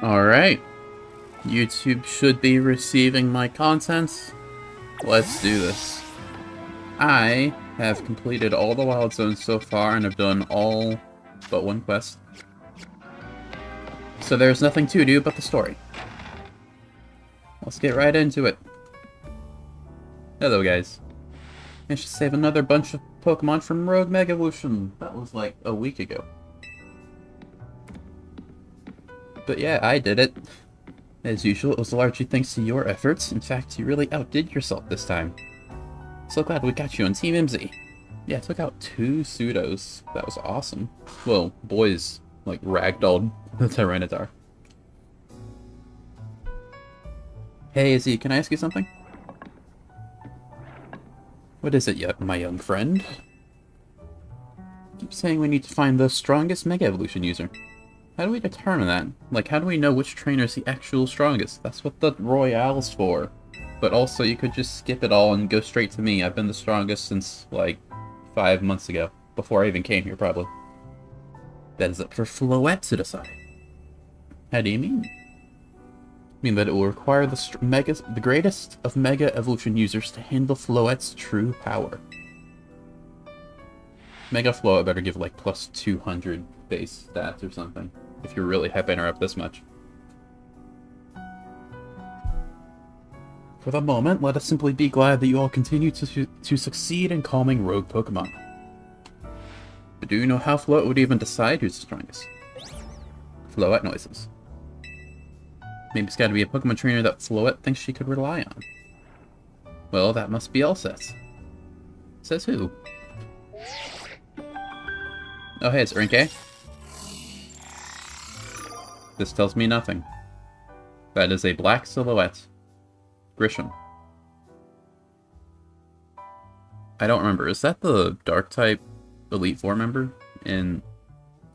Alright. YouTube should be receiving my content. Let's do this. I have completed all the Wild Zones so far and have done all but one quest. So there's nothing to do but the story. Let's get right into it. Hello guys. I should save another bunch of Pokemon from Rogue Mega Evolution. That was like a week ago. But yeah, I did it. As usual, it was largely thanks to your efforts. In fact, you really outdid yourself this time. So glad we got you on Team MZ. Yeah, I took out 2 pseudos. That was awesome. Well, boys, like, ragdolled the Tyranitar. Hey, Izzy, can I ask you something? What is it, my young friend? You keep saying we need to find the strongest Mega Evolution user. How do we determine that? Like, how do we know which trainer is the actual strongest? That's what the Royale's for. But also, you could just skip it all and go straight to me. I've been the strongest since, like, 5 months ago. Before I even came here, probably. That is up for Floette to decide. How do you mean? I mean that it will require the greatest of Mega Evolution users to handle Floette's true power. Mega Floette better give, like, plus 200 base stats or something. If you're really hyping her up this much. For the moment, let us simply be glad that you all continue to succeed in calming rogue Pokemon. But do you know how Floette would even decide who's the strongest? Floette noises. Maybe it's gotta be a Pokemon trainer that Floette thinks she could rely on. Well, that must be Ulsets. Says who? Oh hey, it's Inkay. This tells me nothing. That is a black silhouette. Grisham. I don't remember. Is that the Dark type Elite Four member? Or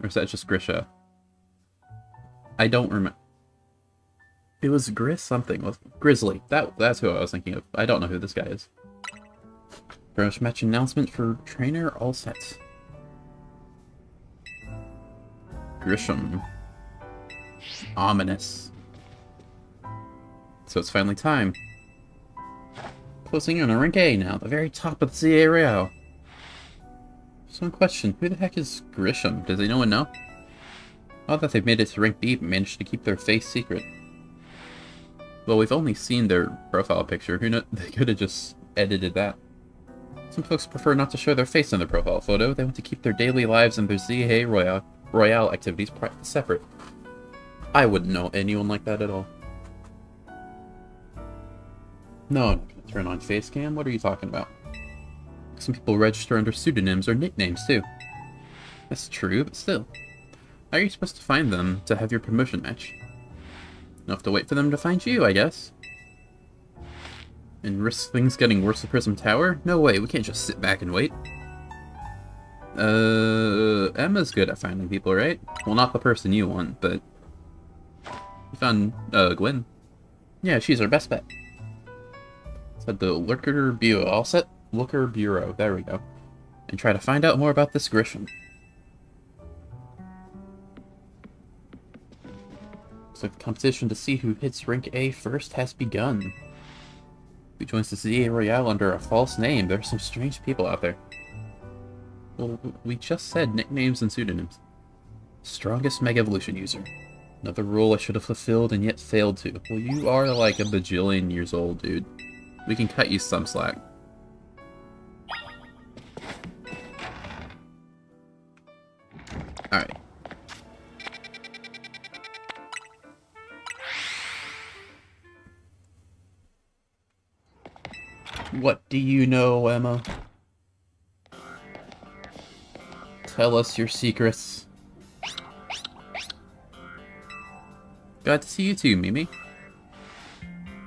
is that just Grisha? I don't remember. It was something. Grizzly. That's who I was thinking of. I don't know who this guy is. First match announcement for Trainer Ulset. Grisham. Ominous. So it's finally time. Closing in on rank A now, the very top of the CA Royale. Some question, who the heck is Grisham? Does anyone know? Not that they've made it to rank B but managed to keep their face secret. Well, we've only seen their profile picture. Who knows? They could have just edited that. Some folks prefer not to show their face in their profile photo. They want to keep their daily lives and their ZA Royale activities separate. I wouldn't know anyone like that at all. No, I'm not gonna turn on face cam. What are you talking about? Some people register under pseudonyms or nicknames too. That's true, but still. How are you supposed to find them to have your promotion match? You'll have to wait for them to find you, I guess. And risk things getting worse at Prism Tower? No way, we can't just sit back and wait. Emma's good at finding people, right? Well, not the person you want, but... You found, Gwen. Yeah, she's our best bet. Said the Looker Bureau. I'll set Looker Bureau. There we go. And try to find out more about this Grisham. Looks like the competition to see who hits rank A first has begun. Who joins the ZA Royale under a false name? There are some strange people out there. Well, we just said nicknames and pseudonyms. Strongest Mega Evolution user. Another rule I should have fulfilled and yet failed to. Well, you are like a bajillion years old, dude. We can cut you some slack. Alright. What do you know, Emma? Tell us your secrets. Glad to see you too, Mimi.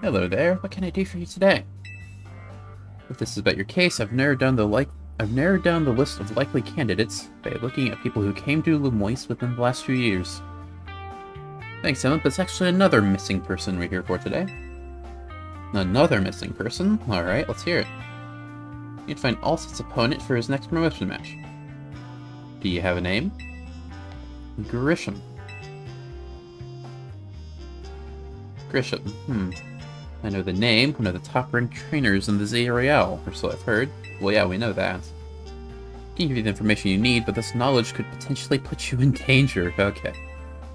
Hello there, what can I do for you today? If this is about your case, I've narrowed down the list of likely candidates by looking at people who came to Lemoise within the last few years. Thanks, Emma, but it's actually another missing person we're here for today. Another missing person? Alright, let's hear it. You need to find Ulset's opponent for his next promotion match. Do you have a name? Grisham. Grisham. I know the name, one of the top-ranked trainers in the Zia Royale, or so I've heard. Well, yeah, we know that. I can give you the information you need, but this knowledge could potentially put you in danger. Okay.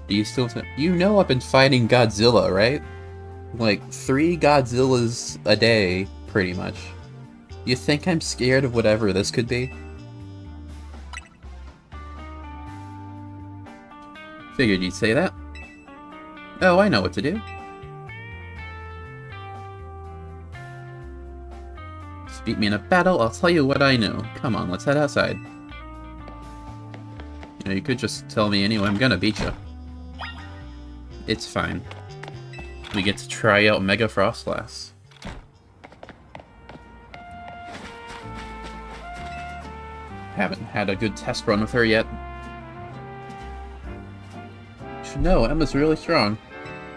Do you still... You know I've been fighting Godzilla, right? Like, 3 Godzillas a day, pretty much. You think I'm scared of whatever this could be? Figured you'd say that. Oh, I know what to do. Just beat me in a battle, I'll tell you what I know. Come on, let's head outside. You know, you could just tell me anyway, I'm gonna beat you. It's fine. We get to try out Mega Frostlass. Haven't had a good test run with her yet. You should know, Emma's really strong.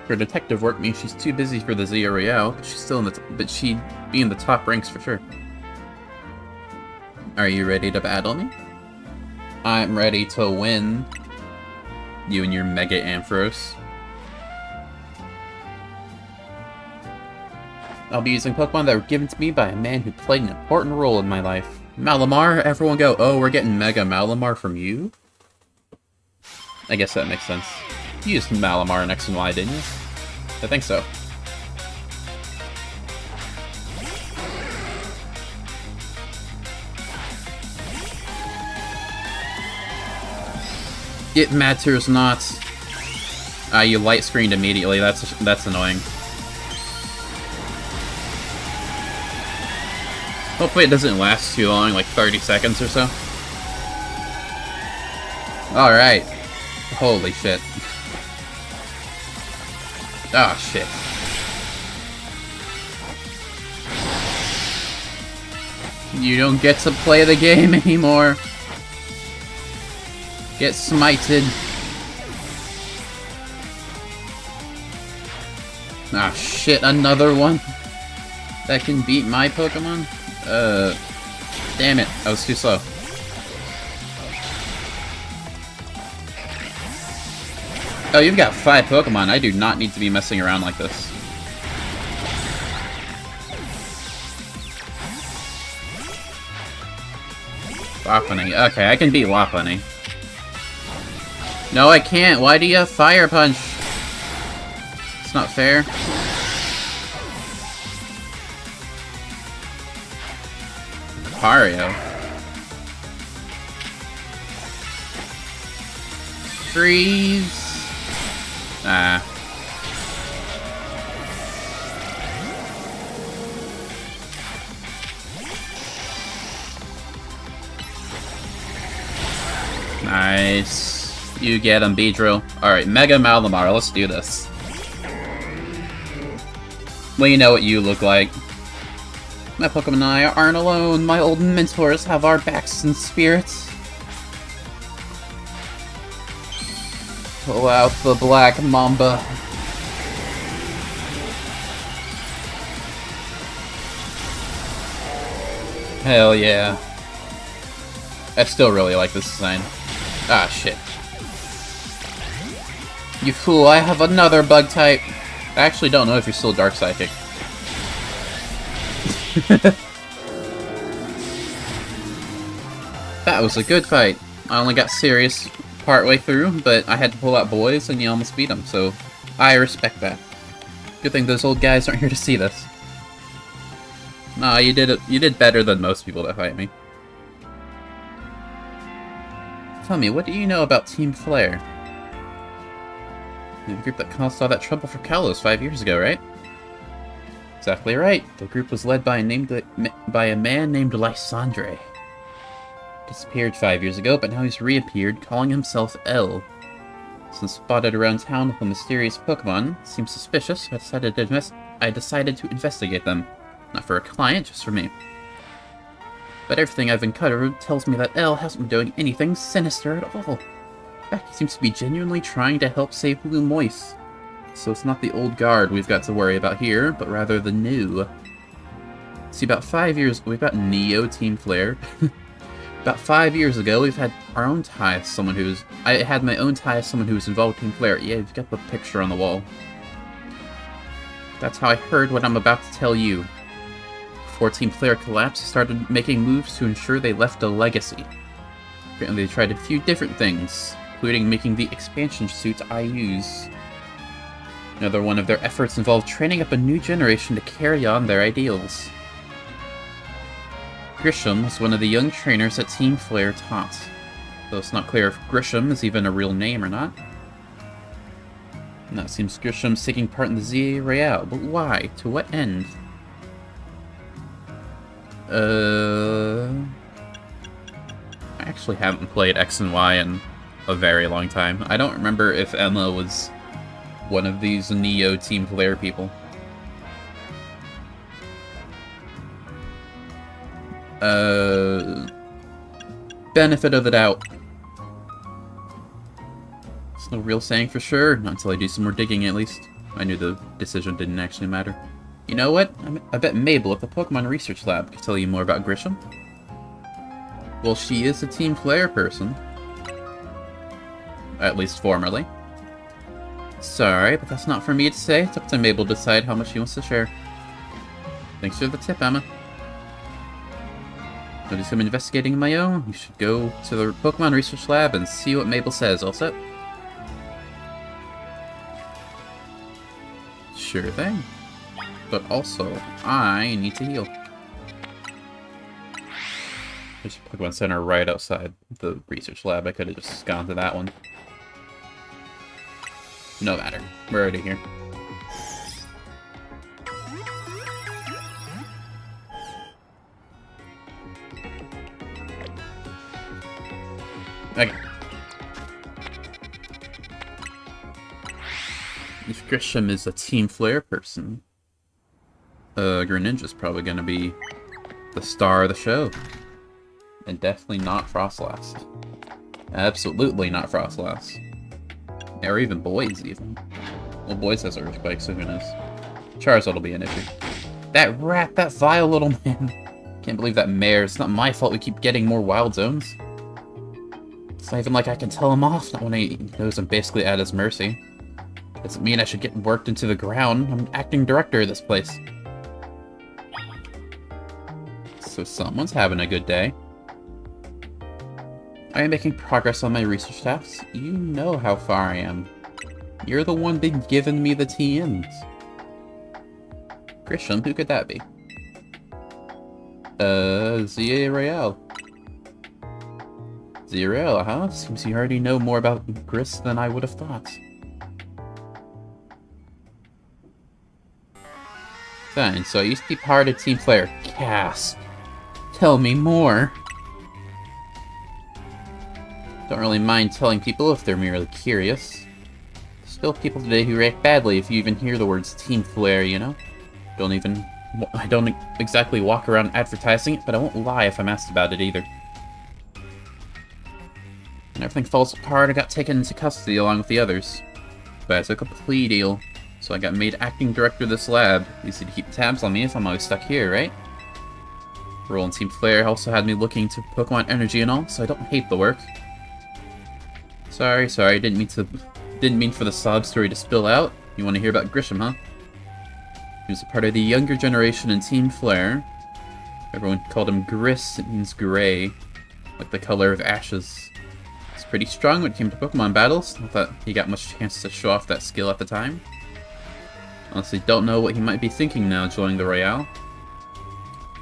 Her detective work means she's too busy for the Zia Royale, but she's still in the but she'd be in the top ranks for sure. Are you ready to battle me? I'm ready to win. You and your Mega Ampharos. I'll be using Pokemon that were given to me by a man who played an important role in my life. Malamar? Everyone go, oh, we're getting Mega Malamar from you? I guess that makes sense. You used Malamar in X and Y, didn't you? I think so. It matters not. You light screened immediately. That's annoying. Hopefully it doesn't last too long, like 30 seconds or so. Alright. Holy shit. Ah, shit. You don't get to play the game anymore. Get smited. Ah, shit, another one that can beat my Pokemon? Damn it, I was too slow. Oh, you've got 5 Pokemon. I do not need to be messing around like this. Lopunny. Okay, I can beat Lopunny. No, I can't. Why do you have Fire Punch? It's not fair. Lucario. Freeze. Ah. Nice. You get him, Beedrill. Alright, Mega Malamar, let's do this. Well, you know what you look like. My Pokemon and I aren't alone. My old mentors have our backs in spirits. Pull out the Black Mamba. Hell yeah. I still really like this design. Ah, shit. You fool, I have another bug type. I actually don't know if you're still Dark Psychic. That was a good fight. I only got serious partway through, but I had to pull out boys and you almost beat them, so I respect that. Good thing those old guys aren't here to see this. Nah, you did better than most people that fight me. Tell me, what do you know about Team Flare? The group that caused all that trouble for Kalos 5 years ago, right? Exactly right. The group was led by a man named Lysandre. Disappeared 5 years ago, but now he's reappeared, calling himself L. Since spotted around town with a mysterious Pokemon, seems suspicious, so I decided to investigate them. Not for a client, just for me. But everything I've uncovered tells me that L hasn't been doing anything sinister at all. In fact, he seems to be genuinely trying to help save Blue Moist. So it's not the old guard we've got to worry about here, but rather the new. See, about 5 years... We've got Neo Team Flare. About 5 years ago, we've had our own tie with someone who's... I had my own tie with someone who was involved with Team Flare. Yeah, you've got the picture on the wall. That's how I heard what I'm about to tell you. Before Team Flare collapsed, they started making moves to ensure they left a legacy. Apparently they tried a few different things, including making the expansion suits I use. Another one of their efforts involved training up a new generation to carry on their ideals. Grisham was one of the young trainers that Team Flare taught, though it's not clear if Grisham is even a real name or not. Now it seems Grisham's taking part in the ZA Royale, but why? To what end? I actually haven't played X and Y in a very long time. I don't remember if Emma was one of these Neo Team Flare people. Benefit of the doubt. It's no real saying for sure, not until I do some more digging at least. I knew the decision didn't actually matter. You know what? I bet Mabel at the Pokemon Research Lab could tell you more about Grisham. Well, she is a Team Flare person. At least formerly. Sorry, but that's not for me to say. It's up to Mabel to decide how much she wants to share. Thanks for the tip, Emma. I'll do some investigating of my own. You should go to the Pokemon Research Lab and see what Mabel says. All set? Sure thing. But also, I need to heal. There's a Pokemon Center right outside the Research Lab. I could have just gone to that one. No matter. We're already here. Okay. If Grisham is a Team Flare person, Greninja's probably gonna be the star of the show. And definitely not Frostlass. Absolutely not Frostlass. Or even Boys, even. Well, Boys has Earthquake, so who knows. Charizard will be an issue. That rat, that vile little man. Can't believe that mare. It's not my fault we keep getting more wild zones. It's not even like I can tell him off, not when he knows I'm basically at his mercy. Doesn't mean I should get worked into the ground. I'm acting director of this place. So someone's having a good day. I am making progress on my research tasks. You know how far I am. You're the one been giving me the TMs. Grisham, who could that be? ZA Royale. ZA Royale, huh? Seems you already know more about Gris than I would have thought. Fine, so I used to be part of Team Flare. Gasp. Tell me more. Don't really mind telling people if they're merely curious. Still people today who react badly if you even hear the words Team Flare, you know? I don't exactly walk around advertising it, but I won't lie if I'm asked about it either. When everything falls apart, I got taken into custody along with the others. But I took a plea deal, so I got made acting director of this lab. Easy to keep tabs on me if I'm always stuck here, right? Role in Team Flare also had me looking to Pokemon Energy and all, so I don't hate the work. Sorry, didn't mean for the sob story to spill out. You want to hear about Grisham, huh? He was a part of the younger generation in Team Flare. Everyone called him Gris, it means gray, like the color of ashes. He's pretty strong when it came to Pokemon battles. Not that he got much chance to show off that skill at the time. Honestly, don't know what he might be thinking now joining the Royale.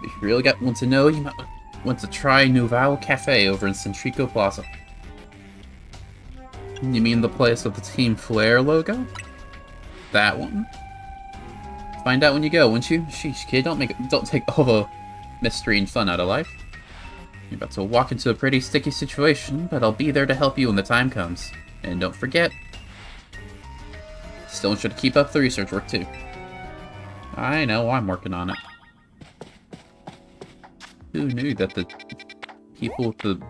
If you really want to know, you might want to try Nouvelle Cafe over in Centrico Plaza. You mean the place with the Team Flare logo? That one? Find out when you go, wouldn't you? Sheesh, kid, don't take all the mystery and fun out of life. You're about to walk into a pretty sticky situation, but I'll be there to help you when the time comes. And don't forget, still should keep up the research work too. I know, I'm working on it. Who knew that the people with the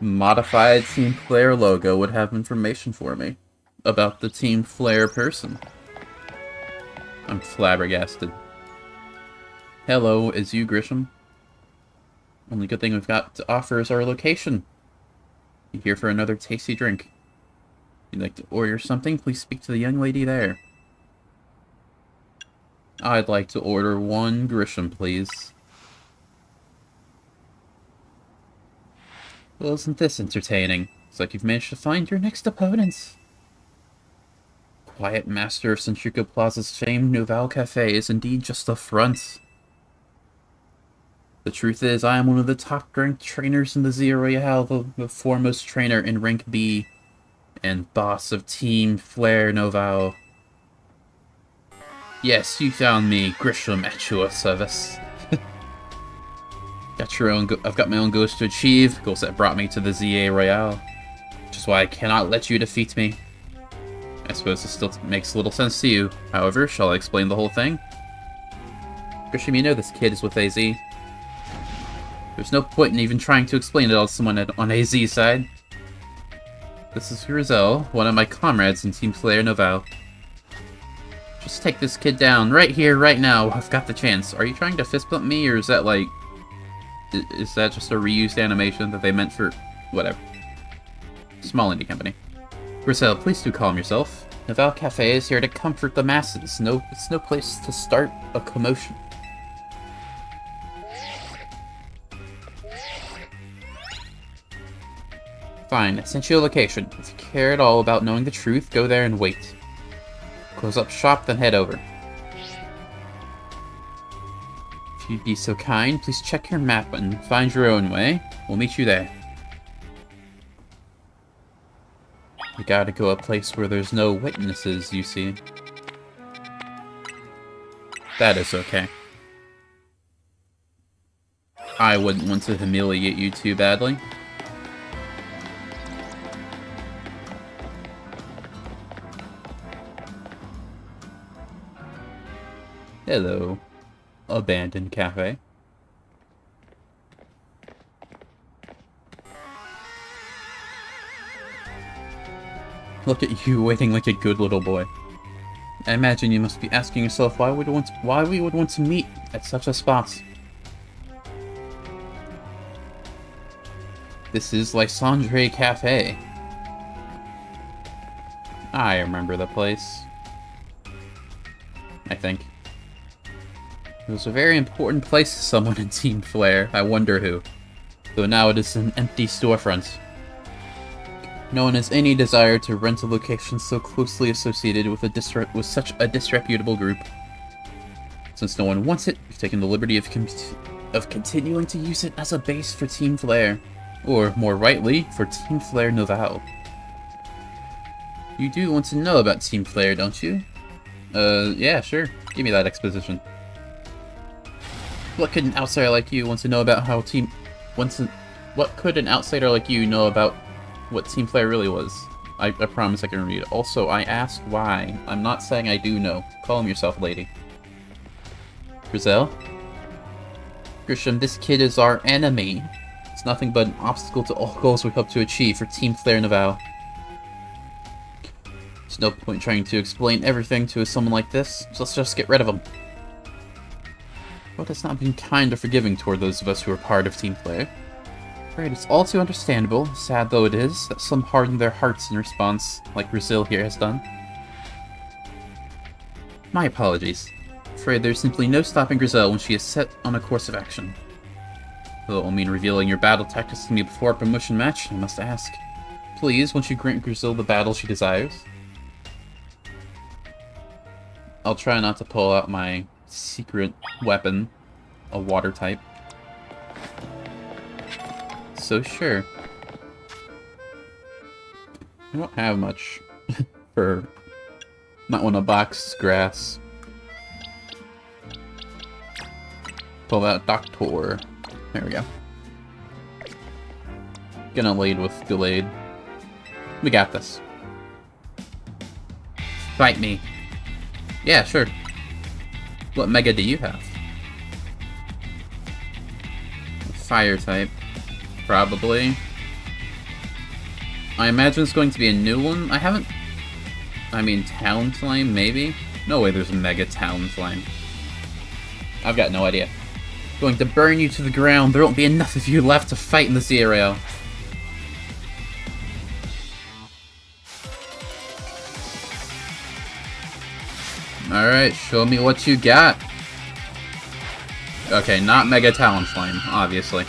modified Team Flare logo would have information for me about the Team Flare person? I'm flabbergasted. Hello, is you Grisham? Only good thing we've got to offer is our location. You here for another tasty drink? You'd like to order something? Please speak to the young lady there. I'd like to order one Grisham, please. Well, isn't this entertaining? It's like you've managed to find your next opponents. Quiet master of Centrico Plaza's famed Nouvelle Cafe is indeed just a front. The truth is, I am one of the top-ranked trainers in the Zia Royale, the foremost trainer in Rank B, and boss of Team Flare Nouvelle. Yes, you found me, Grisham, at your service. I've got my own goals to achieve, goals that brought me to the Zia Royale, which is why I cannot let you defeat me. I suppose this still makes little sense to you. However, shall I explain the whole thing? Grisham, you know this kid is with AZ. There's no point in even trying to explain it all to someone on AZ's side. This is Grizel, one of my comrades in Team Flare Nouvelle. Just take this kid down, right here, right now. I've got the chance. Are you trying to fist bump me, or is that like... Is that just a reused animation that they meant for... whatever. Small indie company. Grizel, please do calm yourself. Nouvelle Cafe is here to comfort the masses. It's no place to start a commotion. Fine, I sent you a location. If you care at all about knowing the truth, go there and wait. Close up shop, then head over. If you'd be so kind, please check your map and find your own way. We'll meet you there. You gotta go a place where there's no witnesses, you see. That is okay. I wouldn't want to humiliate you too badly. Hello, abandoned cafe. Look at you waiting like a good little boy. I imagine you must be asking yourself why we would want to meet at such a spot. This is Lysandre Cafe. I remember the place. I think. It was a very important place to someone in Team Flare. I wonder who. Though now it is an empty storefront. No one has any desire to rent a location so closely associated with such a disreputable group. Since no one wants it, we've taken the liberty of continuing to use it as a base for Team Flare. Or, more rightly, for Team Flare Nouvelle. You do want to know about Team Flare, don't you? Yeah, sure. Give me that exposition. What could an outsider like you want to know about how what could an outsider like you know about what Team Flare really was? I promise I can read. Also, I asked why. I'm not saying I do know. Calm yourself, lady. Grizel? Grisham, this kid is our enemy. It's nothing but an obstacle to all goals we hope to achieve for Team Flare Nouvelle. There's no point trying to explain everything to someone like this, so let's just get rid of him. What has not been kind or forgiving toward those of us who are part of Team Flare? Right, it's all too understandable, sad though it is, that some harden their hearts in response, like Brazil here has done. My apologies. Afraid there's simply no stopping Grizel when she is set on a course of action. Though it will mean revealing your battle tactics to me before a promotion match, I must ask. Please, won't you grant Grizel the battle she desires? I'll try not to pull out my secret weapon, a water type. So sure. I don't have much for not want to box grass. Pull out Doctor. There we go. Gonna lead with Gallade. We got this. Fight me. Yeah, sure. What mega do you have? Fire type. Probably. I imagine it's going to be a new one. I mean, Talonflame, maybe? No way there's a Mega Talonflame. I've got no idea. Going to burn you to the ground. There won't be enough of you left to fight in this area. Alright, show me what you got. Okay, not Mega Talonflame, obviously.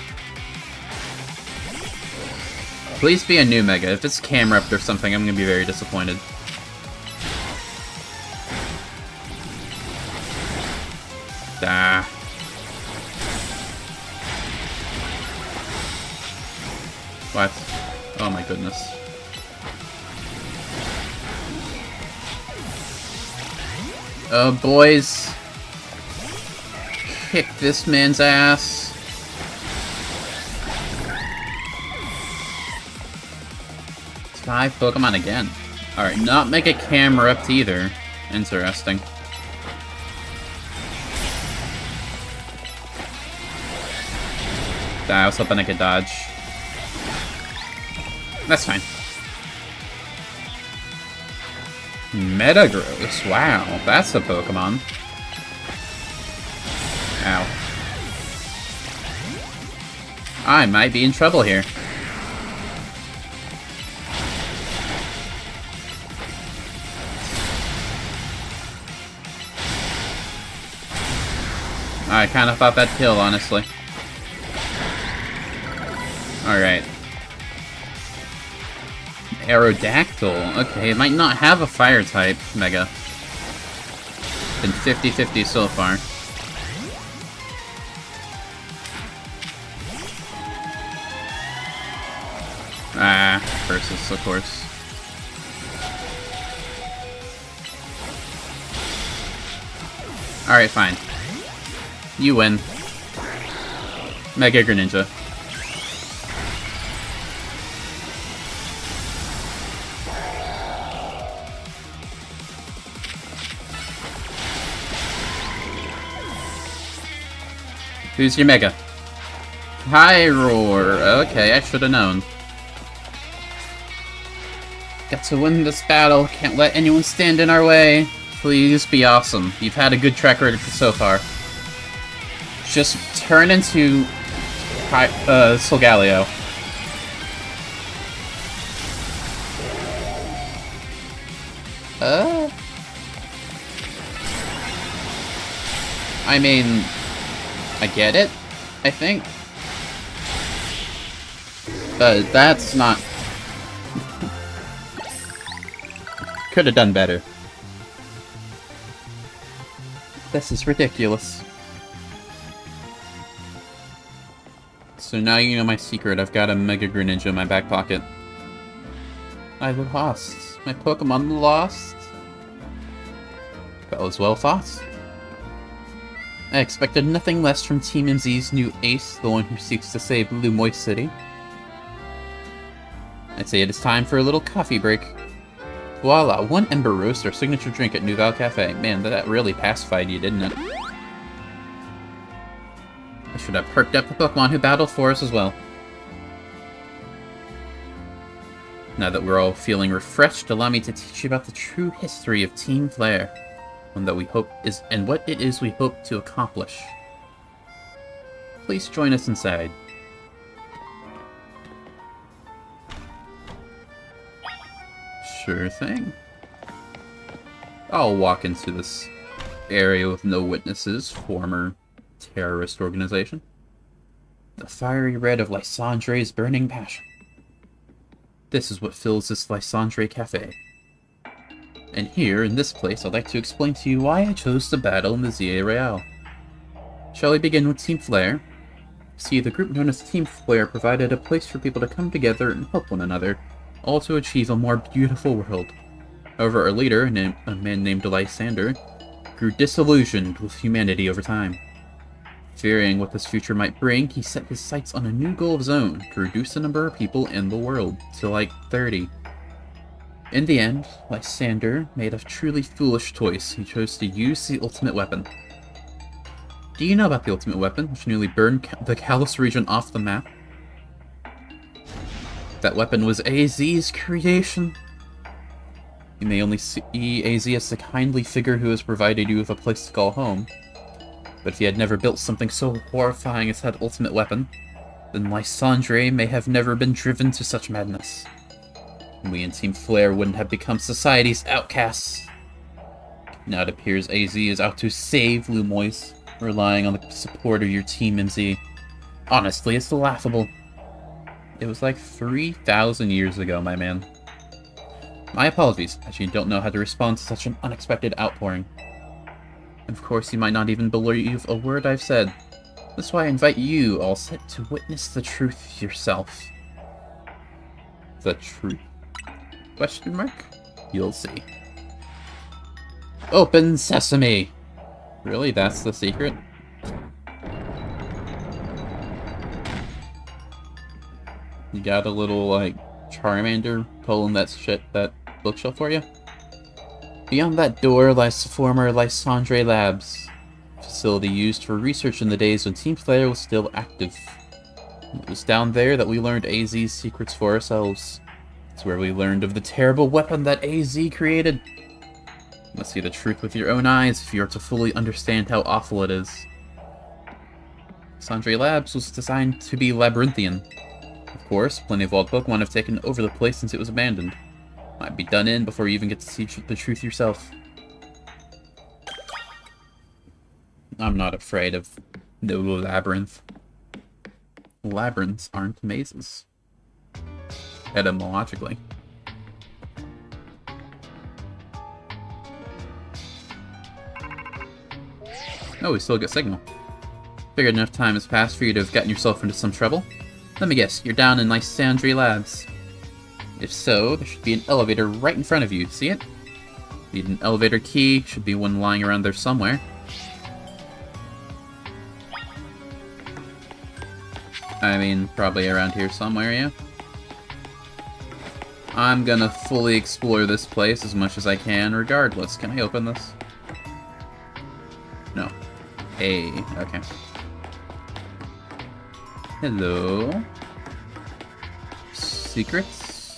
Please be a new Mega. If it's Camerupt or something, I'm gonna be very disappointed. Ah. What? Oh my goodness. Oh, boys. Kick this man's ass. Five Pokemon again. Alright, not Mega Camerupt either. Interesting. I was hoping I could dodge. That's fine. Metagross. Wow, that's a Pokemon. Ow. I might be in trouble here. I kind of thought that'd kill, honestly. Alright. Aerodactyl. Okay, it might not have a fire type, Mega. Been 50-50 so far. Ah, versus, of course. Alright, fine. You win. Mega Greninja. Who's your Mega? Hyrule. Okay, I should have known. Got to win this battle. Can't let anyone stand in our way. Please be awesome. You've had a good track record so far. Just turn into Solgaleo. I mean, I get it, I think. But that's not... Could have done better. This is ridiculous. So now you know my secret. I've got a Mega Greninja in my back pocket. I lost. My Pokemon lost. That was well thought. I expected nothing less from Team MZ's new ace, the one who seeks to save Blue Moist City. I'd say it is time for a little coffee break. Voila, one Ember Roast, our signature drink at Nouvelle Cafe. Man, that really pacified you, didn't it? I should have perked up the Pokemon who battled for us as well. Now that we're all feeling refreshed, allow me to teach you about the true history of Team Flare. One that we hope is, and what it is we hope to accomplish. Please join us inside. Sure thing. I'll walk into this area with no witnesses. Former terrorist organization. The fiery red of Lysandre's burning passion. This is what fills this Lysandre Cafe. And here, in this place, I'd like to explain to you why I chose to battle in the ZA Real. Shall we begin with Team Flare? See, the group known as Team Flare provided a place for people to come together and help one another, all to achieve a more beautiful world. However, our leader, a man named Lysander, grew disillusioned with humanity over time. Fearing what this future might bring, he set his sights on a new goal of his own, to reduce the number of people in the world to like 30. In the end, Lysander made a truly foolish choice. He chose to use the ultimate weapon. Do you know about the ultimate weapon, which nearly burned the Kalos region off the map? That weapon was AZ's creation. You may only see AZ as the kindly figure who has provided you with a place to call home. But if he had never built something so horrifying as that ultimate weapon, then Lysandre may have never been driven to such madness. We in Team Flare wouldn't have become society's outcasts. Now it appears AZ is out to save Lumois, relying on the support of your Team MZ. Honestly, it's laughable. It was like 3,000 years ago, my man. My apologies, as you don't know how to respond to such an unexpected outpouring. And of course, you might not even believe a word I've said. That's why I invite you all set to witness the truth yourself. The truth? Question mark? You'll see. Open sesame! Really? That's the secret? You got a little, like, Charmander pulling that bookshelf for you? Beyond that door lies the former Lysandre Labs, facility used for research in the days when Team Slayer was still active. It was down there that we learned AZ's secrets for ourselves. It's where we learned of the terrible weapon that AZ created. You must see the truth with your own eyes if you are to fully understand how awful it is. Lysandre Labs was designed to be labyrinthian. Of course, plenty of wild Pokemon have taken over the place since it was abandoned. Might be done in before you even get to see the truth yourself. I'm not afraid of no labyrinth. Labyrinths aren't mazes. Etymologically. Oh, we still get signal. Figured enough time has passed for you to have gotten yourself into some trouble. Let me guess, you're down in Lysandre Labs. If so, there should be an elevator right in front of you. See it? Need an elevator key. Should be one lying around there somewhere. I mean, probably around here somewhere, yeah? I'm gonna fully explore this place as much as I can, regardless. Can I open this? No. Hey, okay. Hello? Secrets?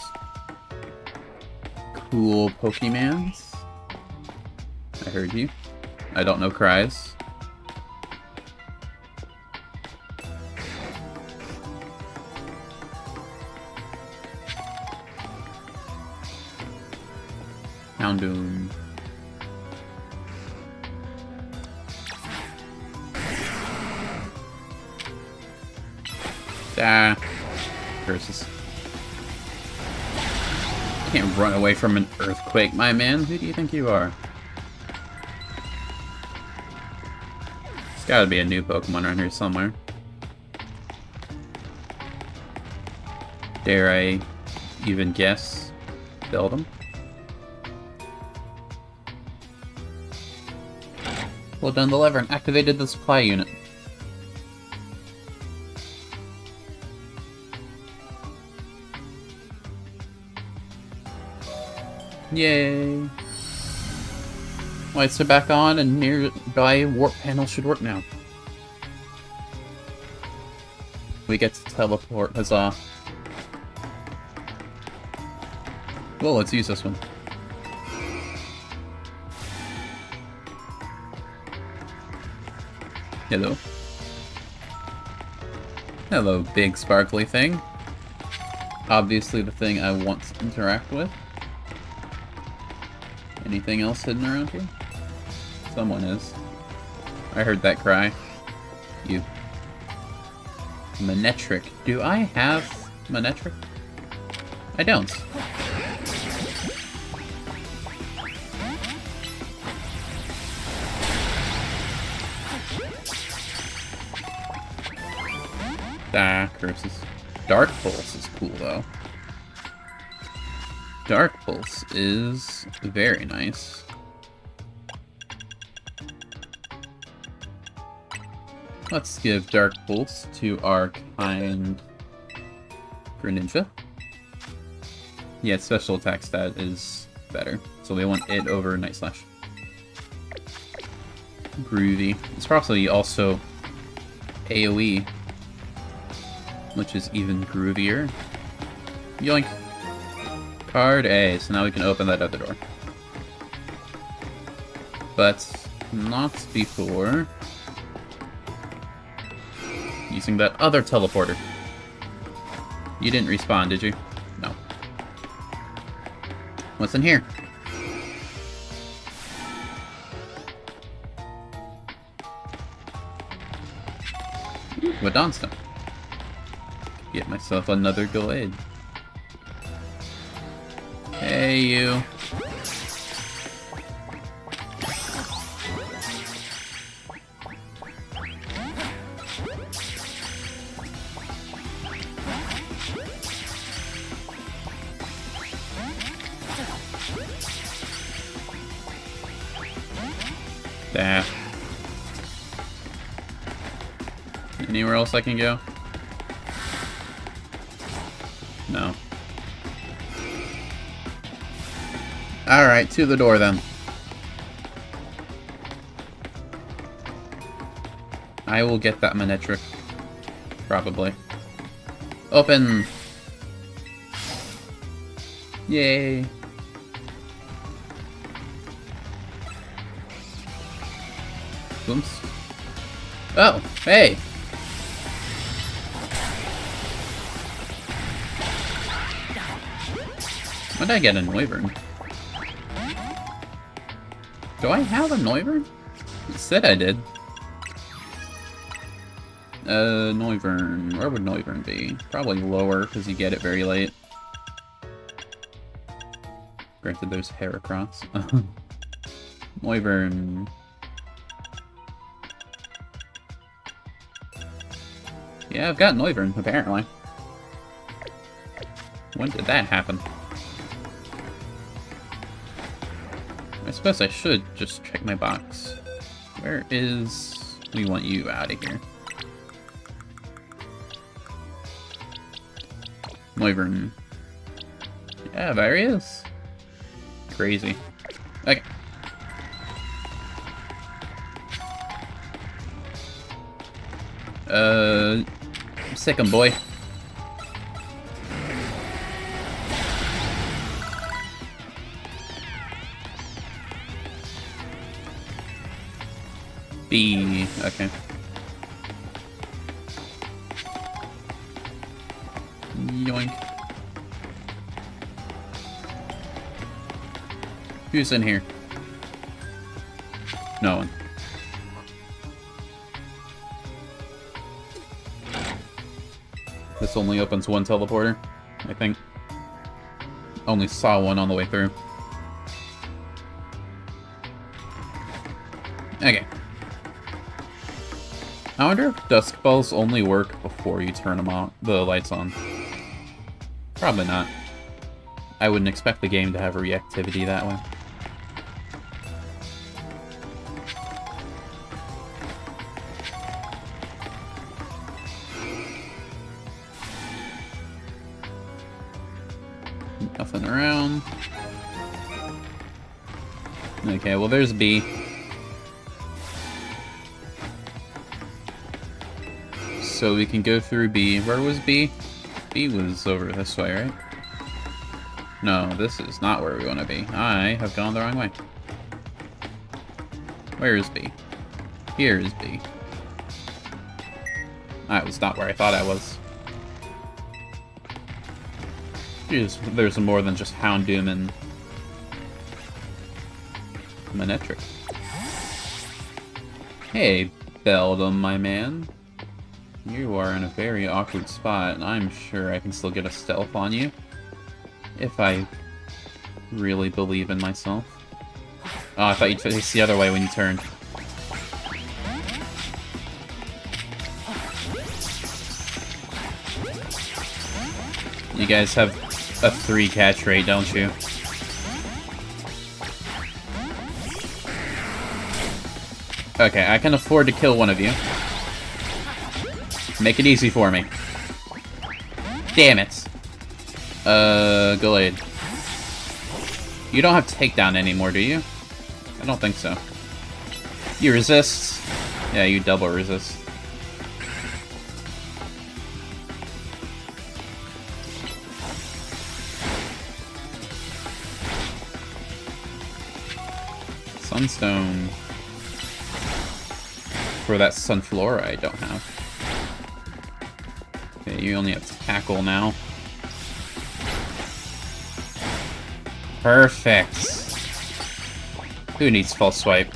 Cool Pokemans? I heard you. I don't know cries. Houndoom. Ah. Curses. Can't run away from an earthquake, my man. Who do you think you are? There's gotta be a new Pokemon around here somewhere. Dare I even guess? Beldum? Pulled down the lever and activated the supply unit. Yay! Lights are back on and nearby warp panel should work now. We get to teleport, huzzah. Well, let's use this one. Hello. Hello, big sparkly thing. Obviously the thing I want to interact with. Anything else hidden around here? Someone is. I heard that cry. You. Manectric. Do I have Manectric? I don't. Ah, curses. Dark Pulse is cool, though. Dark Pulse is very nice. Let's give Dark Pulse to our kind Greninja. Yeah, its special attack stat is better, so we want it over Night Slash. Groovy. It's probably also AoE, which is even groovier. Yoink! Card A, so now we can open that other door. But not before using that other teleporter. You didn't respawn, did you? No. What's in here? Ooh, a Dawnstone. Get myself another Gallade. Hey, you. There. Anywhere else I can go? No. Alright, to the door then. I will get that Manectric. Probably. Open! Yay! Oops. Oh, hey! When did I get a Noivern? Do I have a Noivern? It said I did. Noivern. Where would Noivern be? Probably lower, because you get it very late. Granted, there's Heracross. Noivern. Yeah, I've got Noivern, apparently. When did that happen? I suppose I should just check my box. Where is... We want you out of here. Noivern. Yeah, there he is. Crazy. Okay. Sick 'em, boy. B. Okay. Yoink. Who's in here? No one. This only opens one teleporter, I think. Only saw one on the way through. Okay. I wonder if Dusk Balls only work before you turn them on, the lights on. Probably not. I wouldn't expect the game to have reactivity that way. Nothing around. Okay, well there's B. So we can go through B. Where was B? B was over this way, right? No, this is not where we want to be. I have gone the wrong way. Where is B? Here is B. That was not where I thought I was. Jeez, there's more than just Houndoom and Manectric. Hey, Beldum, my man. You are in a very awkward spot, and I'm sure I can still get a stealth on you. If I really believe in myself. Oh, I thought you'd face the other way when you turned. You guys have a 3 catch rate, don't you? Okay, I can afford to kill one of you. Make it easy for me. Damn it. Gallade. You don't have takedown anymore, do you? I don't think so. You resist. Yeah, you double resist. Sunstone. For that Sunflora I don't have. Okay, you only have Tackle now. Perfect. Who needs False Swipe?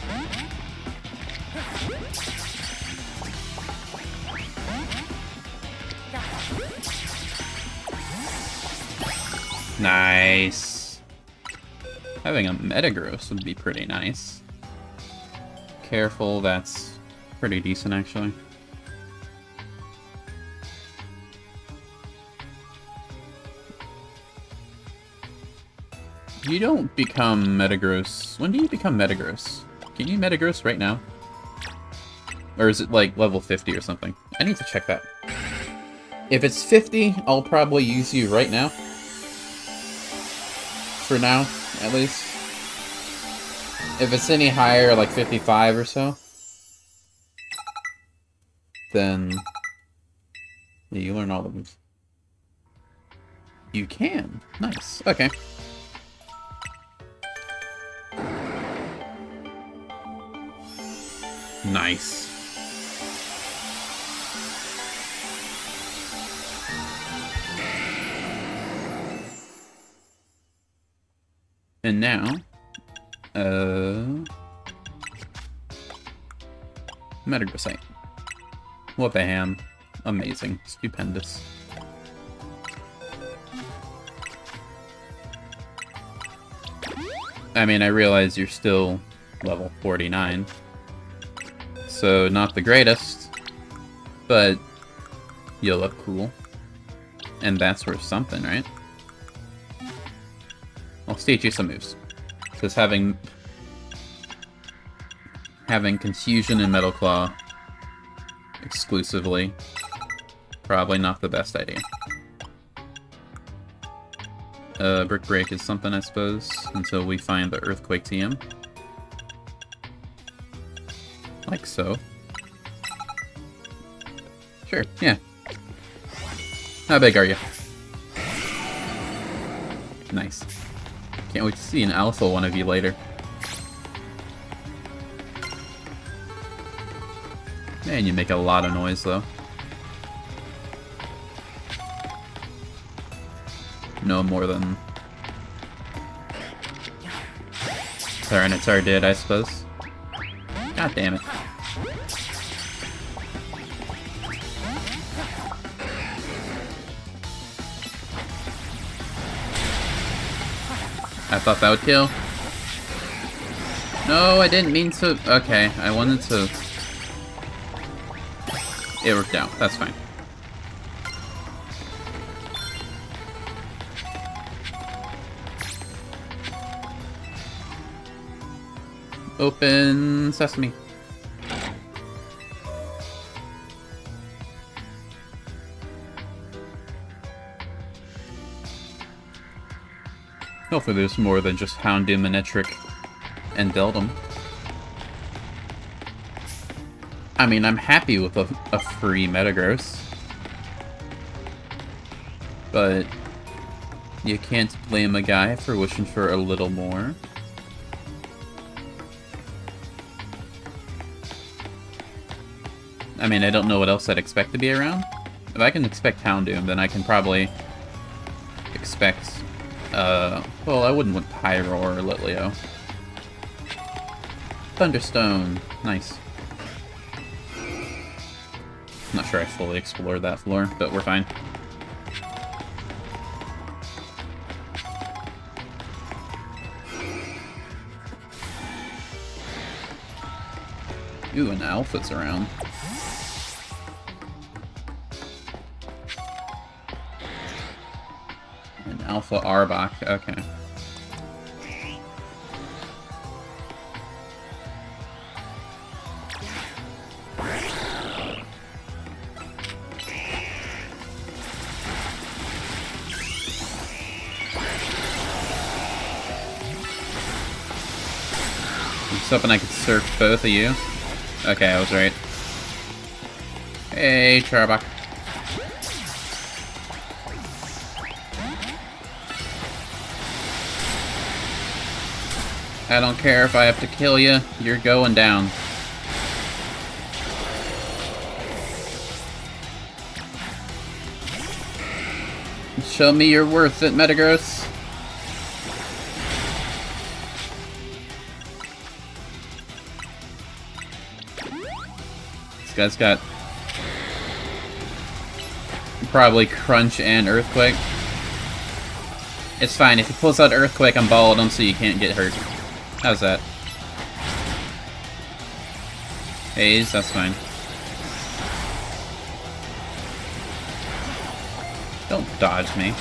Nice. Having a Metagross would be pretty nice. Careful, that's pretty decent actually. You don't become Metagross. When do you become Metagross? Can you Metagross right now? Or is it like level 50 or something? I need to check that. If it's 50, I'll probably use you right now. For now, at least. If it's any higher, like 55 or so, then yeah, you learn all the moves. You can. Nice. Okay. Nice. And now, Metagross. What the ham. Amazing. Stupendous. I mean, I realize you're still level 49. So, not the greatest. But, you look cool. And that's worth something, right? I'll teach you some moves. Because having Confusion and Metal Claw exclusively, probably not the best idea. Brick Break is something, I suppose, until we find the Earthquake TM. Like so. Sure, yeah. How big are you? Nice. Can't wait to see an alpha one of you later. Man, you make a lot of noise, though. No more than Tyranitar did, I suppose. God damn it. I thought that would kill. No, I didn't mean to. Okay, I wanted to. It worked out. That's fine. Open sesame. Hopefully there's more than just Houndoom, Manectric, and Beldum. I mean, I'm happy with a free Metagross. But you can't blame a guy for wishing for a little more. I mean, I don't know what else I'd expect to be around. If I can expect Houndoom, then I can probably expect... well, I wouldn't want Pyro or Litleo. Thunderstone. Nice. Not sure I fully explored that floor, but we're fine. Ooh, an Alpha's around. An Alpha Arbok, okay. I was hoping I could surf both of you. Okay, I was right. Hey, Charbok. I don't care if I have to kill you, you're going down. Show me you're worth it, Metagross. This guy's got probably Crunch and Earthquake. It's fine. If he pulls out Earthquake, I'm balling him so you can't get hurt. How's that? Haze, that's fine. Don't dodge me.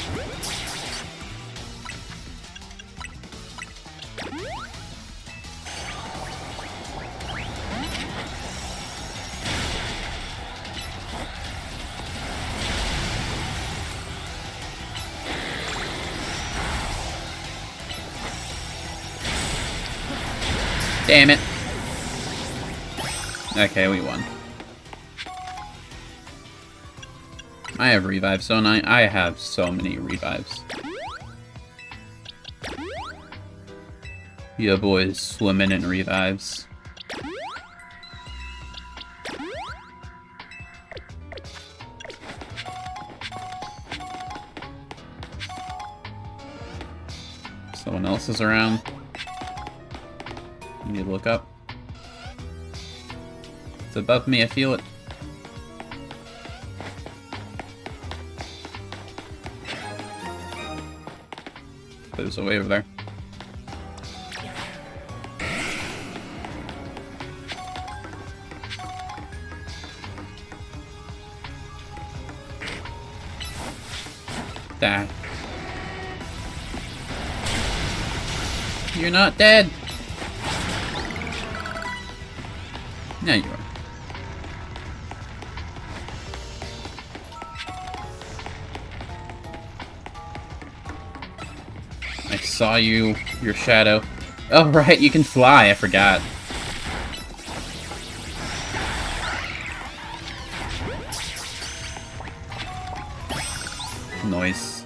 Damn it. Okay, we won. I have revives, don't I? I have so many revives. Yeah, boys swimming in revives. Someone else is around. You need to look up. It's above me, I feel it. There's a way over there. Die. You're not dead! Yeah, you are. I saw you, your shadow. Oh right, you can fly, I forgot. Noise.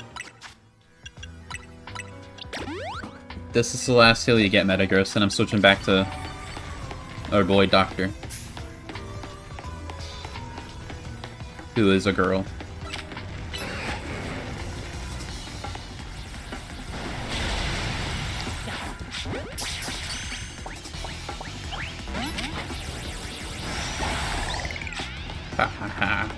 This is the last heal you get, Metagross, and I'm switching back to our boy Doctor. Who is a girl. Ha ha ha.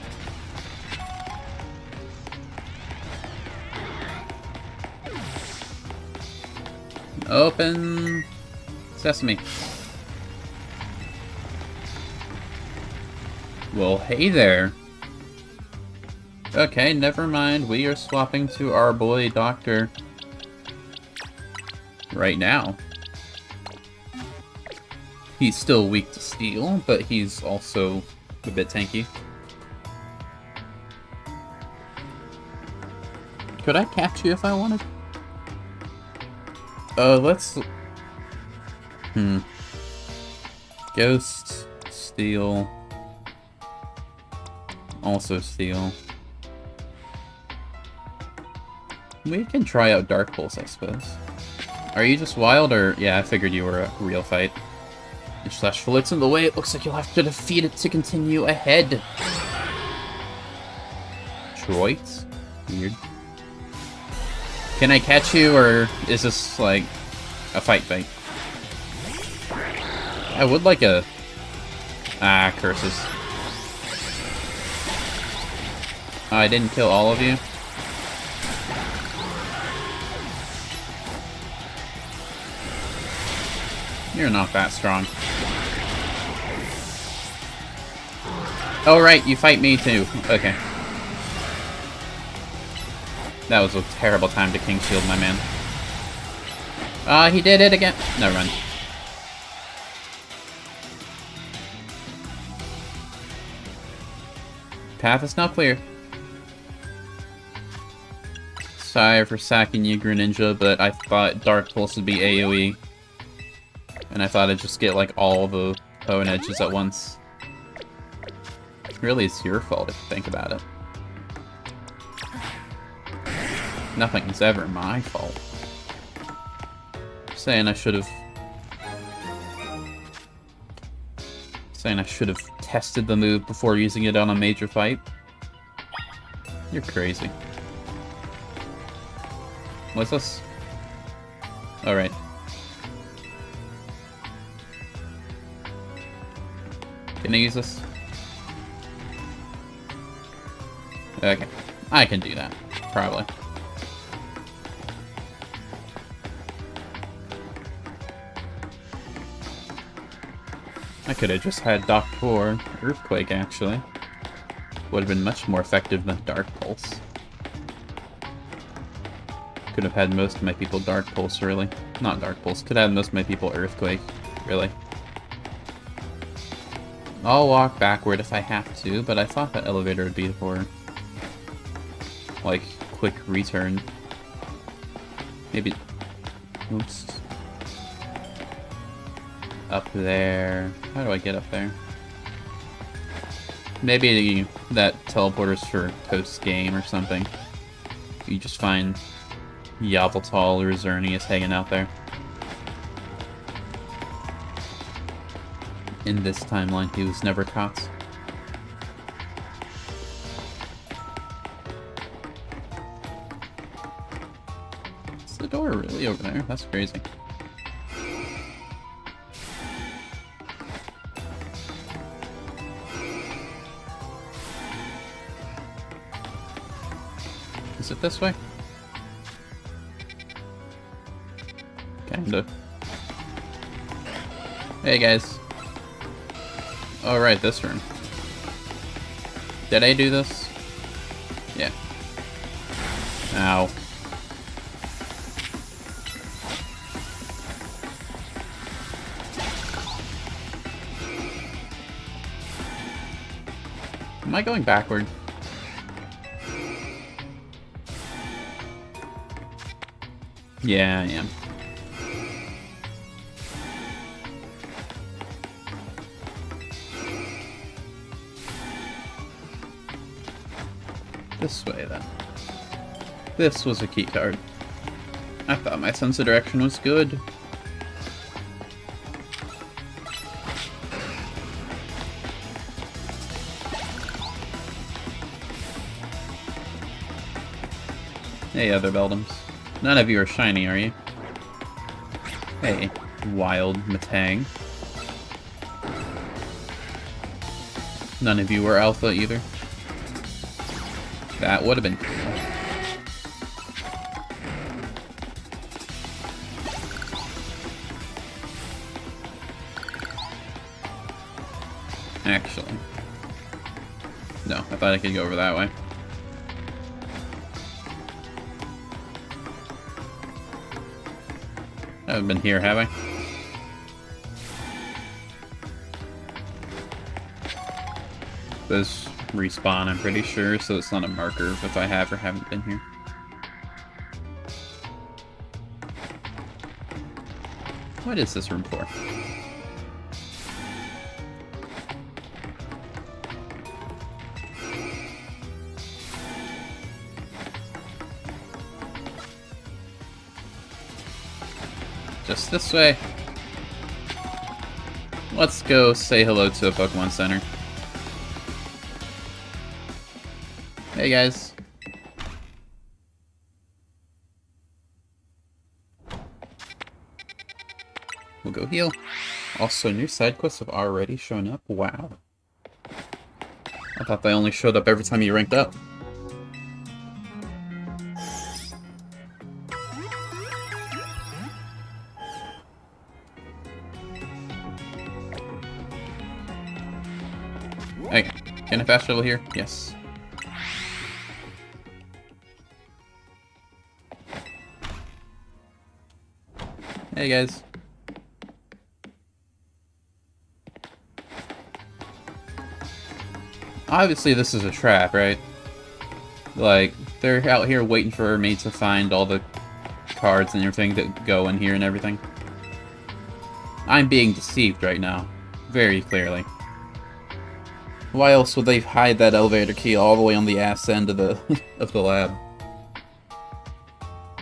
Open sesame. Well, hey there. Okay, never mind. We are swapping to our boy Doctor right now. He's still weak to steel, but he's also a bit tanky. Could I catch you if I wanted? Let's... Ghost, steel... Also steel. We can try out Dark Pulse, I suppose. Are you just wild, or... Yeah, I figured you were a real fight. Slash Flit's in the way, it looks like you'll have to defeat it to continue ahead. Troit? Weird. Can I catch you, or is this, like, a fight? I would like a... Ah, curses. I didn't kill all of you. You're not that strong. Oh right, you fight me too. Okay. That was a terrible time to King Shield, my man. He did it again. Never mind. Path is now clear. Sorry for sacking you, Greninja, but I thought Dark Pulse would be AoE. And I thought I'd just get, like, all the Poen Edges at once. Really, it's your fault if you think about it. Nothing's ever my fault. Saying I should have tested the move before using it on a major fight. You're crazy. What's this? Alright. Can I use this? Okay. I can do that. Probably. I could have just had Doctor Earthquake, actually. Would have been much more effective than Dark Pulse. Could have had most of my people Dark Pulse, really. Not Dark Pulse. Could have had most of my people Earthquake, really. I'll walk backward if I have to, but I thought that elevator would be for, like, quick return. Maybe... Oops. Up there... How do I get up there? Maybe that teleporter's for post-game or something. You just find Yveltal or Xerneas hanging out there. In this timeline, he was never caught. Is the door really over there? That's crazy. Is it this way? Kinda. Hey guys. Oh right, this room. Did I do this? Yeah. Ow. Am I going backward? Yeah, I am. This way, then. This was a key card. I thought my sense of direction was good. Hey, other Beldams. None of you are shiny, are you? Hey, wild Matang. None of you were alpha either. That would have been cool. Actually. No, I thought I could go over that way. I haven't been here, have I? Those respawn, I'm pretty sure, so it's not a marker if I have or haven't been here. What is this room for? Just this way. Let's go say hello to a Pokemon Center. Hey guys. We'll go heal. Also, new side quests have already shown up. Wow. I thought they only showed up every time you ranked up. Okay, can I fast travel here? Yes. Hey guys. Obviously this is a trap, right? Like, they're out here waiting for me to find all the cards and everything that go in here and everything. I'm being deceived right now. Very clearly. Why else would they hide that elevator key all the way on the ass end of the of the lab?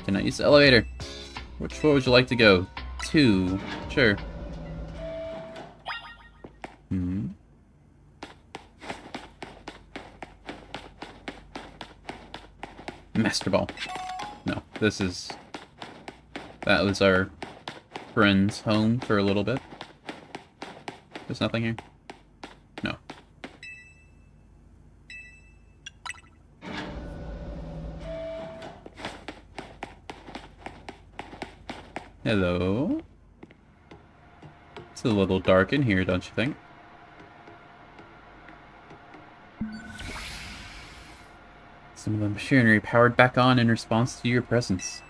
Can I use the elevator? Which floor would you like to go? 2. Sure. Master Ball. No, this is... That was our friend's home for a little bit. There's nothing here? No. Hello? It's a little dark in here, don't you think? Some of the machinery powered back on in response to your presence.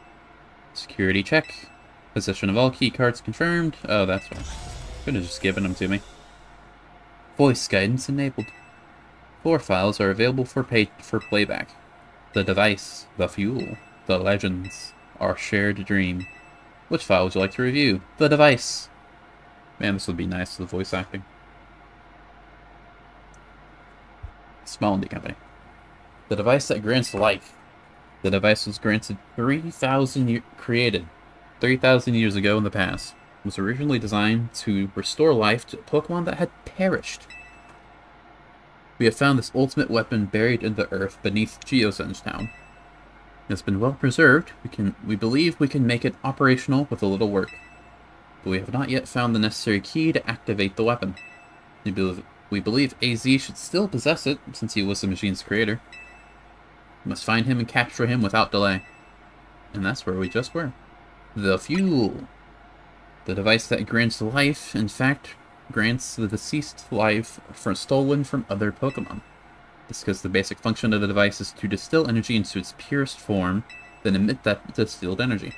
Security check. Possession of all key cards confirmed. Oh, that's right. Could have just given them to me. Voice guidance enabled. 4 files are available for playback. The device, the fuel, the legends, our shared dream. Which file would you like to review? The device. Man, this would be nice for the voice acting. Small indie company. The device that grants life. The device was granted 3,000 created 3,000 years ago in the past. It was originally designed to restore life to a Pokemon that had perished. We have found this ultimate weapon buried in the earth beneath Geosenge Town. It has been well preserved. We believe we can make it operational with a little work. But we have not yet found the necessary key to activate the weapon. We believe AZ should still possess it, since he was the machine's creator. We must find him and capture him without delay. And that's where we just were. The fuel. The device that grants life, in fact, grants the deceased life stolen from other Pokemon. This is because the basic function of the device is to distill energy into its purest form, then emit that distilled energy.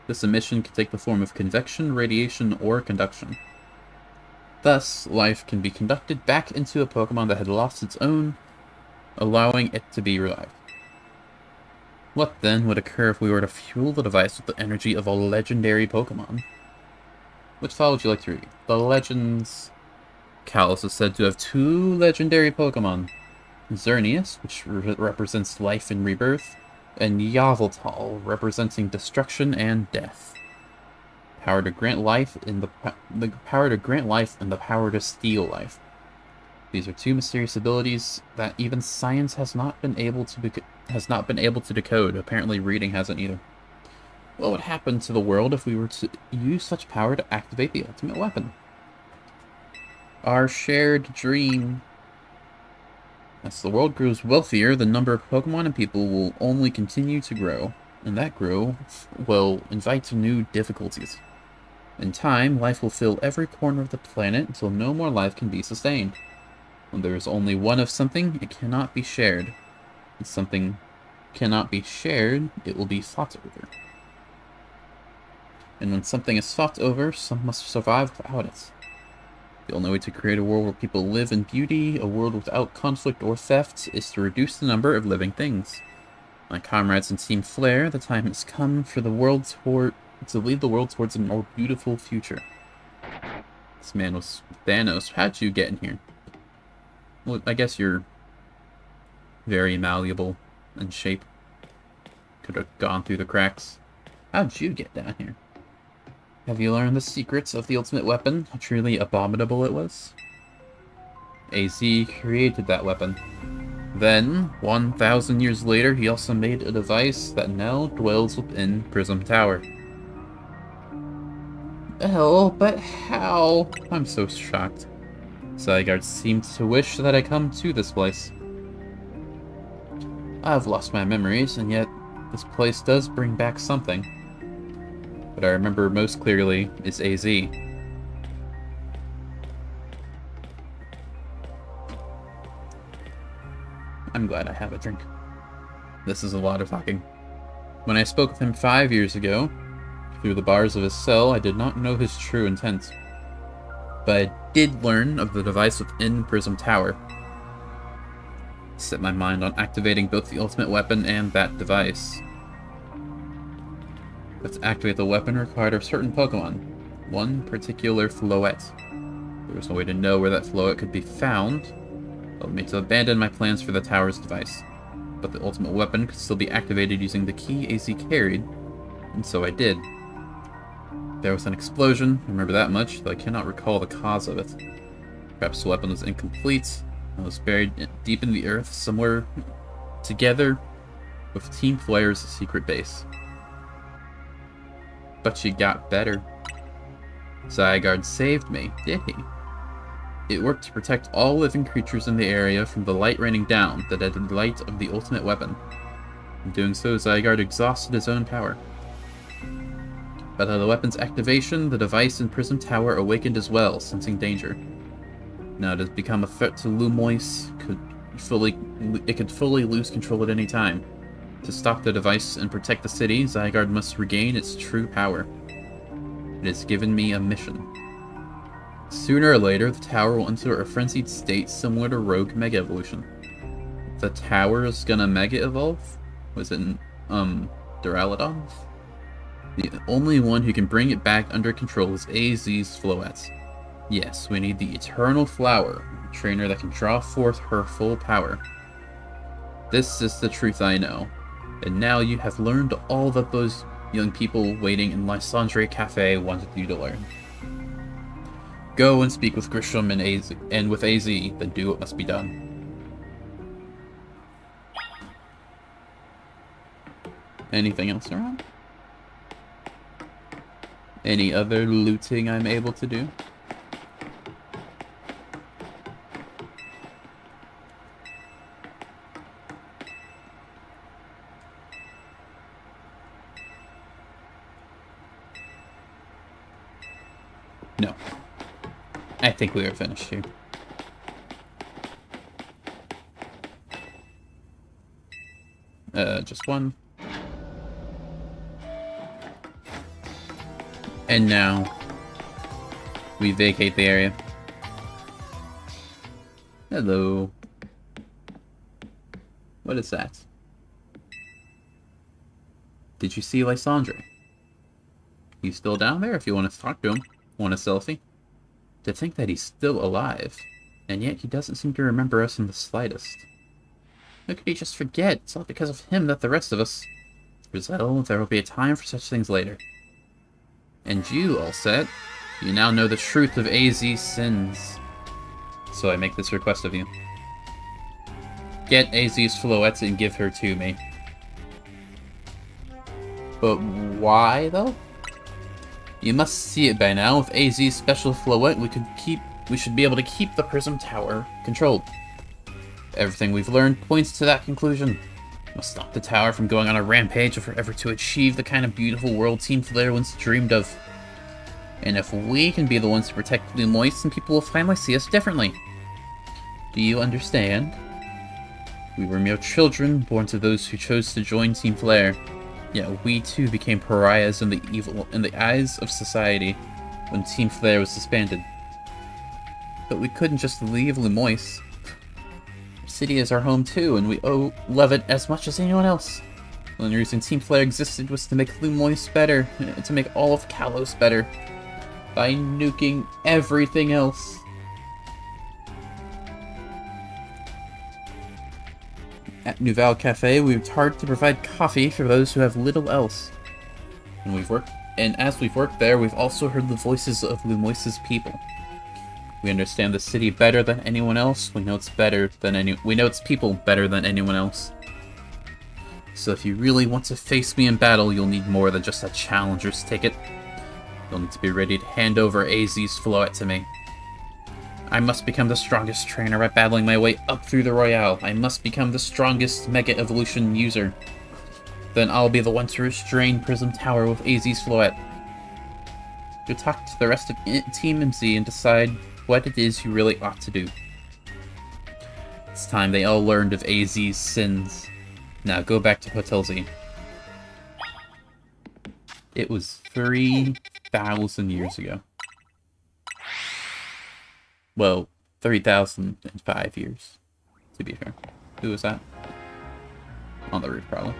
This emission can take the form of convection, radiation, or conduction. Thus, life can be conducted back into a Pokemon that had lost its own, allowing it to be revived. What then would occur if we were to fuel the device with the energy of a legendary Pokemon? Which file would you like to read? The Legends. Kalos is said to have 2 legendary Pokemon. Xerneas, which represents life and rebirth, and Yveltal, representing destruction and death. Power to grant life in the power to grant life and the power to steal life. These are 2 mysterious abilities that even science has not been able to decode. Apparently, reading hasn't either. What would happen to the world if we were to use such power to activate the ultimate weapon? Our shared dream. As the world grows wealthier, the number of Pokemon and people will only continue to grow, and that growth will invite new difficulties. In time, life will fill every corner of the planet until no more life can be sustained. When there is only one of something, it cannot be shared. If something cannot be shared, it will be fought over. And when something is fought over, some must survive without it. The only way to create a world where people live in beauty, a world without conflict or theft, is to reduce the number of living things. My comrades in Team Flare, the time has come for the world to lead the world towards a more beautiful future. This man was Thanos. How'd you get in here? Well, I guess you're very malleable in shape. Could have gone through the cracks. How'd you get down here? Have you learned the secrets of the ultimate weapon? How truly abominable it was? AZ created that weapon. Then, 1,000 years later, he also made a device that now dwells within Prism Tower. Oh, but how? I'm so shocked. Zygarde seems to wish that I come to this place. I've lost my memories, and yet this place does bring back something. What I remember most clearly is AZ. I'm glad I have a drink. This is a lot of talking. When I spoke with him 5 years ago, through the bars of his cell, I did not know his true intent. But I did learn of the device within Prism Tower. Set my mind on activating both the ultimate weapon and that device. But to activate the weapon required a certain Pokemon, one particular Floette. There was no way to know where that Floette could be found, that led me to abandon my plans for the tower's device. But the ultimate weapon could still be activated using the key AZ carried, and so I did. There was an explosion, I remember that much, though I cannot recall the cause of it. Perhaps the weapon was incomplete, and was buried deep in the earth somewhere together with Team Flare's secret base. But she got better. Zygarde saved me, did he? It worked to protect all living creatures in the area from the light raining down, the deadly light of the ultimate weapon. In doing so, Zygarde exhausted his own power. But at the weapon's activation, the device in Prism Tower awakened as well, sensing danger. Now it has become a threat to Lumois. It could fully lose control at any time. To stop the device and protect the city, Zygarde must regain its true power. It has given me a mission. Sooner or later, the tower will enter a frenzied state similar to Rogue Mega Evolution. The tower is gonna Mega Evolve? Was it, Duraludon? The only one who can bring it back under control is AZ's Floette. Yes, we need the Eternal Flower, a trainer that can draw forth her full power. This is the truth I know. And now you have learned all that those young people waiting in Lysandre Cafe wanted you to learn. Go and speak with Grisham and with AZ, then do what must be done. Anything else around? Any other looting I'm able to do? No. I think we are finished here. Just one. And now, we vacate the area. Hello. What is that? Did you see Lysandre? He's still down there if you want to talk to him. Want a selfie? To think that he's still alive, and yet he doesn't seem to remember us in the slightest. How could he just forget? It's all because of him that the rest of us... Rizal, there will be a time for such things later. And you, all set, you now know the truth of AZ's sins. So I make this request of you. Get AZ's Floette and give her to me. But why, though? You must see it by now. With AZ's special Floette, we should be able to keep the Prism Tower controlled. Everything we've learned points to that conclusion. We must stop the tower from going on a rampage if we're ever to achieve the kind of beautiful world Team Flare once dreamed of. And if we can be the ones to protect Lumois, then people will finally see us differently. Do you understand? We were mere children, born to those who chose to join Team Flare. Yet we too became pariahs in the eyes of society when Team Flare was disbanded. But we couldn't just leave Lumois. Our city is our home too, and we love it as much as anyone else. The only reason Team Flare existed was to make Lumois better, and to make all of Kalos better. By nuking everything else. At Nouveau Cafe, we worked hard to provide coffee for those who have little else. And as we've worked there, we've also heard the voices of Lumois's people. We understand the city better than anyone else. We know its people better than anyone else. So if you really want to face me in battle, you'll need more than just a challenger's ticket. You'll need to be ready to hand over AZ's Floette to me. I must become the strongest trainer by battling my way up through the Royale. I must become the strongest Mega Evolution user. Then I'll be the one to restrain Prism Tower with AZ's Floette. To talk to the rest of Team MC and decide what it is you really ought to do. It's time they all learned of AZ's sins. Now go back to Hotel Z. It was 3,000 years ago. Well, 3,005 years, to be fair. Who was that? On the roof, probably.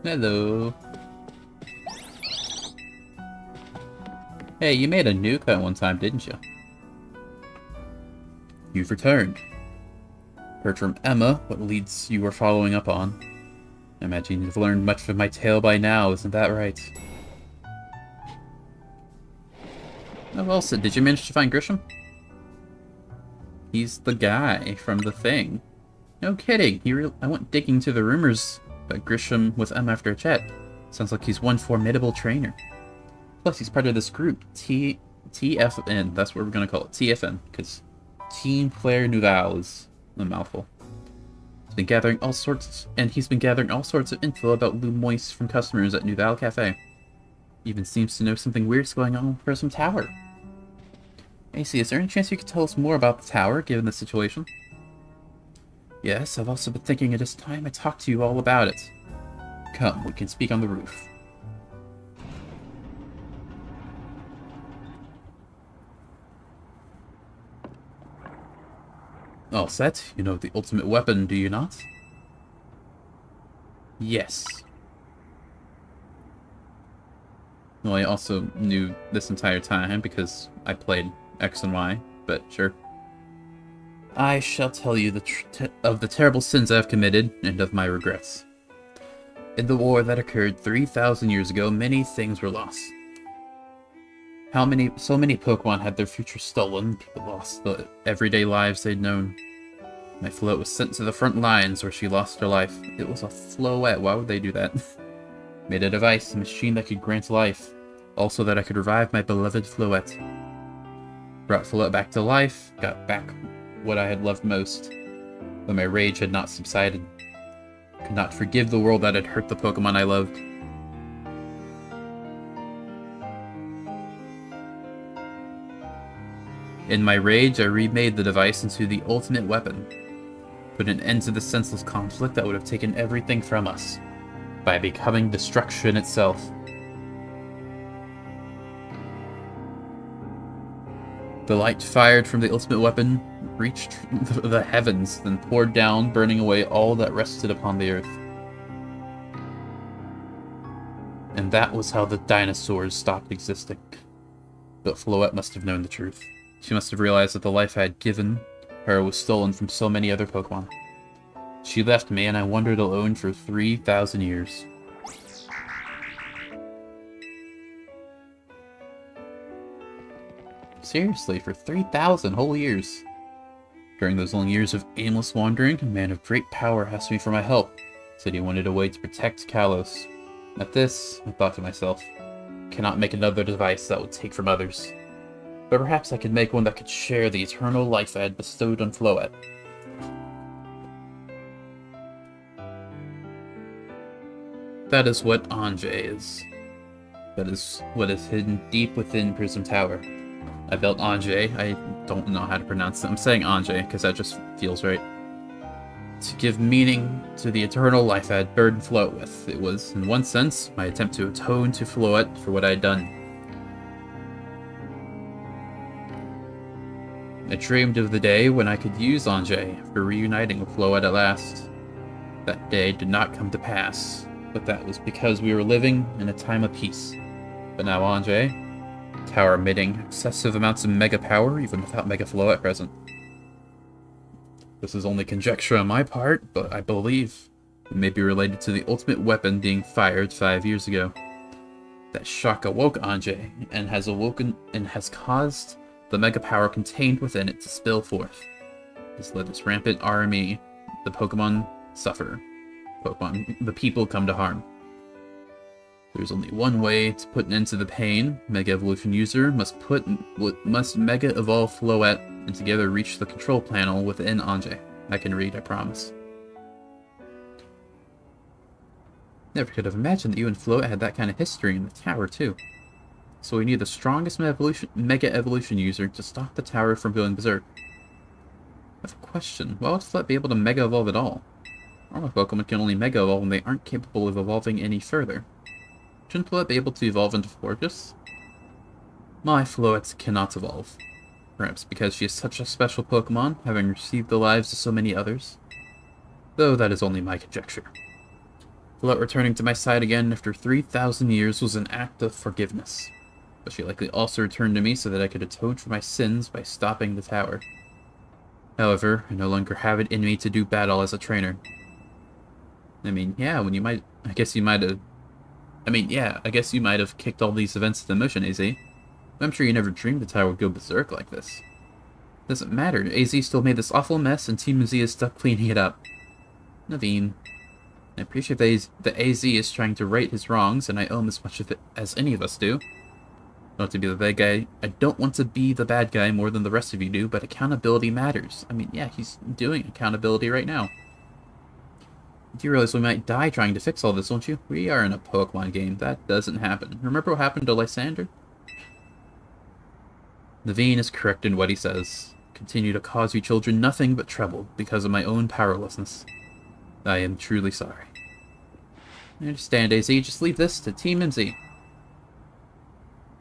Hello. Hey, you made a nuke that one time, didn't you? You've returned. Heard from Emma what leads you were following up on. I imagine you've learned much from my tale by now, isn't that right? Oh, well said. Did you manage to find Grisham? He's the guy from the thing. No kidding. I went digging to the rumors about Grisham with Emma after a chat. Sounds like he's one formidable trainer. Plus, he's part of this group, TFN. That's what we're gonna call it, TFN, because Team Flare Nouveau is a mouthful. He's been gathering all sorts of info about Lumoise from customers at Nouvelle Cafe. Even seems to know something weird's going on with Prism Tower. AC, is there any chance you could tell us more about the tower, given the situation? Yes, I've also been thinking it is time I talk to you all about it. Come, we can speak on the roof. All set? You know the ultimate weapon, do you not? Yes. Well, I also knew this entire time because I played X and Y, but sure. I shall tell you of the terrible sins I have committed, and of my regrets. In the war that occurred 3,000 years ago, many things were lost. So many Pokemon had their future stolen, people lost the everyday lives they'd known. My Floette was sent to the front lines where she lost her life. It was a Floette, why would they do that? Made a device, a machine that could grant life. Also that I could revive my beloved Floette. Brought Floette back to life, got back what I had loved most. But my rage had not subsided. Could not forgive the world that had hurt the Pokemon I loved. In my rage, I remade the device into the ultimate weapon. Put an end to the senseless conflict that would have taken everything from us. By becoming destruction itself. The light fired from the ultimate weapon reached the heavens, then poured down, burning away all that rested upon the earth. And that was how the dinosaurs stopped existing. But Floette must have known the truth. She must have realized that the life I had given her was stolen from so many other Pokemon. She left me, and I wandered alone for 3,000 years. Seriously, for 3,000 whole years. During those long years of aimless wandering, a man of great power asked me for my help. Said he wanted a way to protect Kalos. At this, I thought to myself, cannot make another device that would take from others. But perhaps I could make one that could share the eternal life I had bestowed on Floette. That is what Ange is. That is what is hidden deep within Prism Tower. I built Ange. I don't know how to pronounce it. I'm saying Ange because that just feels right. To give meaning to the eternal life I had burdened Floette with. It was, in one sense, my attempt to atone to Floette for what I had done. I dreamed of the day when I could use Ange for reuniting with Floette at last. That day did not come to pass, but that was because we were living in a time of peace. But now Ange, tower emitting excessive amounts of mega power even without Mega Floette present. This is only conjecture on my part, but I believe it may be related to the ultimate weapon being fired 5 years ago. That shock awoke Ange and has caused the mega power contained within it to spill forth. This led this rampant army. The Pokemon suffer. The people come to harm. There's only one way to put an end to the pain. Mega Evolution user must Mega Evolve Floette and together reach the control panel within Ange. I can read, I promise. Never could have imagined that you and Floette had that kind of history in the tower, too. So we need the strongest Mega Evolution user to stop the tower from going berserk. I have a question. Why would Floette be able to Mega Evolve at all? Normal Pokemon can only Mega Evolve when they aren't capable of evolving any further. Shouldn't Floette be able to evolve into Florges? My Floette cannot evolve. Perhaps because she is such a special Pokemon, having received the lives of so many others. Though that is only my conjecture. Floette returning to my side again after 3,000 years was an act of forgiveness. But she likely also returned to me so that I could atone for my sins by stopping the tower. However, I no longer have it in me to do battle as a trainer. I mean, yeah, I guess you might have kicked all these events into motion, AZ. I'm sure you never dreamed the tower would go berserk like this. Doesn't matter, AZ still made this awful mess and Team Z is stuck cleaning it up. Naveen. I appreciate that AZ is trying to right his wrongs, and I owe him as much of it as any of us do. I don't want to be the bad guy. I don't want to be the bad guy more than the rest of you do, but accountability matters. I mean, yeah, he's doing accountability right now. You realize we might die trying to fix all this, don't you? We are in a Pokemon game. That doesn't happen. Remember what happened to Lysander? Naveen is correct in what he says. Continue to cause you children nothing but trouble because of my own powerlessness. I am truly sorry. I understand, AZ. Just leave this to Team MZ.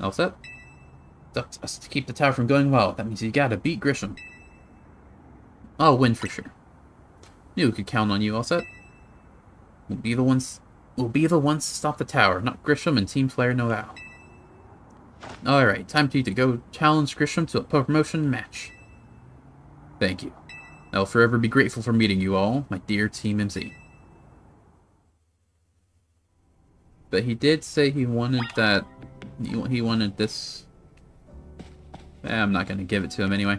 All set? It's up to us to keep the tower from going well. That means you gotta beat Grisham. I'll win for sure. Knew we could count on you, all set? We'll be the ones to stop the tower, not Grisham and Team Flare know how. Alright, time for you to go challenge Grisham to a promotion match. Thank you. I'll forever be grateful for meeting you all, my dear Team MZ. But he did say he wanted that... He wanted this... I'm not gonna give it to him anyway.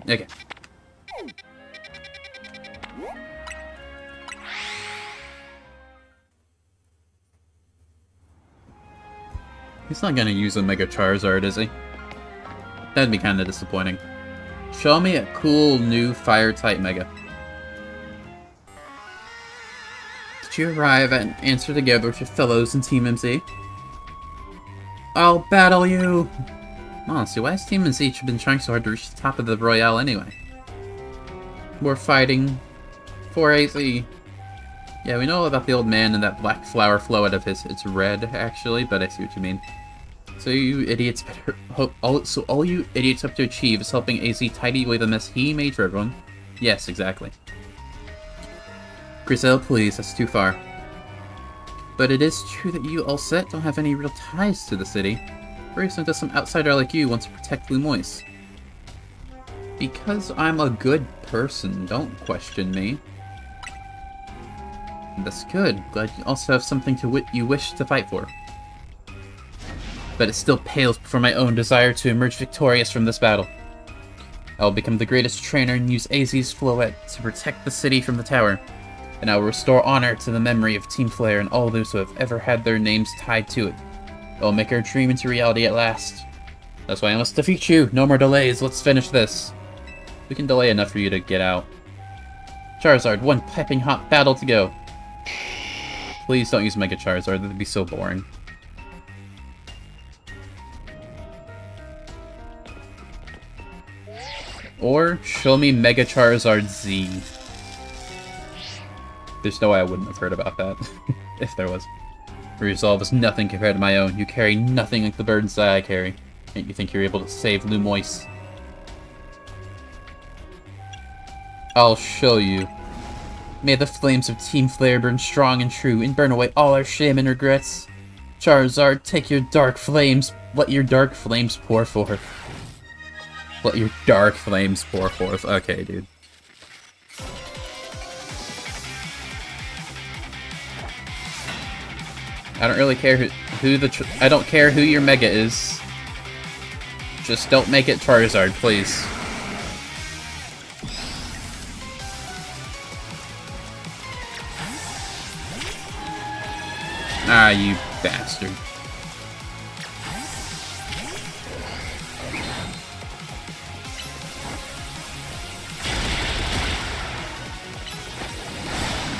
Okay. He's not gonna use a Mega Charizard, is he? That'd be kinda disappointing. Show me a cool new Fire-type Mega. Did you arrive and answer together with your fellows in Team MZ? I'll battle you! Honestly, why has Team MZ been trying so hard to reach the top of the Royale anyway? We're fighting for AZ. Yeah, we know about the old man and that black flower flow out of his... It's red, actually, but I see what you mean. So you idiots better hope... all you idiots hope to achieve is helping AZ tidy away the mess he made for everyone. Yes, exactly. Grizel, please, that's too far. But it is true that you, all set, don't have any real ties to the city. Very soon does some outsider like you want to protect Lumoise. Because I'm a good person, don't question me. That's good. Glad you also have something to you wish to fight for. But it still pales before my own desire to emerge victorious from this battle. I will become the greatest trainer and use AZ's Floette to protect the city from the tower. And I will restore honor to the memory of Team Flare and all those who have ever had their names tied to it. I will make our dream into reality at last. That's why I must defeat you. No more delays. Let's finish this. We can delay enough for you to get out. Charizard, one piping hot battle to go. Please don't use Mega Charizard. That would be so boring. Or show me Mega Charizard Z. There's no way I wouldn't have heard about that, if there was. Your resolve is nothing compared to my own. You carry nothing like the burdens that I carry. Yet you think you're able to save Lumoise. I'll show you. May the flames of Team Flare burn strong and true, and burn away all our shame and regrets. Charizard, take your dark flames. Let your dark flames pour forth. Let your dark flames pour forth. Okay, dude. I don't really care I don't care who your Mega is. Just don't make it Charizard, please. Ah, you bastard.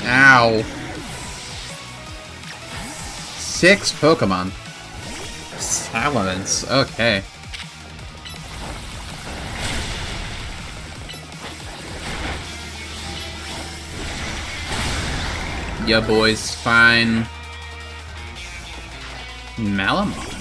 Ow. 6 Pokemon. Salamence, okay. Yeah, boys, fine. Malamar.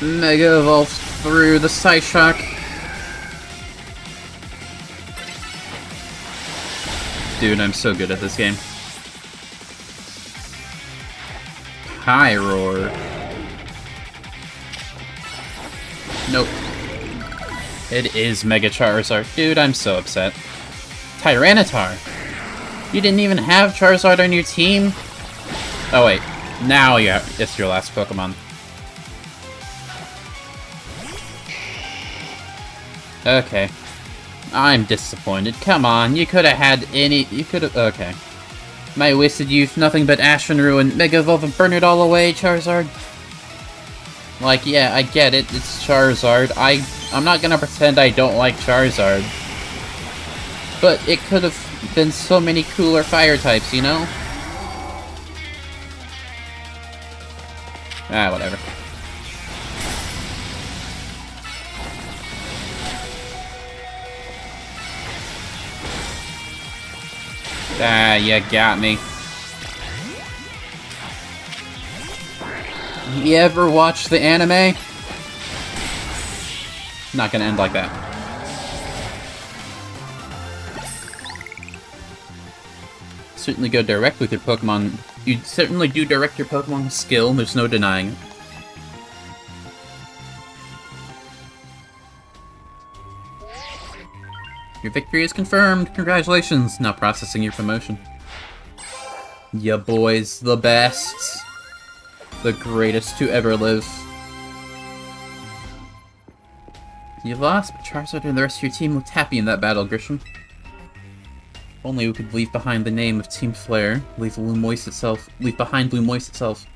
Mega Evolve through the Psyshock. Dude, I'm so good at this game. High Roar. Nope. It is Mega Charizard. Dude, I'm so upset. Tyranitar. You didn't even have Charizard on your team? Oh wait, now it's your last Pokemon. Okay. I'm disappointed. Come on, you could have had any... You could have... Okay. My wasted youth, nothing but ash and ruin. Mega Evolve and burn it all away, Charizard. Like, yeah, I get it. It's Charizard. I'm not gonna pretend I don't like Charizard. But it could have been so many cooler fire types, you know? Ah, whatever. Ah, you got me. You ever watch the anime? Not gonna end like that. Certainly go direct with your Pokemon. You certainly do direct your Pokemon with skill, there's no denying it. Your victory is confirmed! Congratulations! Now processing your promotion. Ya boys, the best. The greatest to ever live. You lost, but Charizard and the rest of your team looked happy in that battle, Grisham. If only we could leave behind the name of Team Flare, leave behind Blue Moist itself.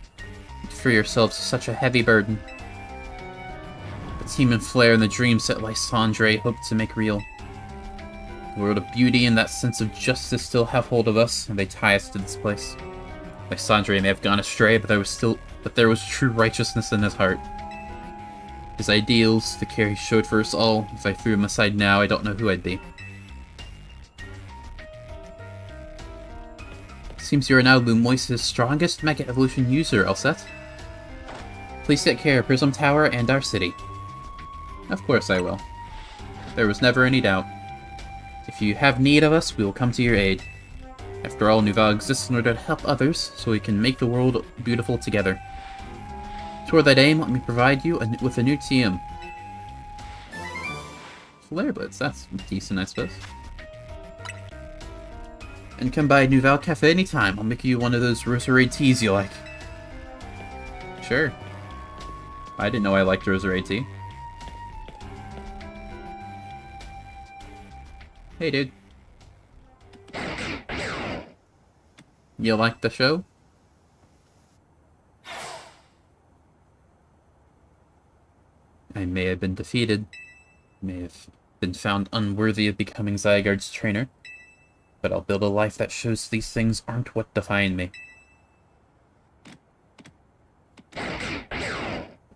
You'd free yourselves of such a heavy burden. The team and Flare and the dreams that Lysandre hoped to make real. The world of beauty and that sense of justice still have hold of us, and they tie us to this place. Lysandre may have gone astray, but there was true righteousness in his heart. His ideals, the care he showed for us all, if I threw him aside now, I don't know who I'd be. Seems you are now Blue Moist's strongest Mega Evolution user, Elset. Please take care of Prism Tower and our city. Of course I will. There was never any doubt. If you have need of us, we will come to your aid. After all, Nuval exists in order to help others, so we can make the world beautiful together. Toward that aim, let me provide you with a new TM. Flare Blitz, that's decent, I suppose. And come by Nuval Cafe anytime. I'll make you one of those Roserade teas you like. Sure. I didn't know I liked Roserade tea. Hey, dude. You like the show? I may have been defeated, may have been found unworthy of becoming Zygarde's trainer, but I'll build a life that shows these things aren't what define me.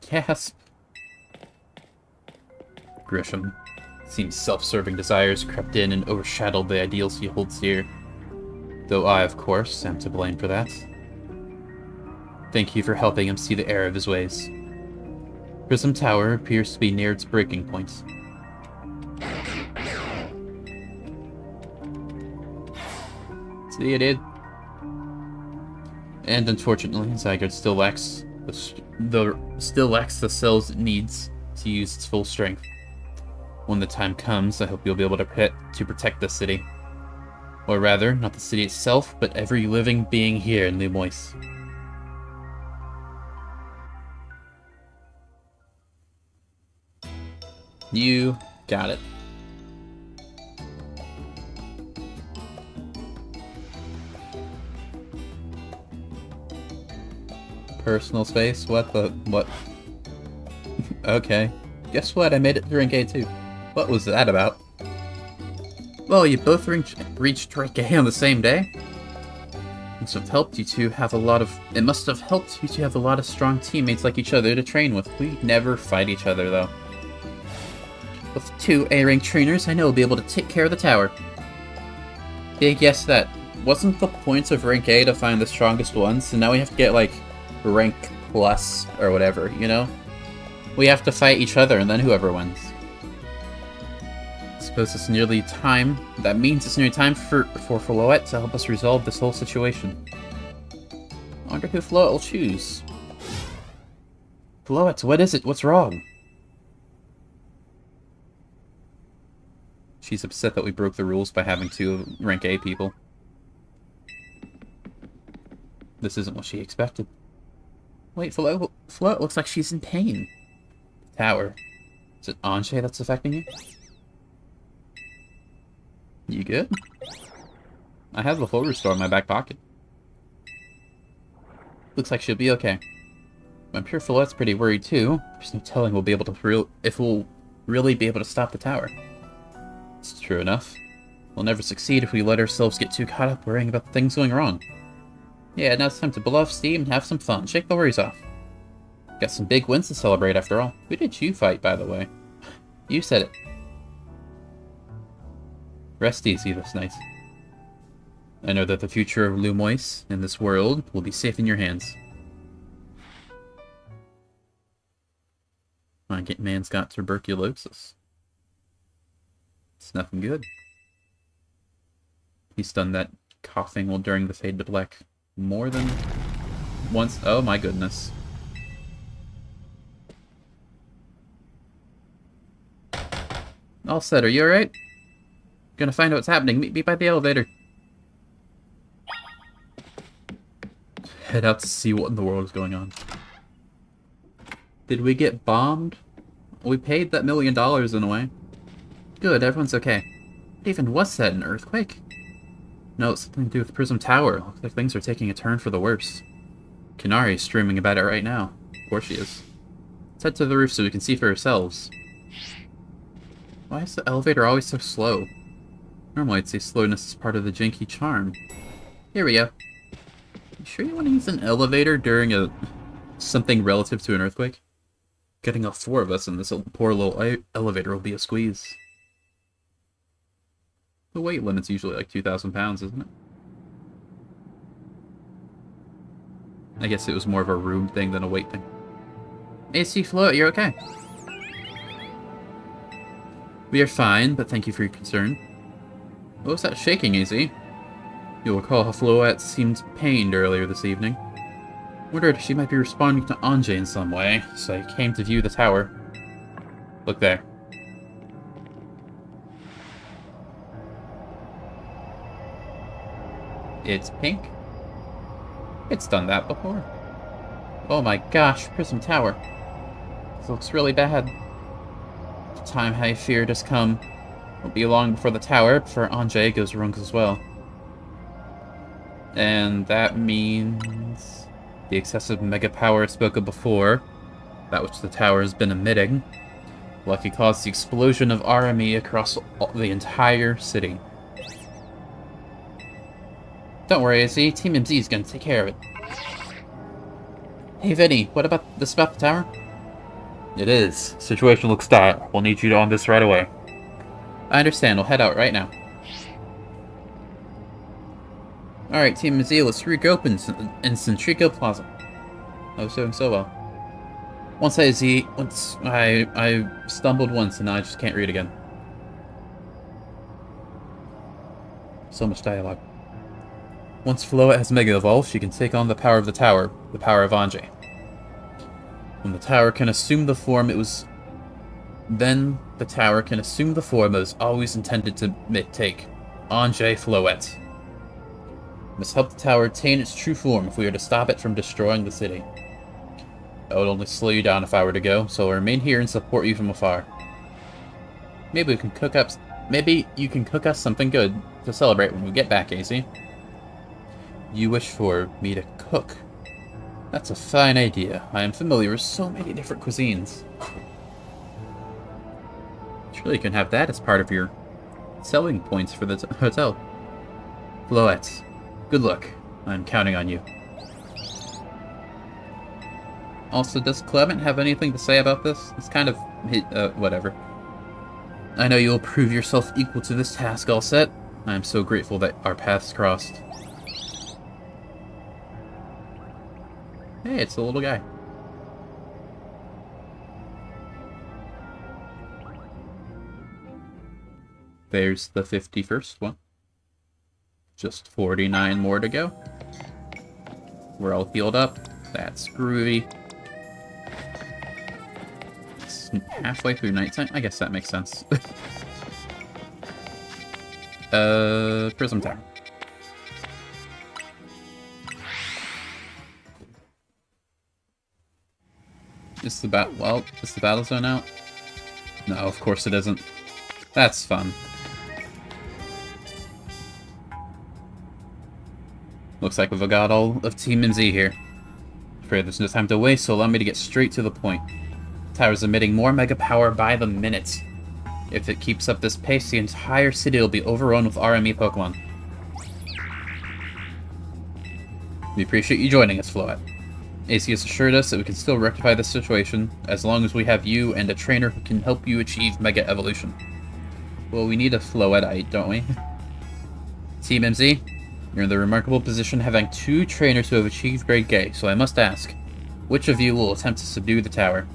Gasp! Grisham. Seems self-serving desires crept in and overshadowed the ideals he holds dear. Though I, of course, am to blame for that. Thank you for helping him see the error of his ways. Prism Tower appears to be near its breaking point. See you, dude. And unfortunately, Zygarde still lacks the cells it needs to use its full strength. When the time comes, I hope you'll be able to protect the city. Or rather, not the city itself, but every living being here in Lumois. You got it. Personal space? What? Okay. Guess what? I made it through Rank 2. What was that about? Well, you both reached Rank A on the same day. It must have helped you to have a lot of strong teammates like each other to train with. We never fight each other, though. With 2 A-rank trainers, I know we'll be able to take care of the tower. Big yes to that. Wasn't the point of Rank A to find the strongest ones, so now we have to get, like, Rank Plus, or whatever, you know? We have to fight each other, and then whoever wins. I suppose it's nearly time. That means it's nearly time for Floette to help us resolve this whole situation. I wonder who Floette will choose. Floette, what is it? What's wrong? She's upset that we broke the rules by having 2 Rank A people. This isn't what she expected. Wait, Floette looks like she's in pain. Tower. Is it Anche that's affecting you? You good? I have the full restore in my back pocket. Looks like she'll be okay. I'm sure Floette's pretty worried too. There's no telling we'll be able to if we'll really be able to stop the tower. It's true enough. We'll never succeed if we let ourselves get too caught up worrying about things going wrong. Yeah, now it's time to blow off steam and have some fun. Shake the worries off. Got some big wins to celebrate after all. Who did you fight, by the way? You said it. Rest easy this night. I know that the future of Lumois in this world will be safe in your hands. My man's got tuberculosis. It's nothing good. He's done that coughing while during the Fade to Black more than once. Oh my goodness. All set, are you alright? Gonna find out what's happening. Meet me by the elevator. Head out to see what in the world is going on. Did we get bombed? We paid that $1 million in a way. Good, everyone's okay. What even was that, an earthquake? No, it's something to do with Prism Tower. Looks like things are taking a turn for the worse. Kinari's streaming about it right now. Of course she is. Let's head to the roof so we can see for ourselves. Why is the elevator always so slow? Normally I'd say slowness is part of the janky charm. Here we go. You sure you want to use an elevator during something relative to an earthquake? Getting all 4 of us in this poor little elevator will be a squeeze. The weight limit's usually like 2,000 pounds, isn't it? I guess it was more of a room thing than a weight thing. AC Float, you're okay. We are fine, but thank you for your concern. What was that shaking, AZ? You'll recall how Floette seemed pained earlier this evening. Wondered if she might be responding to Ange in some way, so I came to view the tower. Look there. It's pink? It's done that before. Oh my gosh, Prism Tower. This looks really bad. The time I feared has come. Won't be long before the tower, before Ange goes wrong as well. And that means the excessive mega power spoke of before, that which the tower has been emitting, likely caused the explosion of RME across the entire city. Don't worry, AZ. Team MZ is gonna take care of it. Hey, Vinny, what about this about the tower? It is. Situation looks dire. We'll need you on this right away. I understand. We'll head out right now. Alright, Team MZ, let's regroup in Centrico Plaza. I was doing so well. Once I stumbled once and now I just can't read again. So much dialogue. Once Floette has Mega Evolved, she can take on the power of the tower, the power of Ange. When the tower can assume the form it was... Then the tower can assume the form it was always intended to take. Ange Floette. Must help the tower attain its true form if we are to stop it from destroying the city. I would only slow you down if I were to go, so I'll remain here and support you from afar. Maybe you can cook us something good to celebrate when we get back, AZ. You wish for me to cook? That's a fine idea. I am familiar with so many different cuisines. Surely you can have that as part of your selling points for the hotel. Floette, good luck. I'm counting on you. Also, does Clement have anything to say about this? It's kind of... whatever. I know you'll prove yourself equal to this task, all set. I am so grateful that our paths crossed. Hey, it's the little guy. There's the 51st one. Just 49 more to go. We're all healed up. That's groovy. It's halfway through nighttime? I guess that makes sense. Prism Tower. Is the battle zone out? No, of course it isn't. That's fun. Looks like we've got all of Team MZ here. Afraid there's no time to waste, so allow me to get straight to the point. The tower's emitting more mega power by the minute. If it keeps up this pace, the entire city will be overrun with RME Pokemon. We appreciate you joining us, Floette. AC has assured us that we can still rectify this situation, as long as we have you and a trainer who can help you achieve Mega Evolution. Well, we need a Floette, don't we? Team MZ, you're in the remarkable position of having 2 trainers who have achieved Great Gay, so I must ask, which of you will attempt to subdue the tower?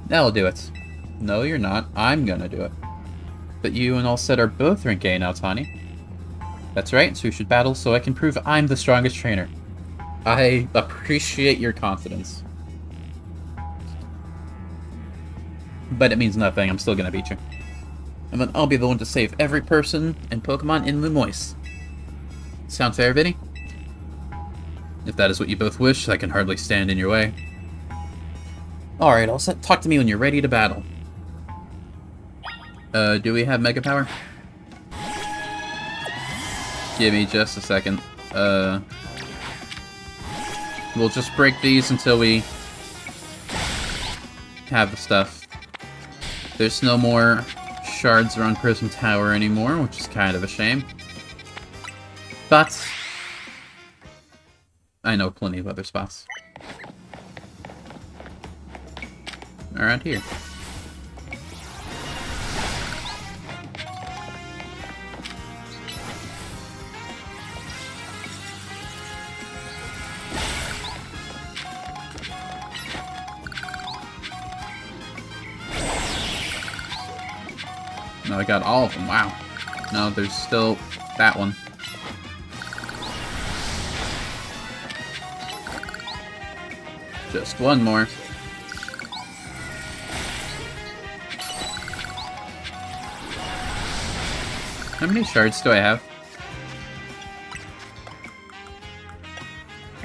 That'll do it. No, you're not. I'm gonna do it. But you and Allset are both rank A now, Tawny. That's right, so we should battle so I can prove I'm the strongest trainer. I appreciate your confidence. But it means nothing, I'm still gonna beat you. And then I'll be the one to save every person and Pokemon in Lumoise. Sound fair, Vinny? If that is what you both wish, I can hardly stand in your way. Alright, Allset, talk to me when you're ready to battle. Do we have Mega Power? Give me just a second. We'll just break these until we have the stuff. There's no more shards around Prism Tower anymore, which is kind of a shame. But I know plenty of other spots. Around here. No, I got all of them. Wow. No, there's still that one. Just one more. How many shards do I have?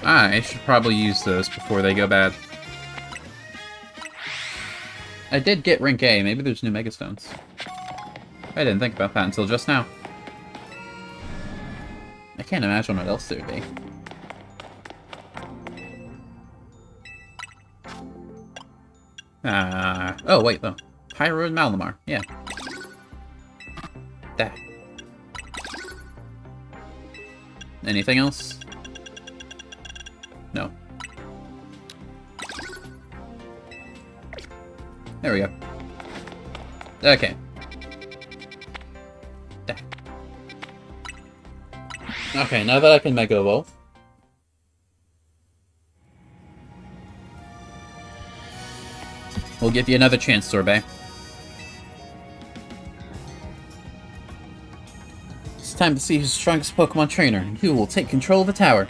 I should probably use those before they go bad. I did get rank A. Maybe there's new Mega Stones. I didn't think about that until just now. I can't imagine what else there'd be. Oh wait though. Pyro and Malamar, yeah. That. Anything else? No. There we go. Okay. Okay, now that I can Mega Evolve. We'll give you another chance, Sorbet. It's time to see who's the strongest Pokemon trainer, and who will take control of the tower.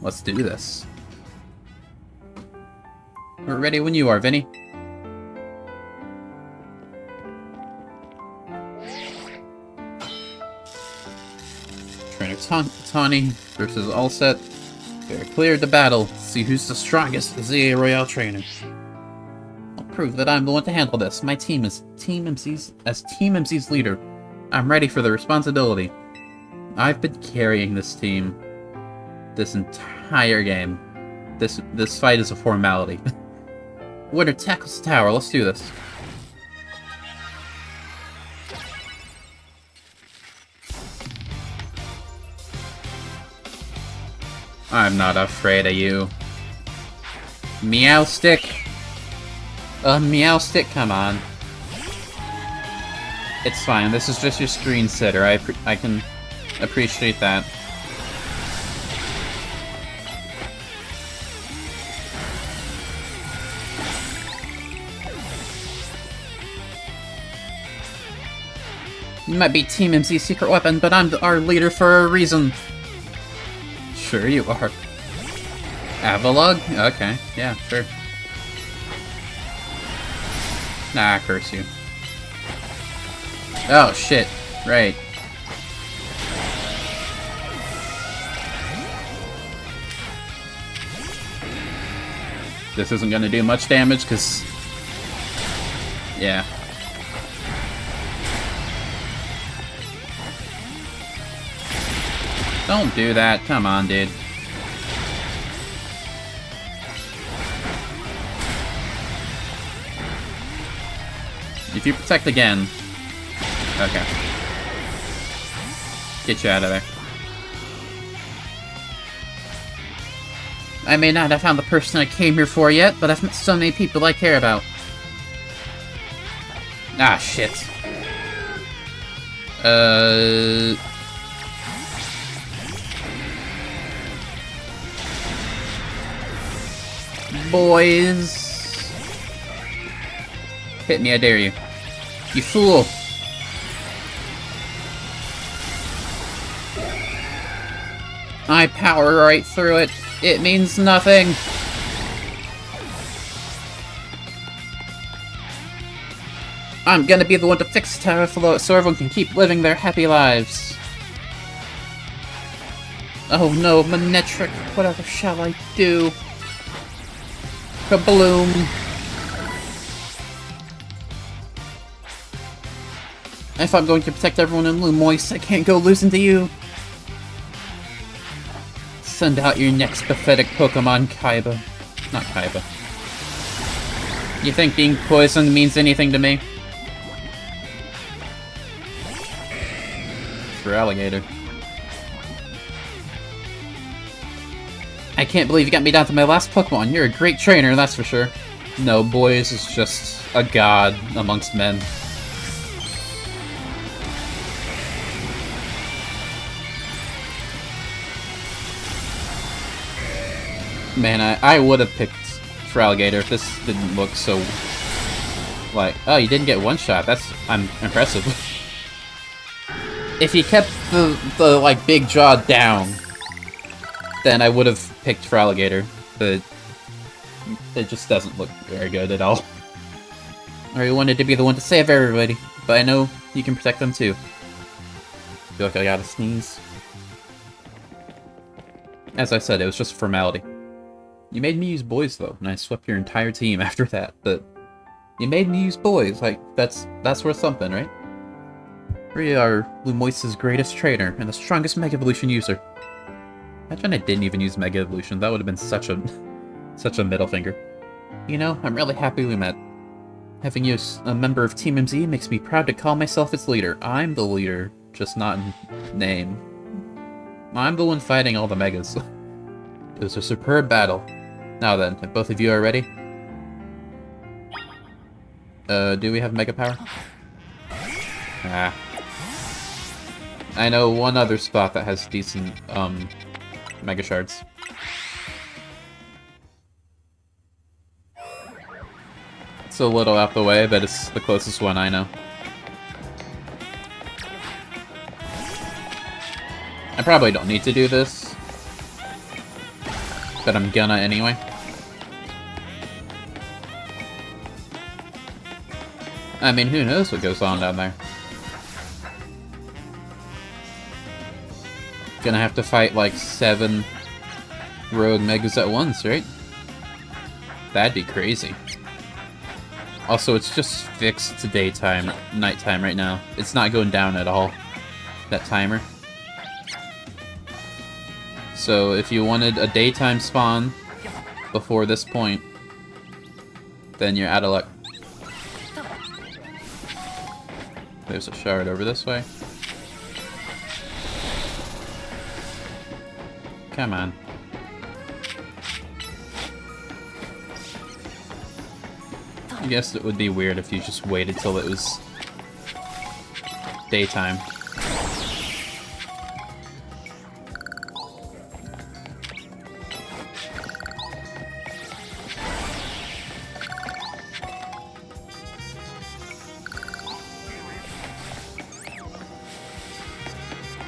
Let's do this. We're ready when you are, Vinny. Trainer Tawny versus Allset. They're cleared to battle. See who's the strongest ZA Royale trainer. I'll prove that I'm the one to handle this. My team is Team MZ's leader. I'm ready for the responsibility. I've been carrying this team this entire game. This fight is a formality. Winner tackles the tower. Let's do this. I'm not afraid of you. Meowstic! Meowstic, come on. It's fine, this is just your screen sitter. I can appreciate that. You might be Team MZ's secret weapon, but I'm our leader for a reason. Sure you are. Avalugg? Okay, yeah, sure. Nah, curse you. Oh, shit. Right. This isn't gonna do much damage, because... yeah. Don't do that. Come on, dude. If you protect again... Okay. Get you out of there. I may not have found the person I came here for yet, but I've met so many people I care about. Ah, shit. Boys. Hit me, I dare you. You fool. I power right through it. It means nothing. I'm gonna be the one to fix Tower Float so everyone can keep living their happy lives. Oh no, Manectric, whatever shall I do? Kabloom. If I'm going to protect everyone in Lumoise, I can't go losing to you. Send out your next pathetic Pokemon, Kaiba. Not Kaiba. You think being poisoned means anything to me? For alligator. I can't believe you got me down to my last Pokemon. You're a great trainer, that's for sure. No, Boys is just a god amongst men. Man, I would have picked Feraligatr if this didn't look so... Like, oh, you didn't get one shot. That's impressive. If he kept the like, big jaw down, then I would have picked Feraligatr, but it just doesn't look very good at all. I wanted to be the one to save everybody, but I know you can protect them too. Feel like I gotta sneeze. As I said, it was just a formality. You made me use Boys, though, and I swept your entire team after that, but... You made me use Boys, like, that's worth something, right? We are Lumoise's greatest trainer, and the strongest Mega Evolution user. Imagine I didn't even use Mega Evolution, that would have been such a middle finger. You know, I'm really happy we met. Having you as a member of Team MZ makes me proud to call myself its leader. I'm the leader, just not in name. I'm the one fighting all the Megas. It was a superb battle. Now then, if both of you are ready... do we have Mega Power? Ah. I know one other spot that has decent, Mega Shards. It's a little out the way, but it's the closest one I know. I probably don't need to do this, but I'm gonna anyway. I mean, who knows what goes on down there? Gonna have to fight like 7 rogue megas at once, right? That'd be crazy. Also, it's just fixed to daytime, nighttime right now. It's not going down at all, that timer. So if you wanted a daytime spawn before this point, then you're out of luck. There's a shard over this way. Come on. I guess it would be weird if you just waited till it was daytime.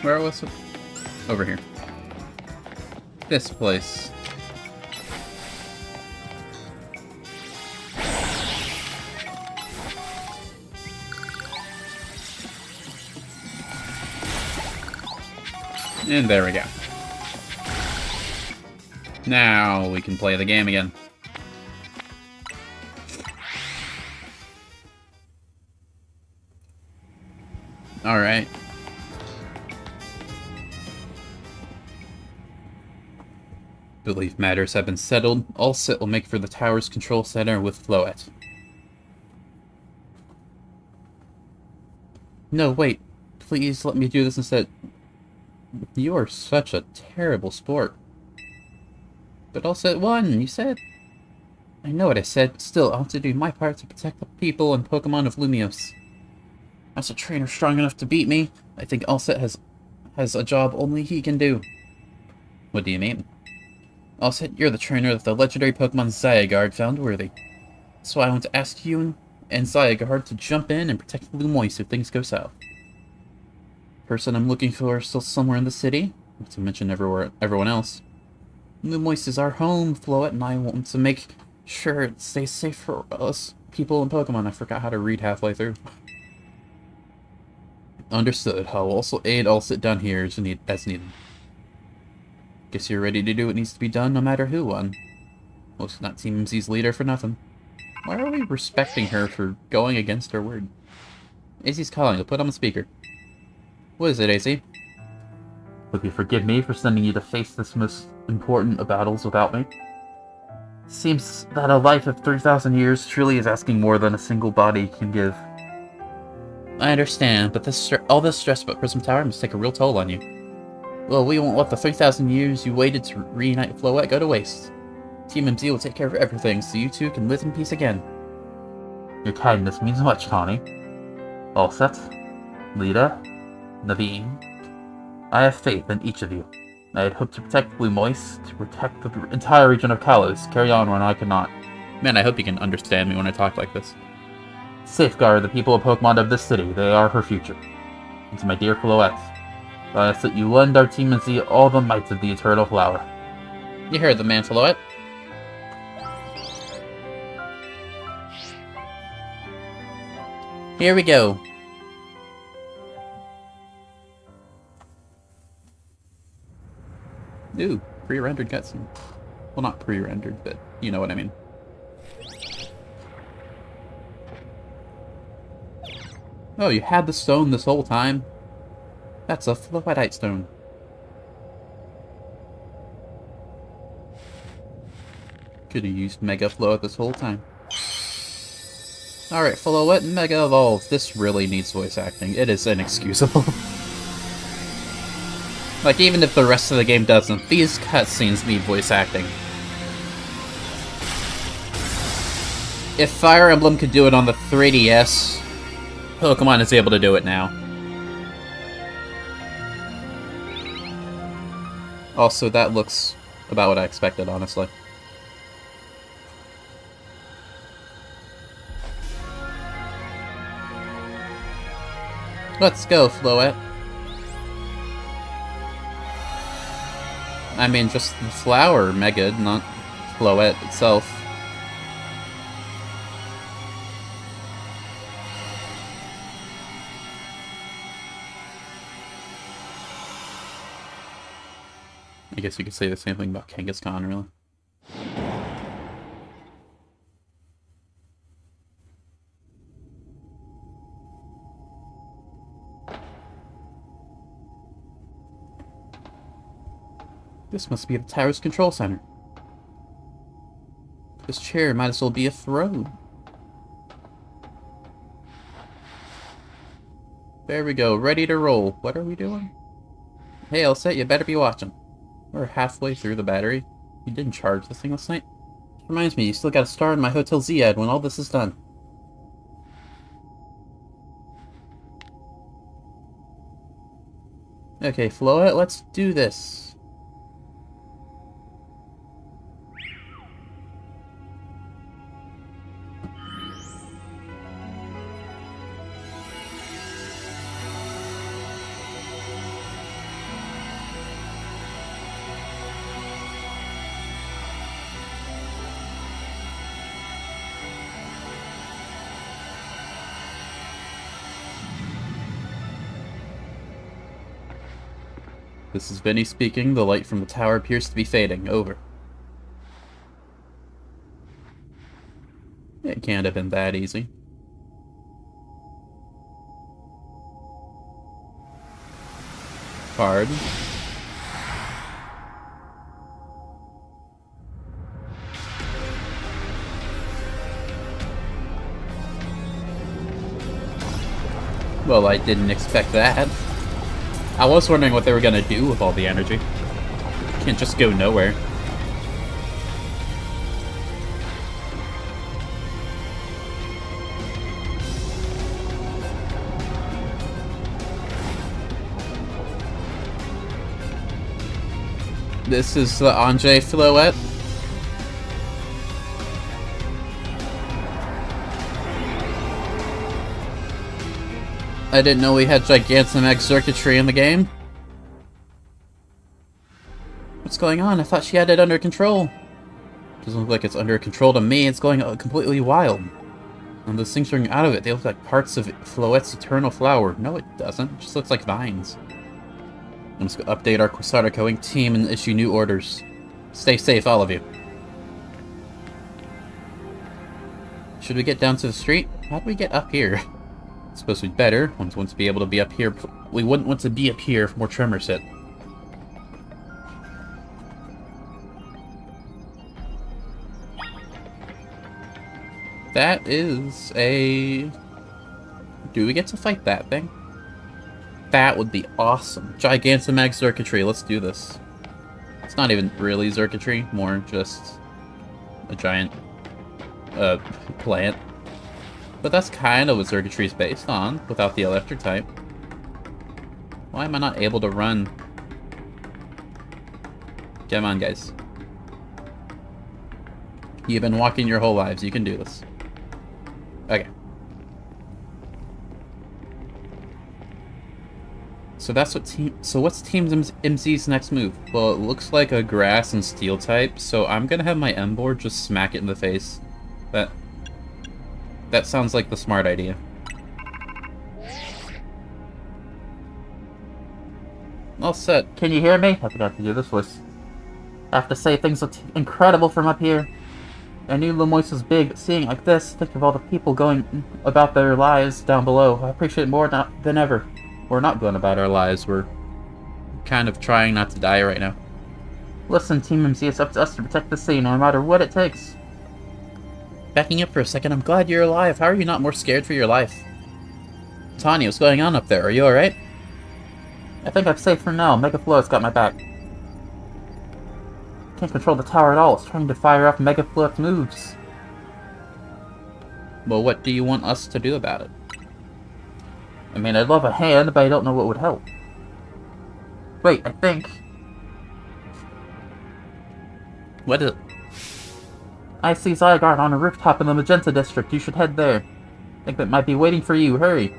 Where was it? Over here. This place. And there we go. Now we can play the game again. Alright. believe matters have been settled. All set will make for the tower's control center with Floette. No, wait. Please let me do this instead. You are such a terrible sport. But all set won, you said. I know what I said. Still, I'll have to do my part to protect the people and Pokemon of Lumiose. As a trainer strong enough to beat me, I think Allset has a job only he can do. What do you mean? Allset, you're the trainer that the legendary Pokemon Zygarde found worthy. So I want to ask you and Zygarde to jump in and protect Lumoise if things go south. The person I'm looking for is still somewhere in the city, not to mention everyone else. Lumoise is our home, Floette, and I want to make sure it stays safe for us people and Pokemon. I forgot how to read halfway through. Understood. I will also aid Allset down here as needed. Guess you're ready to do what needs to be done, no matter who won. Well, not Team MZ's leader for nothing. Why are we respecting her for going against her word? AZ's calling. I'll put on the speaker. What is it, AZ? Would you forgive me for sending you to face this most important of battles without me? Seems that a life of 3,000 years truly is asking more than a single body can give. I understand, but all this stress about Prism Tower must take a real toll on you. Well, we won't let the 3,000 years you waited to reunite Floette go to waste. Team MZ will take care of everything, so you two can live in peace again. Your kindness means much, Connie. Allset, Lita, Naveen. I have faith in each of you. I had hoped to protect Lumoise, to protect the entire region of Kalos, carry on when I cannot. Man, I hope you can understand me when I talk like this. Safeguard the people of Pokemon of this city, they are her future. And to my dear Floette, I ask that you lend our Team and see all the might of the Eternal Flower. You heard the man, Floette. Here we go. Ooh, pre-rendered cutscene. Well, not pre-rendered, but you know what I mean. Oh, you had the stone this whole time? That's a Floetite stone. Could have used Mega Floette this whole time. Alright, Floette and Mega Evolve. This really needs voice acting. It is inexcusable. Like, even if the rest of the game doesn't, these cutscenes need voice acting. If Fire Emblem could do it on the 3DS, Pokemon is able to do it now. Also, that looks about what I expected, honestly. Let's go, Floette. I mean, just the flower, Mega, not Floette itself. I guess you could say the same thing about Kangaskhan, really. This must be the tower's control center. This chair might as well be a throne. There we go, ready to roll. What are we doing? Hey, Allset, you better be watching. We're halfway through the battery. You didn't charge this thing last night? Reminds me, you still got a star in my Hotel Ziad when all this is done. Okay, Floette, let's do this. This is Vinny speaking. The light from the tower appears to be fading. Over. It can't have been that easy. Card. Well, I didn't expect that. I was wondering what they were gonna do with all the energy. Can't just go nowhere. This is the Ange Floette. I didn't know we had Gigantamax circuitry in the game. What's going on? I thought she had it under control. Doesn't look like it's under control to me. It's going completely wild. And those things growing out of it, they look like parts of Floette's eternal flower. No, it doesn't. It just looks like vines. I'm just gonna update our Quasar Going team and issue new orders. Stay safe, all of you. Should we get down to the street? How do we get up here? It's supposed to be better. One wants to be able to be up here. We wouldn't want to be up here if more tremors hit. That is a... Do we get to fight that thing? That would be awesome. Gigantamax circuitry, let's do this. It's not even really circuitry, more just a giant plant. But that's kind of what circuitry is based on, without the electric type. Why am I not able to run? Come on, guys. You've been walking your whole lives, you can do this. Okay. So that's what what's Team MZ's next move? Well, it looks like a grass and steel type, so I'm gonna have my M board just smack it in the face. That sounds like the smart idea. All set. Can you hear me? I forgot to do this voice. I have to say, things look incredible from up here. I knew Lemoyne was big, but seeing it like this, think of all the people going about their lives down below. I appreciate it more than ever. We're not going about our lives. We're kind of trying not to die right now. Listen, Team MC, it's up to us to protect the city, no matter what it takes. Backing up for a second, I'm glad you're alive. How are you not more scared for your life? Tanya, what's going on up there? Are you alright? I think I'm safe for now. Mega Floette's got my back. Can't control the tower at all. It's trying to fire off Mega Floette's moves. Well, what do you want us to do about it? I mean, I'd love a hand, but I don't know what would help. Wait, I think... What is it? I see Zygarde on a rooftop in the Magenta District. You should head there. I think that might be waiting for you. Hurry.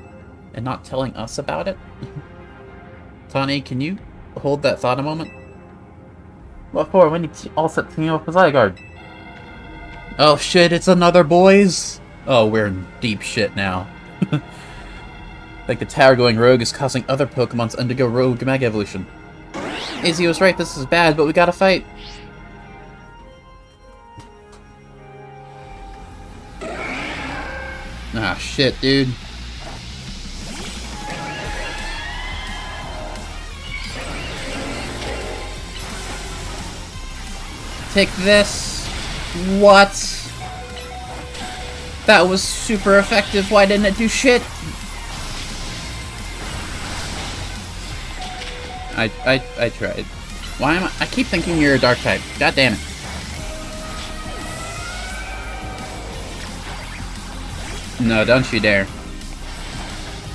And not telling us about it? Tani, can you hold that thought a moment? What for? We need to all set team up with Zygarde. Oh shit, it's another boys? Oh, we're in deep shit now. Like the tower going rogue is causing other Pokemon to undergo rogue Mega Evolution. Izzy was right, this is bad, but we gotta fight. Ah, shit, dude. Take this. What? That was super effective. Why didn't it do shit? I tried. Why am I keep thinking you're a dark type. God damn it. No, don't you dare.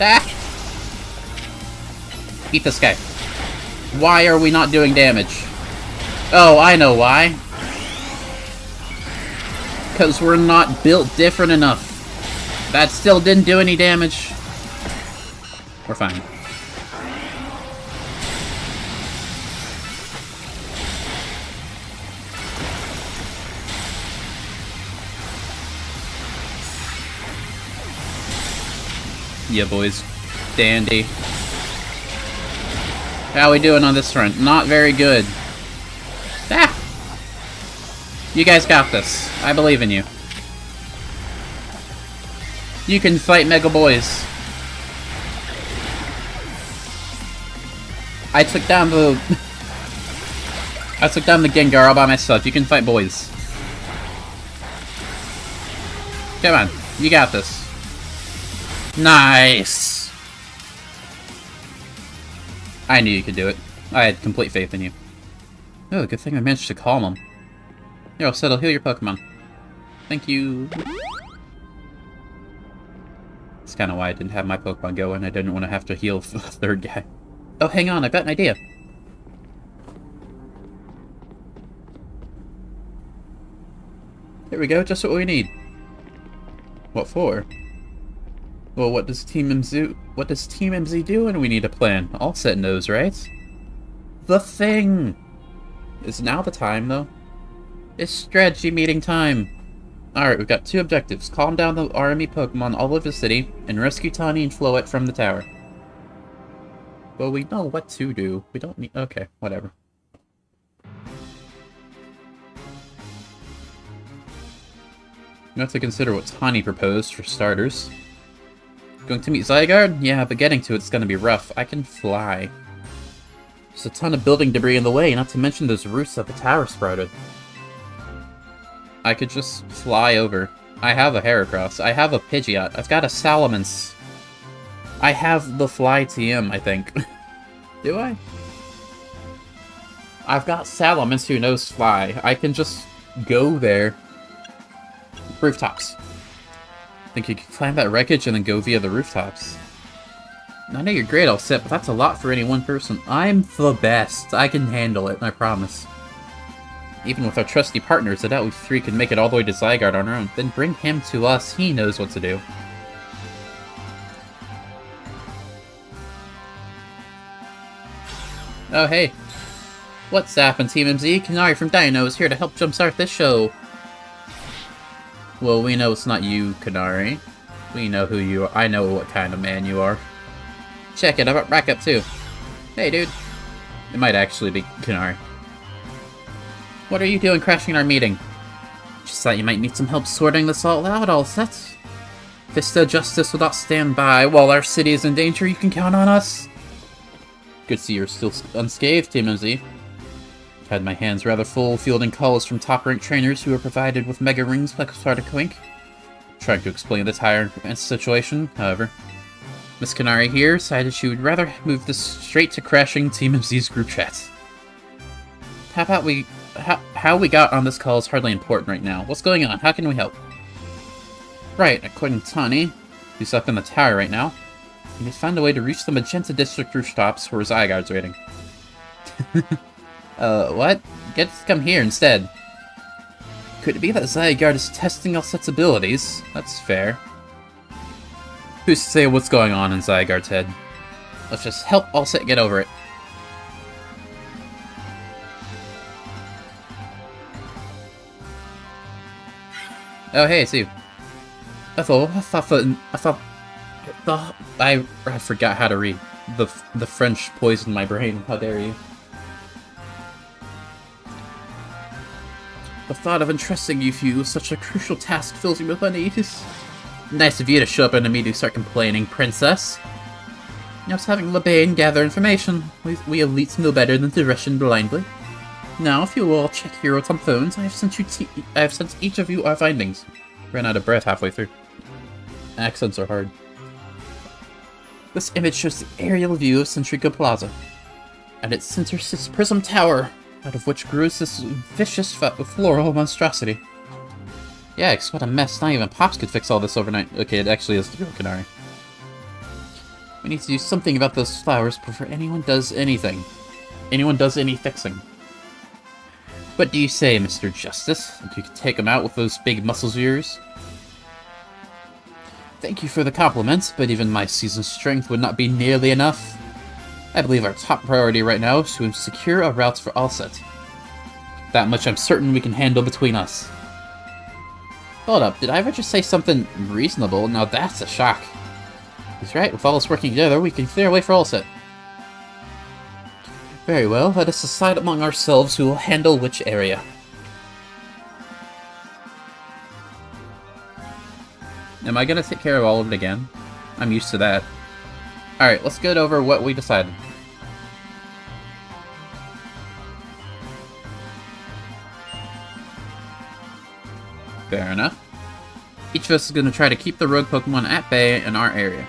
Ah! Eat this guy. Why are we not doing damage? Oh, I know why. Because we're not built different enough. That still didn't do any damage. We're fine. Yeah, boys. Dandy. How we doing on this front? Not very good. Ah! You guys got this. I believe in you. You can fight Mega Boys. I took down the... I took down the Gengar all by myself. You can fight boys. Come on. You got this. Nice! I knew you could do it. I had complete faith in you. Oh, good thing I managed to calm him. Here, I'll heal your Pokemon. Thank you. That's kind of why I didn't have my Pokemon go, and I didn't want to have to heal the third guy. Oh, hang on, I've got an idea. Here we go, just what we need. What for? Well, what does Team MZ do when we need a plan? All set knows, right? The thing! Is now the time, though? It's strategy meeting time! Alright, we've got 2 objectives. Calm down the RME Pokemon all over the city, and rescue Tawny and Floette from the tower. Well, we know what to do. We don't need... Okay, whatever. You have to consider what Tawny proposed, for starters. Going to meet Zygarde? Yeah, but getting to it's gonna be rough. I can fly. There's a ton of building debris in the way, not to mention those roofs that the tower sprouted. I could just fly over. I have a Heracross. I have a Pidgeot. I've got a Salamence. I have the Fly TM, I think. Do I? I've got Salamence who knows Fly. I can just go there. Rooftops. Think you can climb that wreckage and then go via the rooftops? I know you're great, all set, but that's a lot for any one person. I'm the best. I can handle it, I promise. Even with our trusty partners, I doubt we 3 can make it all the way to Zygarde on our own. Then bring him to us. He knows what to do. Oh, hey. What's happened, Team MZ? Kanari from Dino is here to help jumpstart this show. Well, we know it's not you, Kanari. We know who you are. I know what kind of man you are. Check it, I've got backup too. Hey, dude. It might actually be Kanari. What are you doing crashing our meeting? Just thought you might need some help sorting this all out, all set. Vista Justice will not stand by while our city is in danger. You can count on us. Good to see you're still unscathed, Team MZ. Had my hands rather full fielding calls from top-ranked trainers who were provided with Mega Rings like Sardaquink. Trying to explain the entire situation, however. Miss Kanari here decided she would rather move this straight to crashing Team MZ's group chat. How we got on this call is hardly important right now. What's going on? How can we help? Right, according to Tawny, who's up in the tower right now, we need to find a way to reach the Magenta District rooftops where Zygarde's waiting. What? Get to come here instead. Could it be that Zygarde is testing Alset's abilities? That's fair. Who's to say what's going on in Zygarde's head? Let's just help Alset get over it. Oh, hey, it's you. I forgot how to read. The French poisoned my brain. How dare you? The thought of entrusting you with such a crucial task fills me with unease. Nice of you to show up and immediately start complaining, princess. I was having Lebane gather information. We elites know better than to rush in blindly. Now, if you will all check here on phones, I have sent each of you our findings. Ran out of breath halfway through. Accents are hard. This image shows the aerial view of Centrica Plaza. At its center sits Prism Tower, out of which grows this vicious floral monstrosity. Yikes, what a mess. Not even Pops could fix all this overnight. Okay, it actually is the real Kanari. We need to do something about those flowers before anyone does anything. Anyone does any fixing. What do you say, Mr. Justice? Think you could take him out with those big muscles of yours? Thank you for the compliments, but even my seasoned strength would not be nearly enough. I believe our top priority right now is to secure a route for Alset. That much I'm certain we can handle between us. Hold up, did I ever just say something reasonable? Now that's a shock. He's right, with all us working together, we can clear a way for Alset. Very well, let us decide among ourselves who will handle which area. Am I gonna take care of all of it again? I'm used to that. Alright, let's get over what we decided. Fair enough. Each of us is gonna try to keep the rogue Pokemon at bay in our area.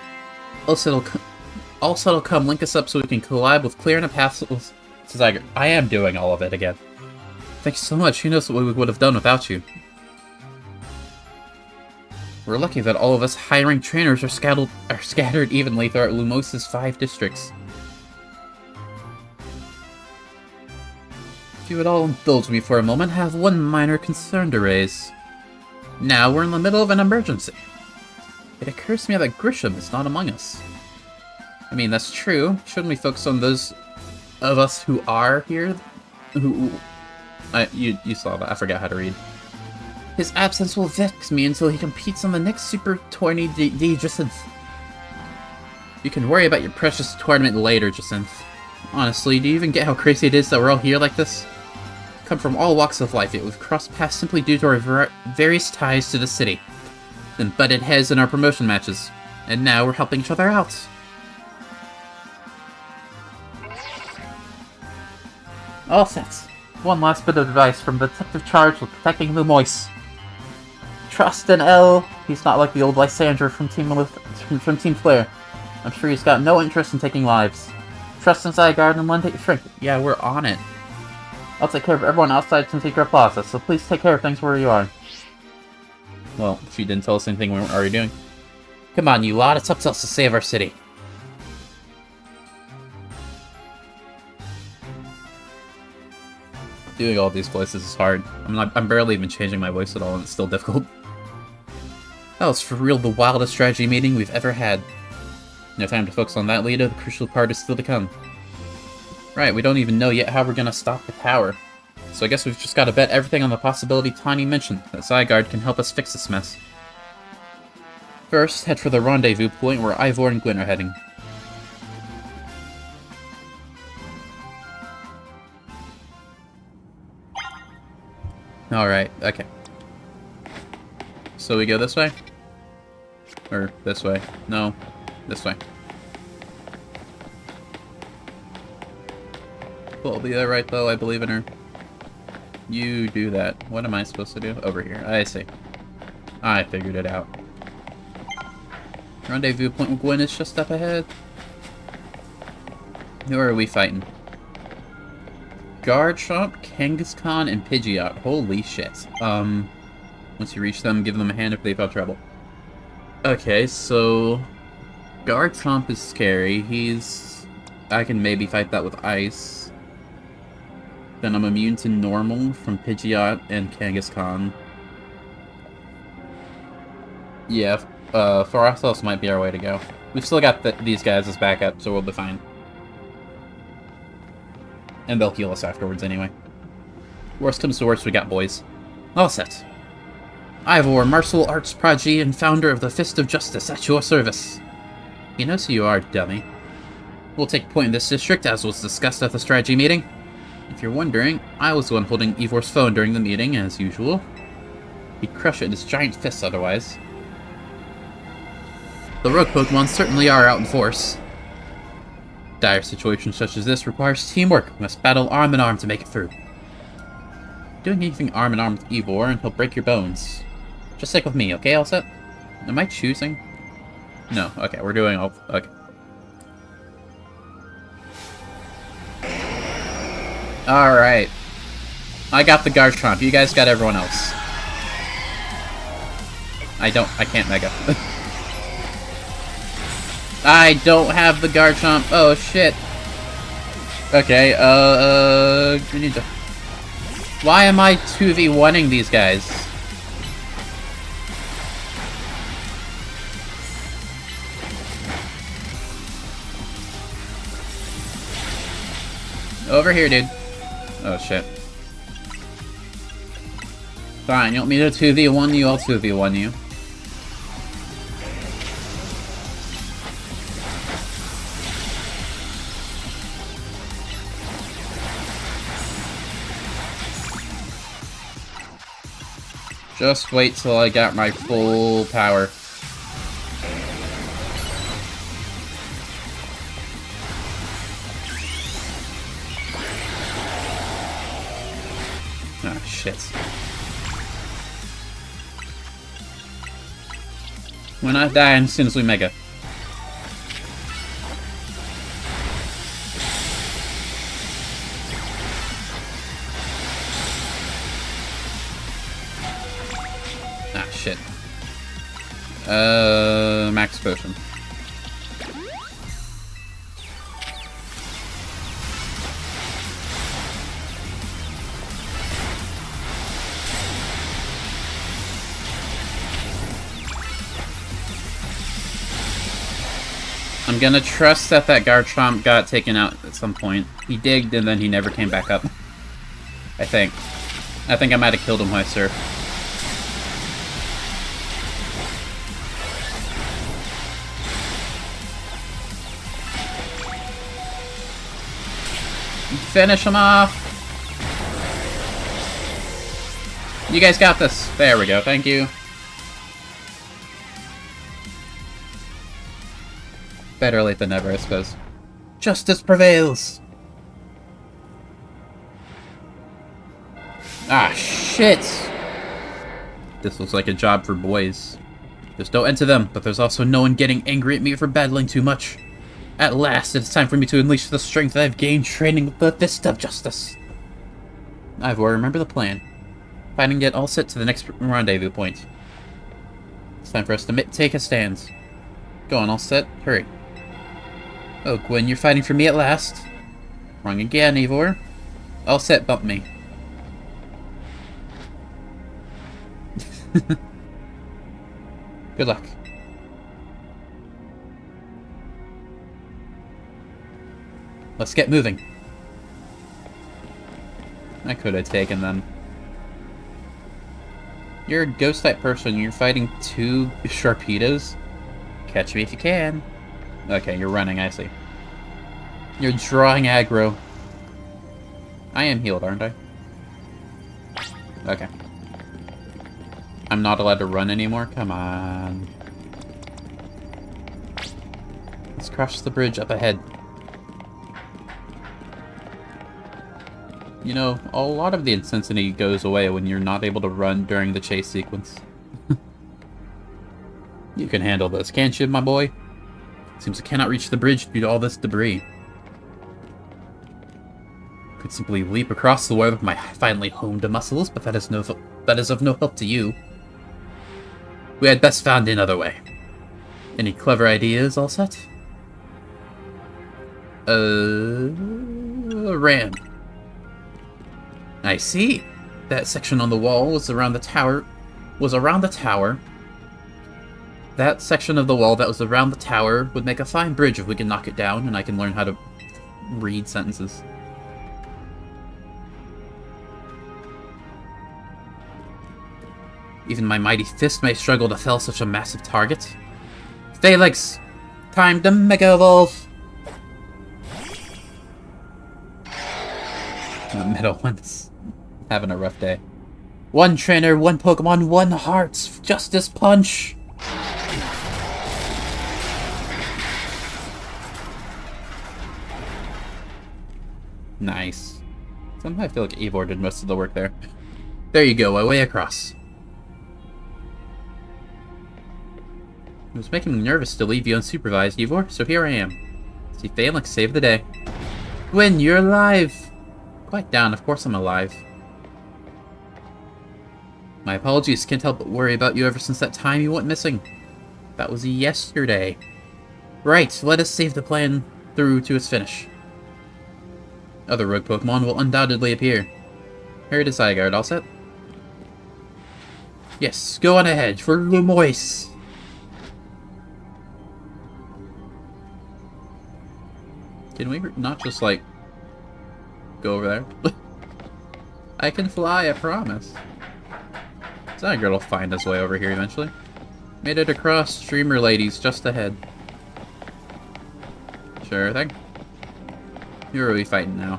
All settle come link us up so we can collide with clearing a path with Zyger. I am doing all of it again. Thank you so much. Who knows what we would have done without you. We're lucky that all of us hiring trainers are scattered evenly throughout Lumos's 5 districts. If you would all indulge me for a moment, I have one minor concern to raise. Now we're in the middle of an emergency. It occurs to me that Grisham is not among us. I mean, that's true. Shouldn't we focus on those of us who are here? You saw that. I forgot how to read. His absence will vex me until he competes on the next Super Tourney de Jacinth. You can worry about your precious tournament later, Jacinth. Honestly, do you even get how crazy it is that we're all here like this? Come from all walks of life, yet we've crossed paths simply due to our various ties to the city. Then butted heads in our promotion matches. And now we're helping each other out. All set. One last bit of advice from the detective charged with protecting the Moist. Trust in L. He's not like the old Lysander from Team Flare. I'm sure he's got no interest in taking lives. Trust in Zygarde and lend it your strength. Yeah, we're on it. I'll take care of everyone outside Tintikra Plaza, so please take care of things where you are. Well, if you didn't tell us anything we weren't already doing. Come on, you lot, it's up to us to save our city. Doing all these voices is hard. I'm barely even changing my voice at all, and it's still difficult. That was for real the wildest strategy meeting we've ever had. No time to focus on that, Lita. The crucial part is still to come. Right, we don't even know yet how we're gonna stop the tower. So I guess we've just gotta bet everything on the possibility Tiny mentioned, that Zygarde can help us fix this mess. First, head for the rendezvous point where Ivor and Gwen are heading. Alright, okay. So we go this way? Or this way? No, this way. We'll be right though, I believe in her. You do that. What am I supposed to do? Over here. I see. I figured it out. Rendezvous point with Gwen is just up ahead. Who are we fighting? Garchomp, Kangaskhan, and Pidgeot. Holy shit. Once you reach them, give them a hand if they've had trouble. Okay, so... Garchomp is scary. I can maybe fight that with Ice. Then I'm immune to Normal from Pidgeot and Kangaskhan. Yeah, Farathos might be our way to go. We've still got these guys as backup, so we'll be fine. And they'll heal us afterwards anyway. Worst comes to worst, we got boys. All set. Ivor, martial arts prodigy and founder of the Fist of Justice, at your service. He knows who you are, dummy. We'll take point in this district, as was discussed at the strategy meeting. If you're wondering, I was the one holding Ivor's phone during the meeting, as usual. He'd crush it in his giant fists otherwise. The rogue Pokemon certainly are out in force. Dire situations such as this requires teamwork. We must battle arm in arm to make it through. Doing anything arm in arm with Ivor and he'll break your bones. Just stick with me, okay, all set? Am I choosing? No, okay, we're doing all... okay. Alright. I got the Garchomp, you guys got everyone else. I can't Mega. I don't have the Garchomp. Oh shit. Okay, we need to... Why am I 2v1ing these guys? Over here, dude. Oh shit. Fine, you want me to 2v1 you? I'll 2v1 you. Just wait till I got my full power. Ah, shit. We're not dying as soon as we Mega. shit. Max potion. I'm gonna trust that Garchomp got taken out at some point. He digged and then he never came back up. I think I might have killed him when I surfed. Finish him off! You guys got this! There we go, thank you. Better late than never, I suppose. Justice prevails! Ah, shit! This looks like a job for boys. There's no end to them, but there's also no one getting angry at me for battling too much. At last, it's time for me to unleash the strength I've gained training with the Fist of Justice. Ivor, remember the plan. Find and get all set to the next rendezvous point. It's time for us to take a stand. Go on, all set. Hurry. Oh, Gwen, you're fighting for me at last. Wrong again, Ivor. All set, bump me. Good luck. Let's get moving. I could have taken them. You're a ghost-type person. You're fighting 2 Sharpedos? Catch me if you can. Okay, you're running, I see. You're drawing aggro. I am healed, aren't I? Okay. I'm not allowed to run anymore? Come on. Let's cross the bridge up ahead. You know, a lot of the intensity goes away when you're not able to run during the chase sequence. You can handle this, can't you, my boy? Seems I cannot reach the bridge due to all this debris. Could simply leap across the web with my finely honed muscles, but that is of no help to you. We had best find another way. Any clever ideas, all set? Ran. I see. That section on the wall was around the tower. That section of the wall that was around the tower would make a fine bridge if we can knock it down, and I can learn how to read sentences. Even my mighty fist may struggle to fell such a massive target. Felix! Time to Mega Evolve! The middle one's having a rough day. One trainer, one Pokemon, one heart! Justice Punch! Nice. Somehow I feel like Ivor did most of the work there. There you go, away across. It was making me nervous to leave you unsupervised, Ivor, so here I am. See Phalanx save the day. Gwen, you're alive! Quiet down, of course I'm alive. My apologies, can't help but worry about you ever since that time you went missing. That was yesterday. Right, let us save the plan through to its finish. Other rogue Pokemon will undoubtedly appear. Here to Zygarde, all set? Yes, go on ahead for Lumoise! Can we not just, like, go over there? I can fly, I promise. Zygarde will find his way over here eventually. Made it across, streamer ladies just ahead. Sure thing. Who are we fighting now?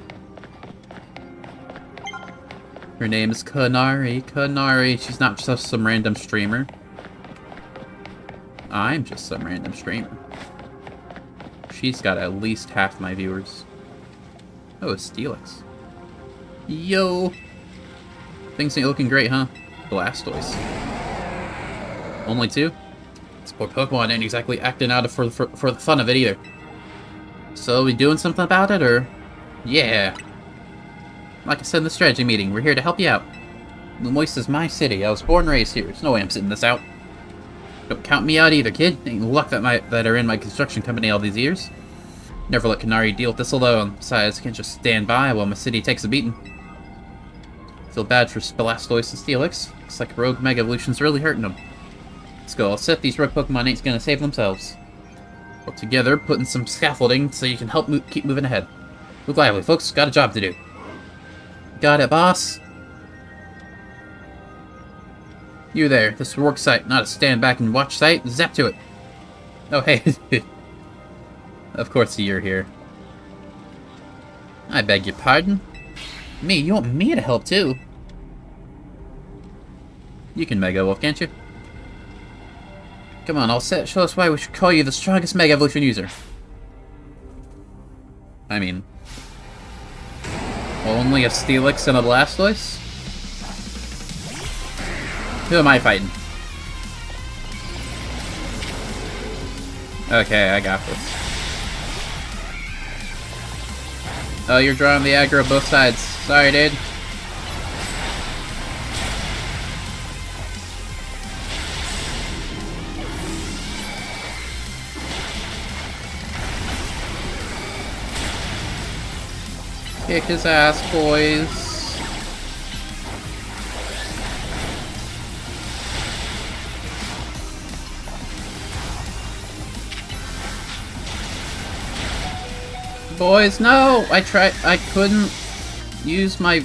Her name is Kanari. Kanari, she's not just some random streamer. I'm just some random streamer. She's got at least half my viewers. Oh, it's Steelix. Yo! Things ain't looking great, huh? Blastoise. Only 2? This poor Pokemon ain't exactly acting out for the fun of it either. So, we doing something about it, or? Yeah! Like I said in the strategy meeting, we're here to help you out. Lemoyce is my city. I was born and raised here. There's no way I'm sitting this out. Don't count me out either, kid. Ain't luck that are in my construction company all these years. Never let Qunari deal with this alone. Besides, I can't just stand by while my city takes a beating. Feel bad for Blastoise and Steelix. Looks like Rogue Mega Evolution's really hurting them. Let's go. I'll set these rogue Pokemon ain't gonna save themselves. Work together, put in some scaffolding so you can help keep moving ahead. Move lively, folks. Got a job to do. Got it, boss. You there. This is a work site, not a stand back and watch site. Zap to it. Oh, hey. Of course you're here. I beg your pardon? Me? You want me to help, too? You can Mega Evolve, can't you? Come on, all set. Show us why we should call you the strongest Mega Evolution user. I mean... only a Steelix and a Blastoise? Who am I fighting? Okay, I got this. Oh, you're drawing the aggro both sides. Sorry, dude. Kick his ass, boys. Boys, no! I couldn't use my...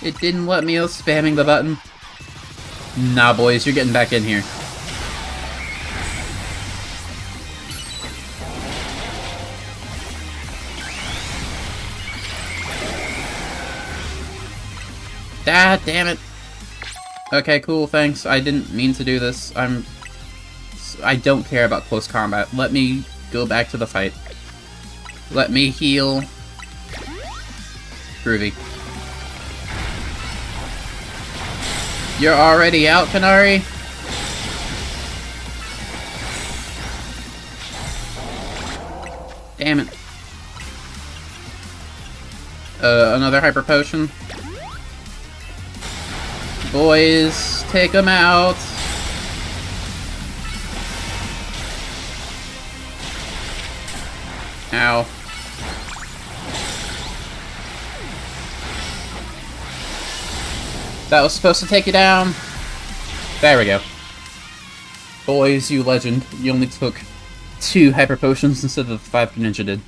It didn't let me. I was spamming the button. Nah, boys, you're getting back in here. Ah, damn it. Okay, cool, thanks. I didn't mean to do this. I don't care about close combat. Let me go back to the fight. Let me heal. Groovy. You're already out, Qunari? Damn it. Another Hyper Potion. Boys, take them out. Ow. That was supposed to take you down. There we go. Boys, you legend. You only took 2 Hyper Potions instead of the 5 Ninja did.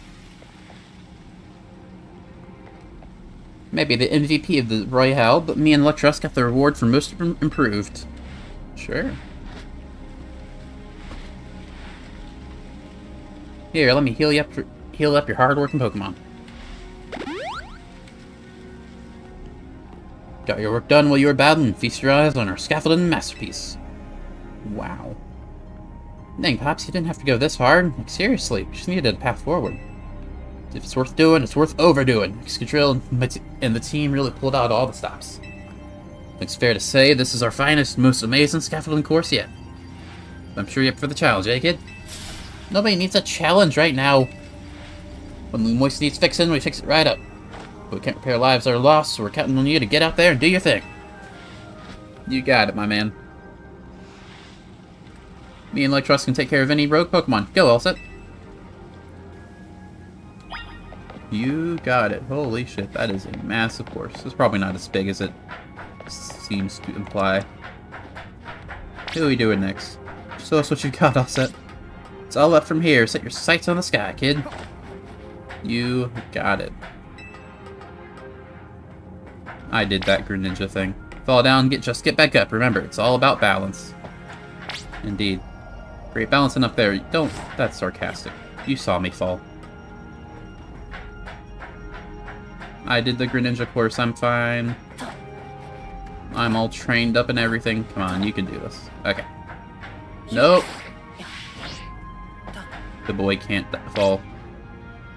Maybe the MVP of the Royale, but me and Electros got the reward for most improved. Sure. Here, let me heal up your hard-working Pokemon. Got your work done while you were battling. Feast your eyes on our scaffolding masterpiece. Wow. Dang, Pops, you didn't have to go this hard. Like, seriously, we just needed a path forward. If it's worth doing, it's worth overdoing. Excadrill and the team really pulled out all the stops. It's fair to say this is our finest, most amazing scaffolding course yet. I'm sure you're up for the challenge, eh, kid? Nobody needs a challenge right now. When Lemoyce needs fixing, we fix it right up. But we can't repair lives that are lost, so we're counting on you to get out there and do your thing. You got it, my man. Me and Electros can take care of any rogue Pokemon. Go, Elset. You got it. Holy shit, that is a massive course. It's probably not as big as it seems to imply. What are we doing next? Show us what you got, Elset. It's all up from here. Set your sights on the sky, kid. You got it. I did that Greninja thing. Fall down, just get back up. Remember, it's all about balance. Indeed. Great balancing up there. Don't... That's sarcastic. You saw me fall. I did the Greninja course. I'm fine. I'm all trained up and everything. Come on, you can do this. Okay. Nope. The boy can't fall.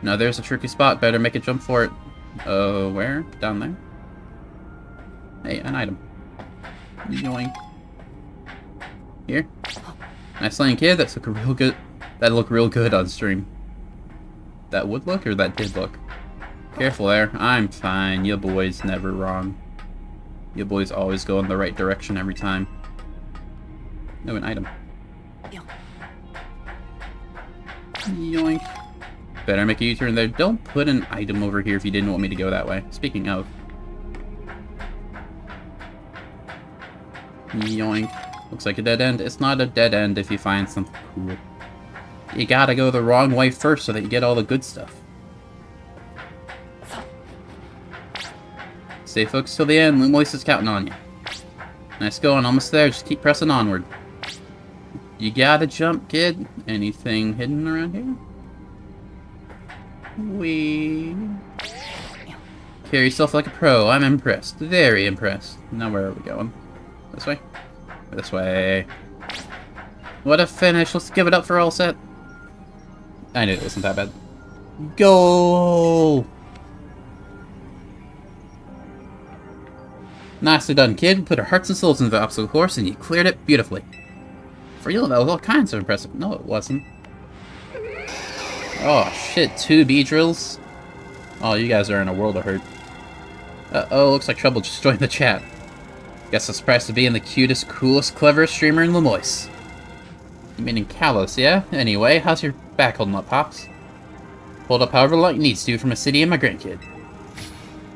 No, there's a tricky spot. Better make a jump for it. Where? Down there? Hey, an item. Yoink. Here. Nice lane, kid. That's looking real good. That'd look real good on stream. That would look, or that did look? Careful there. I'm fine. You boys never wrong. You boys always go in the right direction every time. Oh, an item. Yoink. Better make a U-turn there. Don't put an item over here if you didn't want me to go that way. Speaking of. Yoink. Looks like a dead end. It's not a dead end if you find something cool. You gotta go the wrong way first so that you get all the good stuff. Stay focused till the end. Lumos is counting on you. Nice going. Almost there. Just keep pressing onward. You gotta jump, kid. Anything hidden around here? Wee. Carry yourself like a pro. I'm impressed. Very impressed. Now where are we going? This way? This way. What a finish. Let's give it up for All Set. I knew it wasn't that bad. Goal! Nicely done, kid. Put our hearts and souls into the obstacle course and you cleared it beautifully. For you, that was all kinds of impressive. No, it wasn't. Oh, shit. 2 Beedrills? Oh, you guys are in a world of hurt. Uh-oh, looks like Trouble just joined the chat. Guess I'm surprised to be in the cutest, coolest, cleverest streamer in Lemoise. You mean in Kalos, yeah? Anyway, how's your back holding up, Pops? Hold up however long it needs to from a city and my grandkid.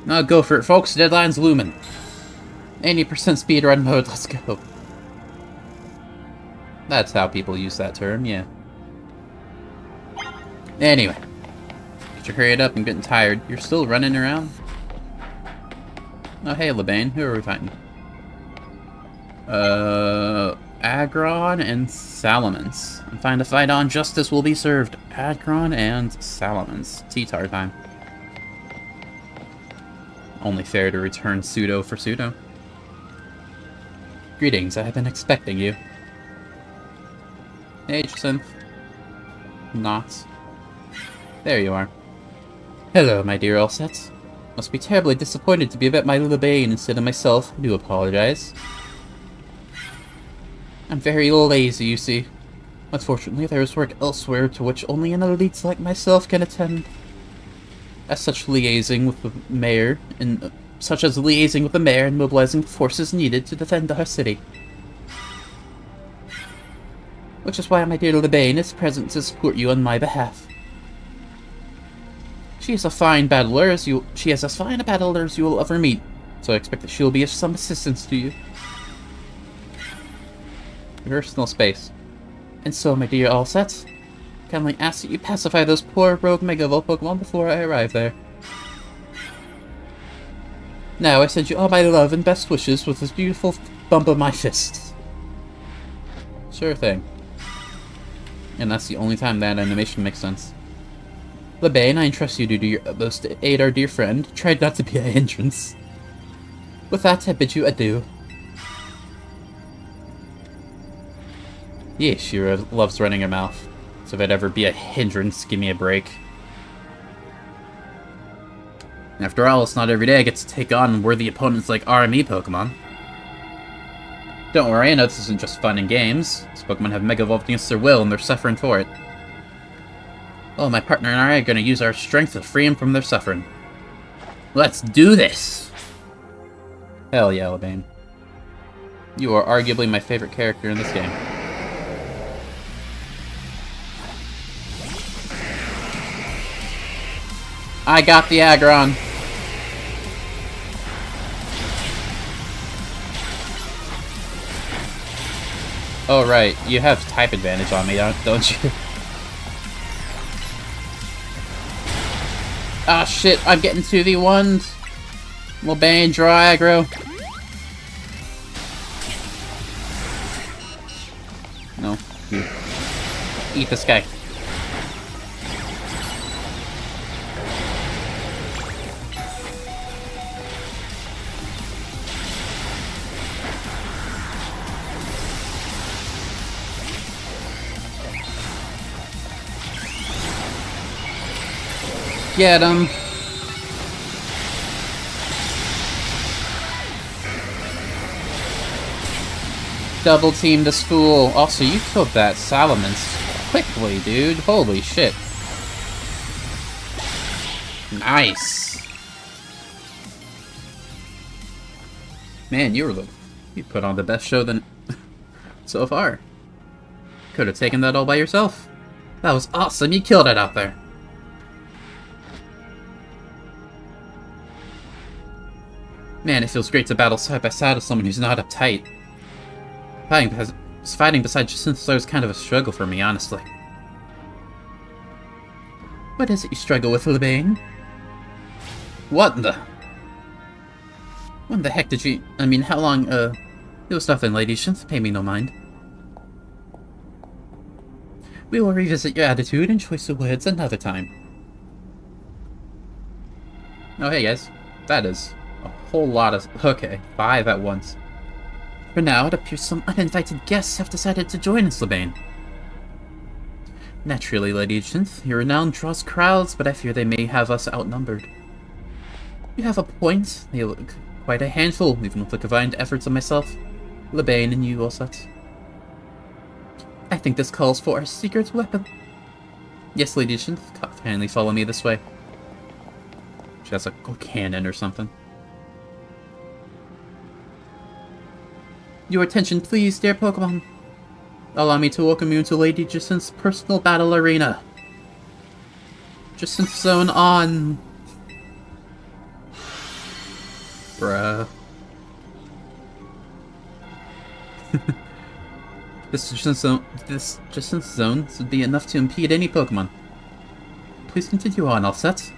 Now go for it, folks. Deadline's looming. 80% speedrun mode, let's go. That's how people use that term, yeah. Anyway. Get your hurry up, I'm getting tired. You're still running around? Oh, hey, Lebane. Who are we fighting? Aggron and Salamence. I'm fine to fight on. Justice will be served. Aggron and Salamence. T-tar time. Only fair to return pseudo for pseudo. Greetings, I have been expecting you. Hey, Synth. Knots. There you are. Hello, my dear Allsets. Must be terribly disappointed to be about my Lebane instead of myself. I do apologize. I'm very lazy, you see. Unfortunately, there is work elsewhere to which only an elite like myself can attend. As such, liaising with the mayor and mobilizing the forces needed to defend our city. Which is why my dear Lebane is present to support you on my behalf. She is as fine a battler as you will ever meet, so I expect that she will be of some assistance to you. Personal space. And so, my dear Allsets, kindly ask that you pacify those poor rogue Megavolt Pokemon before I arrive there. Now I send you all my love and best wishes with this beautiful bump of my fists. Sure thing. And that's the only time that animation makes sense. Lebane, I entrust you to do your utmost to aid our dear friend. Try not to be a hindrance. With that, I bid you adieu. Yeah, she loves running her mouth. So if I'd ever be a hindrance, give me a break. After all, it's not every day I get to take on worthy opponents like RME Pokemon. Don't worry, I know this isn't just fun and games. These Pokemon have Mega Evolved against their will, and they're suffering for it. Oh, my partner and I are going to use our strength to free them from their suffering. Let's do this! Hell yeah, Lebane. You are arguably my favorite character in this game. I got the Aggron! Oh right, you have type advantage on me, don't you? Ah shit, I'm getting 2v1'd. Lebane, draw aggro. No, you. Eat this guy. Get him. Double team this fool. Also, you killed that Salamence quickly, dude. Holy shit. Nice. Man, you put on the best show than so far. Could have taken that all by yourself. That was awesome. You killed it out there. Man, it feels great to battle side by side with someone who's not uptight. Fighting beside Jacinto was kind of a struggle for me, honestly. What is it you struggle with, Lebane? What the? When the heck did you... I mean, how long, It was nothing, lady. Shouldn't pay me no mind. We will revisit your attitude and choice of words another time. Oh, hey, guys. That is a whole lot of... Okay, 5 at once. For now, it appears some uninvited guests have decided to join us, Lebane. Naturally, Lady Aegynth, your renown draws crowds, but I fear they may have us outnumbered. You have a point. They look quite a handful, even with the combined efforts of myself, Lebane, and you, Ulsat. I think this calls for a secret weapon. Yes, Lady Aegynth, kindly follow me this way. She has a cannon or something. Your attention, please, dear Pokemon. Allow me to welcome you into Lady Jacinth's personal battle arena. Jacinth Zone on. Bruh. This Jacinth Zone would be enough to impede any Pokemon. Please continue on, all set.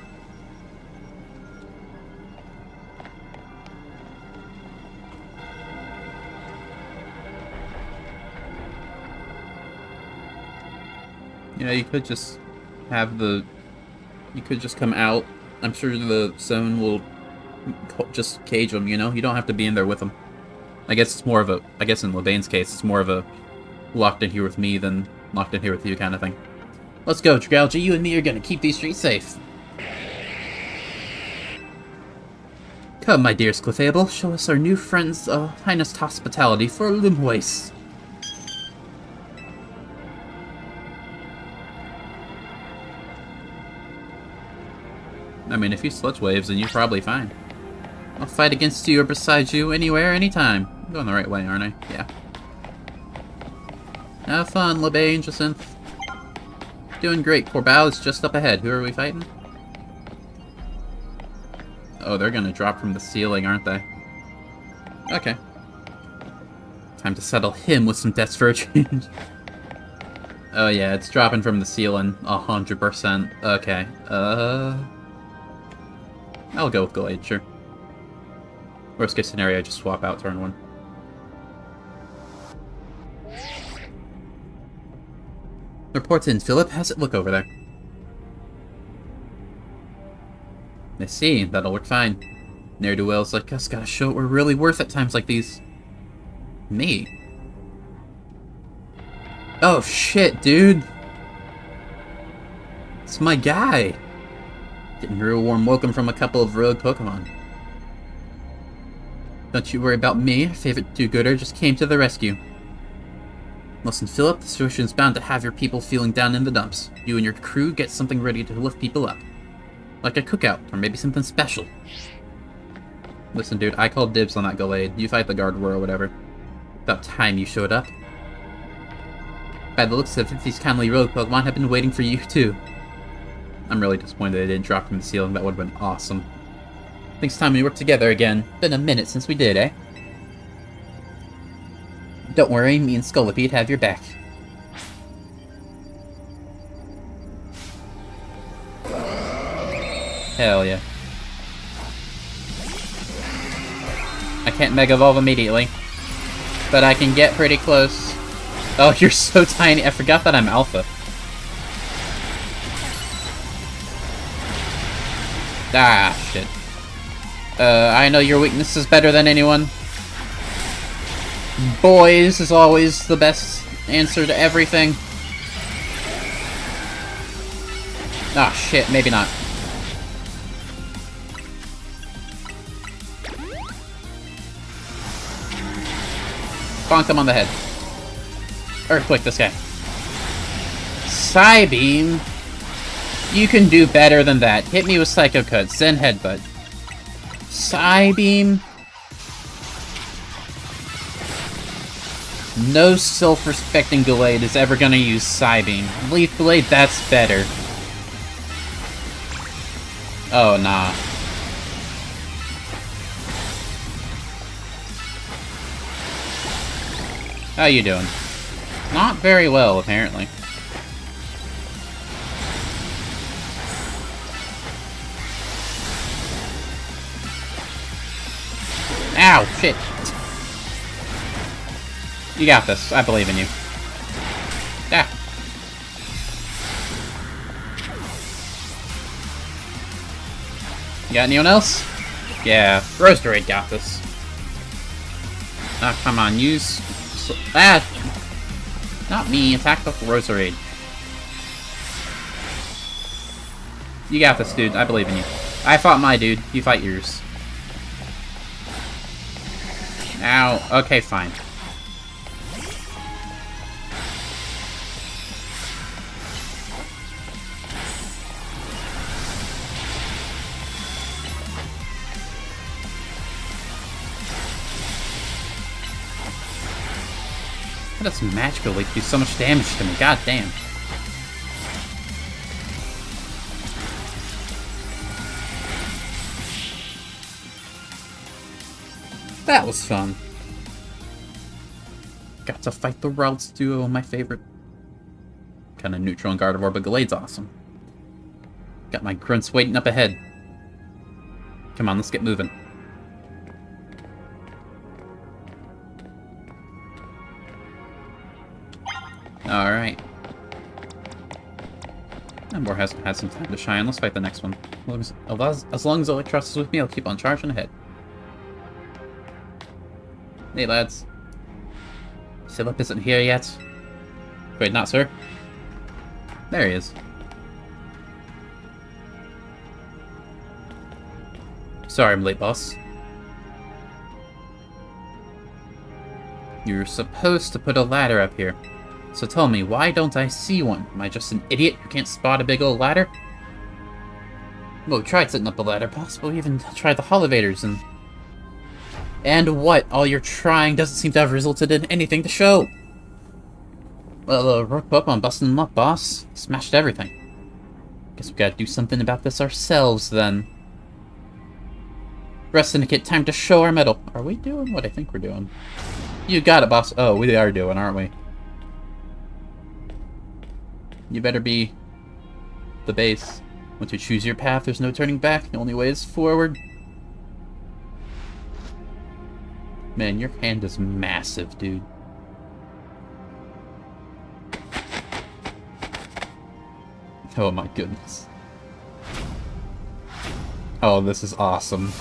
Yeah, you could just have the... You could just come out. I'm sure the zone will just cage them, you know? You don't have to be in there with them. I guess it's more of a... I guess in Lebane's case, it's more of a locked in here with me than locked in here with you kind of thing. Let's go, Dragalge. You and me are gonna keep these streets safe. Come, my dear Clefable. Show us our new friend's finest hospitality for Limwace. I mean, if you sludge waves, then you're probably fine. I'll fight against you or beside you, anywhere, anytime. I'm going the right way, aren't I? Yeah. Have fun, Lebane, Jacinth. Doing great. Corval is just up ahead. Who are we fighting? Oh, they're gonna drop from the ceiling, aren't they? Okay. Time to settle him with some deaths for a change. Oh yeah, it's dropping from the ceiling. 100%. Okay. I'll go with Gallade, sure. Worst case scenario, I just swap out turn 1. Reports in, Philip. How's it look over there? I see. That'll work fine. Ne'er-do-wells like us gotta show what we're really worth at times like these. Me? Oh shit, dude! It's my guy! Getting a real warm welcome from a couple of rogue Pokemon. Don't you worry about me, our favorite do-gooder just came to the rescue. Listen, Philip, the situation's bound to have your people feeling down in the dumps. You and your crew get something ready to lift people up. Like a cookout, or maybe something special. Listen, dude, I called dibs on that Gallade. You fight the Gardevoir or whatever. About time you showed up. By the looks of it, these kindly rogue Pokemon have been waiting for you, too. I'm really disappointed they didn't drop from the ceiling. That would have been awesome. I think it's time we work together again. Been a minute since we did, eh? Don't worry, me and Scolipede have your back. Hell yeah. I can't Mega Evolve immediately, but I can get pretty close. Oh, you're so tiny. I forgot that I'm Alpha. Ah, shit. I know your weaknesses better than anyone. Boys is always the best answer to everything. Ah, shit, maybe not. Bonk him on the head. Earthquake this guy. Psybeam? You can do better than that. Hit me with Psycho Cut. Zen Headbutt. Psybeam? No self-respecting Gallade is ever gonna use Psybeam. Leaf Blade, that's better. Oh, nah. How you doing? Not very well, apparently. Ow, shit. You got this. I believe in you. Ah. You got anyone else? Yeah, Roserade got this. Ah, come on, use... Ah! Not me, attack the Roserade. You got this, dude. I believe in you. I fought my dude. You fight yours. Ow. Okay, fine. How does Magical Leap do so much damage to me? God damn. That was fun. Got to fight the Ralts duo, my favorite. Kinda neutral and Gardevoir, but Gallade's awesome. Got my grunts waiting up ahead. Come on, let's get moving. Alright. Emboar hasn't had some time to shine. Let's fight the next one. As long as Electros is with me, I'll keep on charging ahead. Hey, lads. Philip isn't here yet. Wait, not sir? There he is. Sorry I'm late, boss. You're supposed to put a ladder up here. So tell me, why don't I see one? Am I just an idiot who can't spot a big old ladder? Well, we tried setting up a ladder, possible. We even tried the elevators and... And what? All your trying doesn't seem to have resulted in anything to show. Well, rope up on busting them up, boss. Smashed everything. Guess we gotta do something about this ourselves, then. Rust Syndicate, time to show our mettle. Are we doing what I think we're doing? You got it, boss. Oh, we are doing, aren't we? You better be the base. Once you choose your path, there's no turning back. The only way is forward. Man, your hand is massive, dude. Oh my goodness. Oh, this is awesome.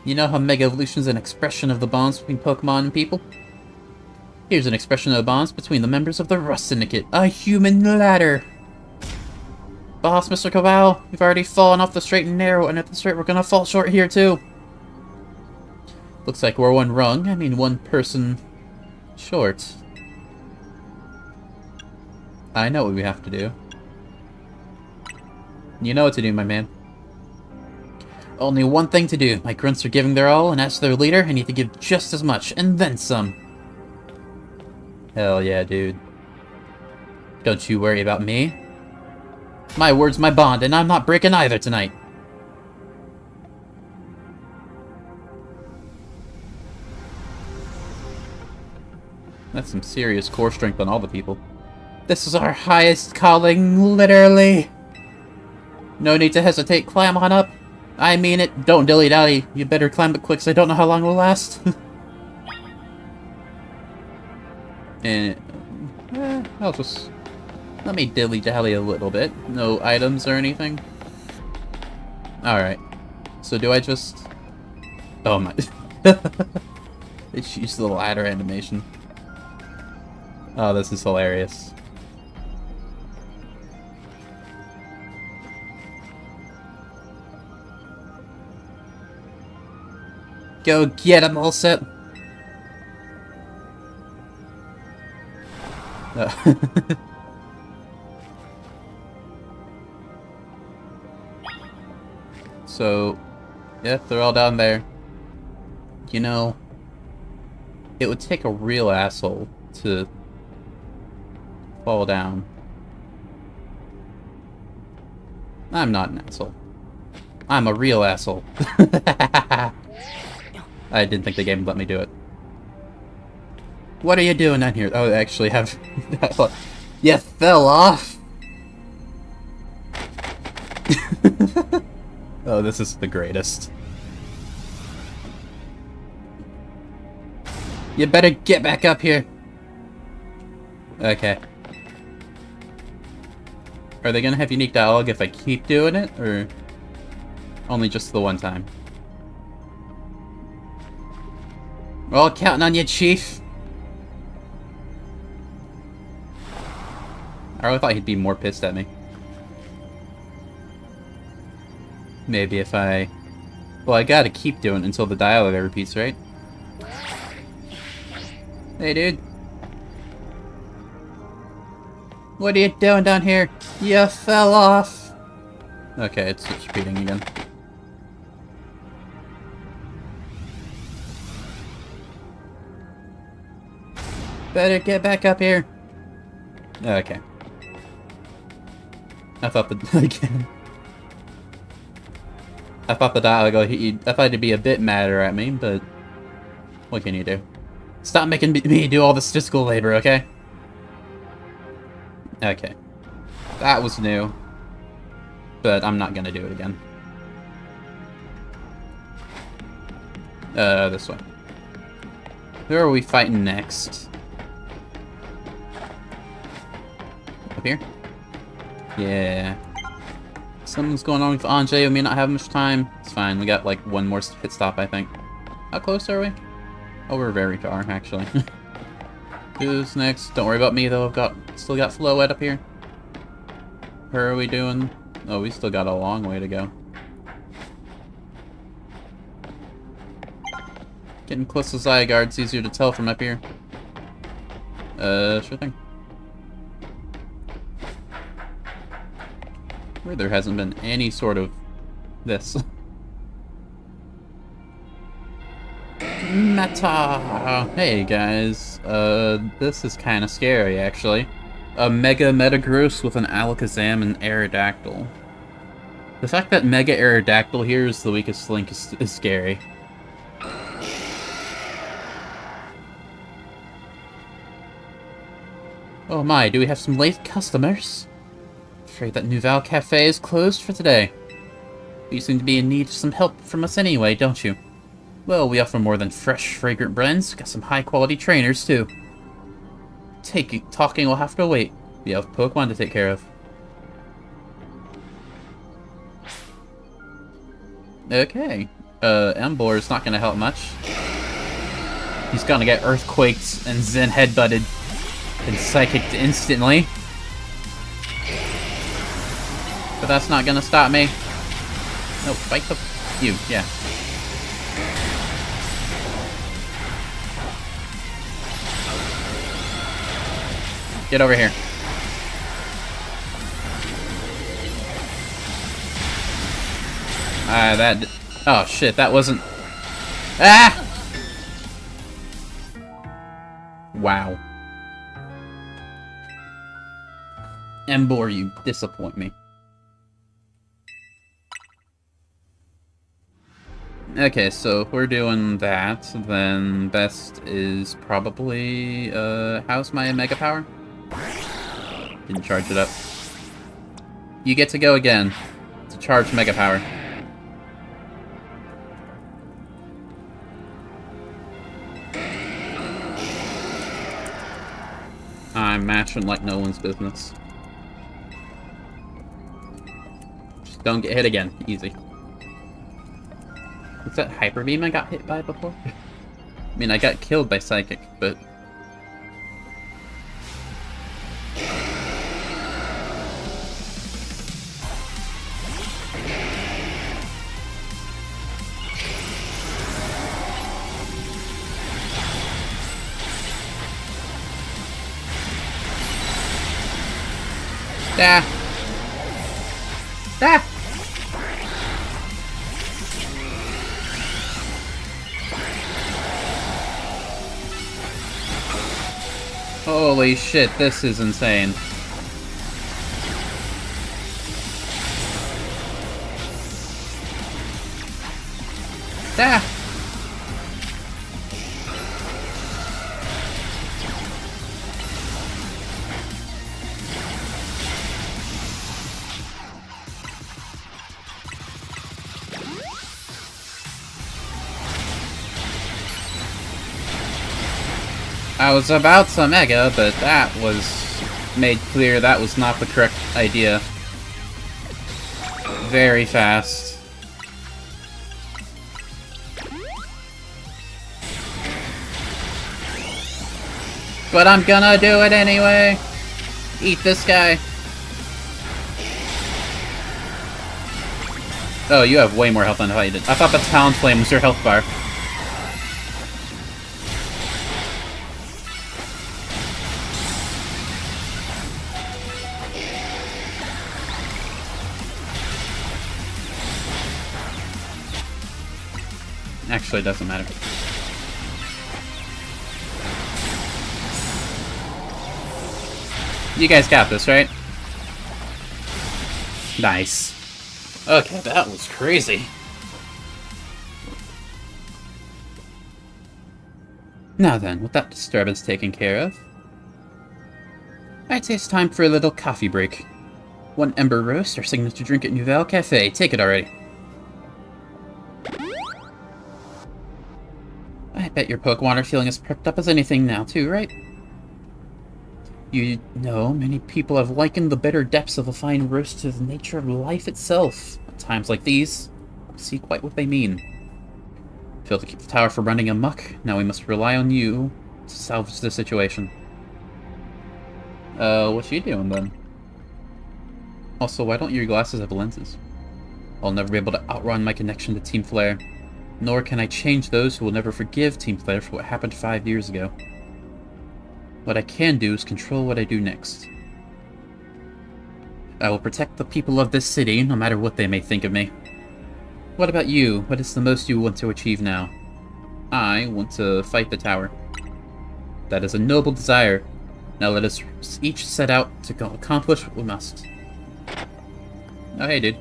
You know how Mega Evolution is an expression of the bonds between Pokemon and people? Here's an expression of the bonds between the members of the Rust Syndicate. A human ladder! Boss, Mr. Cabal, we've already fallen off the straight and narrow, and at this rate we're gonna fall short here too. Looks like we're one person short. I know what we have to do. You know what to do, my man. Only one thing to do. My grunts are giving their all, and as their leader, I need to give just as much, and then some. Hell yeah, dude. Don't you worry about me. My word's my bond, and I'm not breaking either tonight. That's some serious core strength on all the people. This is our highest calling, literally. No need to hesitate, climb on up. I mean it, don't dilly-dally. You better climb it quick, so I don't know how long it will last. And... I'll just... Let me dilly-dally a little bit. No items or anything. Alright. So do I just... Oh my... They used the ladder animation. Oh, this is hilarious. Go get him, all set. So, yeah, they're all down there. You know, it would take a real asshole to fall down. I'm not an asshole. I'm a real asshole. I didn't think the game would let me do it. What are you doing down here? Oh, I actually have... You fell off! Oh, this is the greatest. You better get back up here! Okay. Are they gonna have unique dialogue if I keep doing it, or only just the one time? We're all counting on you, Chief! I really thought he'd be more pissed at me. Maybe if I... Well, I gotta keep doing it until the dialogue repeats, right? Hey, dude. What are you doing down here? You fell off! Okay, it's repeating again. Better get back up here. Okay. I thought the... again. I thought the dialogue... I thought he'd be a bit madder at me, but... What can you do? Stop making me do all this physical labor, okay? Okay. That was new. But I'm not gonna do it again. This way. Who are we fighting next? Up here? Yeah. Something's going on with Anjay. We may not have much time. It's fine. We got like one more hit stop, I think. How close are we? Oh, we're very far, actually. Who's next? Don't worry about me, though. Still got Floette up here. How are we doing? Oh, we still got a long way to go. Getting close to Zygarde. It's easier to tell from up here. Sure thing. Where there hasn't been any sort of this. Meta! Hey guys, this is kinda scary actually. A Mega Metagross with an Alakazam and Aerodactyl. The fact that Mega Aerodactyl here is the weakest link is scary. Oh my, do we have some late customers? Afraid that Nouvelle Cafe is closed for today. You seem to be in need of some help from us anyway, don't you? Well, we offer more than fresh, fragrant blends. Got some high-quality trainers, too. Talking will have to wait. We have Pokemon to take care of. Okay. Emboar's not gonna help much. He's gonna get Earthquaked and Zen Headbutted and Psychicked instantly. But that's not gonna stop me. No, fight you, yeah. Get over here. Oh shit, that wasn't... Ah! Wow. Emboar, you disappoint me. Okay, so if we're doing that, then best is probably, how's my Mega Power? Didn't charge it up. You get to go again to charge Mega Power. I'm matching like no one's business. Just don't get hit again. Easy. What's that Hyper Beam I got hit by before? I mean, I got killed by Psychic, but... Ah! Ah! Holy shit, this is insane. Ah! I was about to Mega, but that was made clear that was not the correct idea. Very fast. But I'm gonna do it anyway! Eat this guy. Oh, you have way more health than I did. I thought the Talonflame was your health bar. Actually, it doesn't matter. You guys got this, right? Nice. Okay, that was crazy. Now then, with that disturbance taken care of, I'd say it's time for a little coffee break. One Ember Roast, our signature drink at Nouvelle Cafe. Take it already. I bet your Pokemon are feeling as prepped up as anything now, too, right? You know, many people have likened the bitter depths of a fine roast to the nature of life itself. At times like these, I see quite what they mean. Failed to keep the tower from running amok, now we must rely on you to salvage the situation. What's you doing then? Also, why don't your glasses have lenses? I'll never be able to outrun my connection to Team Flare. Nor can I change those who will never forgive Team Flare for what happened 5 years ago. What I can do is control what I do next. I will protect the people of this city, no matter what they may think of me. What about you? What is the most you want to achieve now? I want to fight the tower. That is a noble desire. Now let us each set out to accomplish what we must. Oh, hey, dude.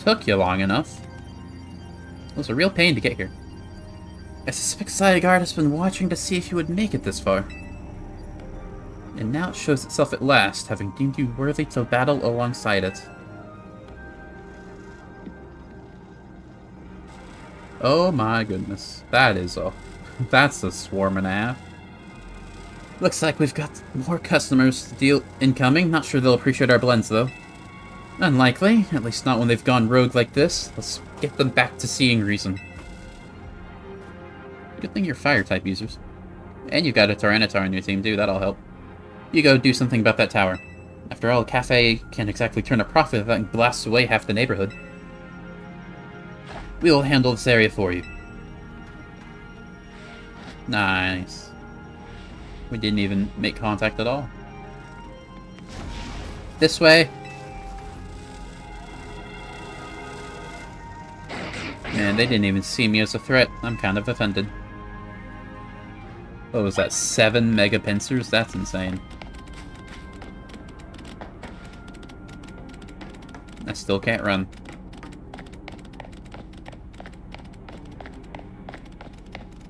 Took you long enough. It was a real pain to get here. I suspect Zygarde has been watching to see if you would make it this far. And now it shows itself at last, having deemed you worthy to battle alongside it. Oh my goodness. That is a... That's a swarm and a half. Looks like we've got more customers to deal incoming. Not sure they'll appreciate our blends, though. Unlikely. At least not when they've gone rogue like this. Let's get them back to seeing reason. Good thing you're Fire-type users. And you've got a Tyranitar on your team, too. That'll help. You go do something about that tower. After all, Cafe can't exactly turn a profit if that blasts away half the neighborhood. We will handle this area for you. Nice. We didn't even make contact at all. This way. Man, they didn't even see me as a threat. I'm kind of offended. What was that, 7 Mega Pincers? That's insane. I still can't run.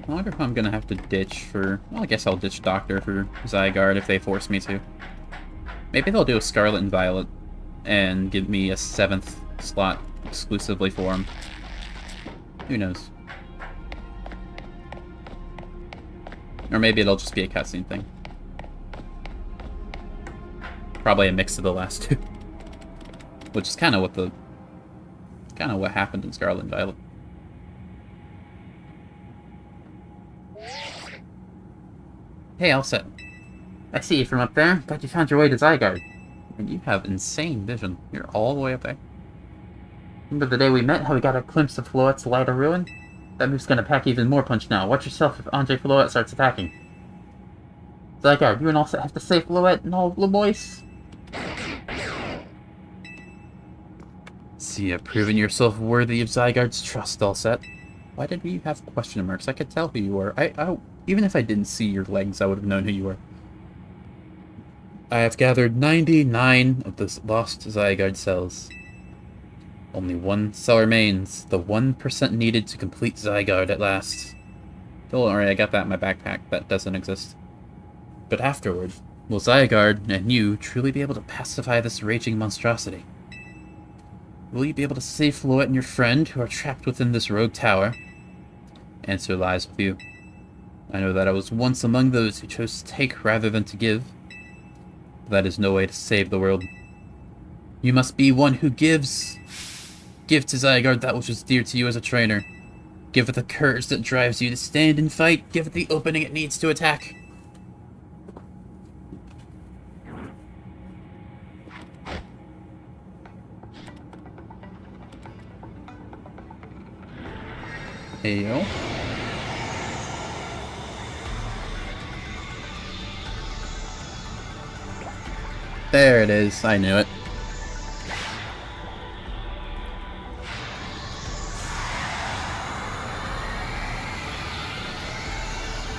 I wonder if I'm gonna have to ditch for... Well, I guess I'll ditch Doctor for Zygarde if they force me to. Maybe they'll do a Scarlet and Violet and give me a 7th slot exclusively for him. Who knows? Or maybe it'll just be a cutscene thing. Probably a mix of the last two. Which is kind of what happened in Scarlet and Violet. Hey, all set. I see you from up there. Glad you found your way to Zygarde. And you have insane vision. You're all the way up there. Remember the day we met, how we got a glimpse of Floette's Light of Ruin? That move's gonna pack even more punch now. Watch yourself if Andre Floette starts attacking. Zygarde, you and Allset have to save Floette and all Lemoise. See, you've proven yourself worthy of Zygarde's trust, Allset. Why did you have question marks? I could tell who you were. Even if I didn't see your legs, I would have known who you were. I have gathered 99 of the lost Zygarde cells. Only one cell remains, the 1% needed to complete Zygarde at last. Don't worry, I got that in my backpack. That doesn't exist. But afterward, will Zygarde and you truly be able to pacify this raging monstrosity? Will you be able to save Floette and your friend, who are trapped within this rogue tower? Answer lies with you. I know that I was once among those who chose to take rather than to give. But that is no way to save the world. You must be one who gives. Give to Zygarde that which is dear to you as a trainer. Give it the courage that drives you to stand and fight. Give it the opening it needs to attack. Heyo. There it is. I knew it.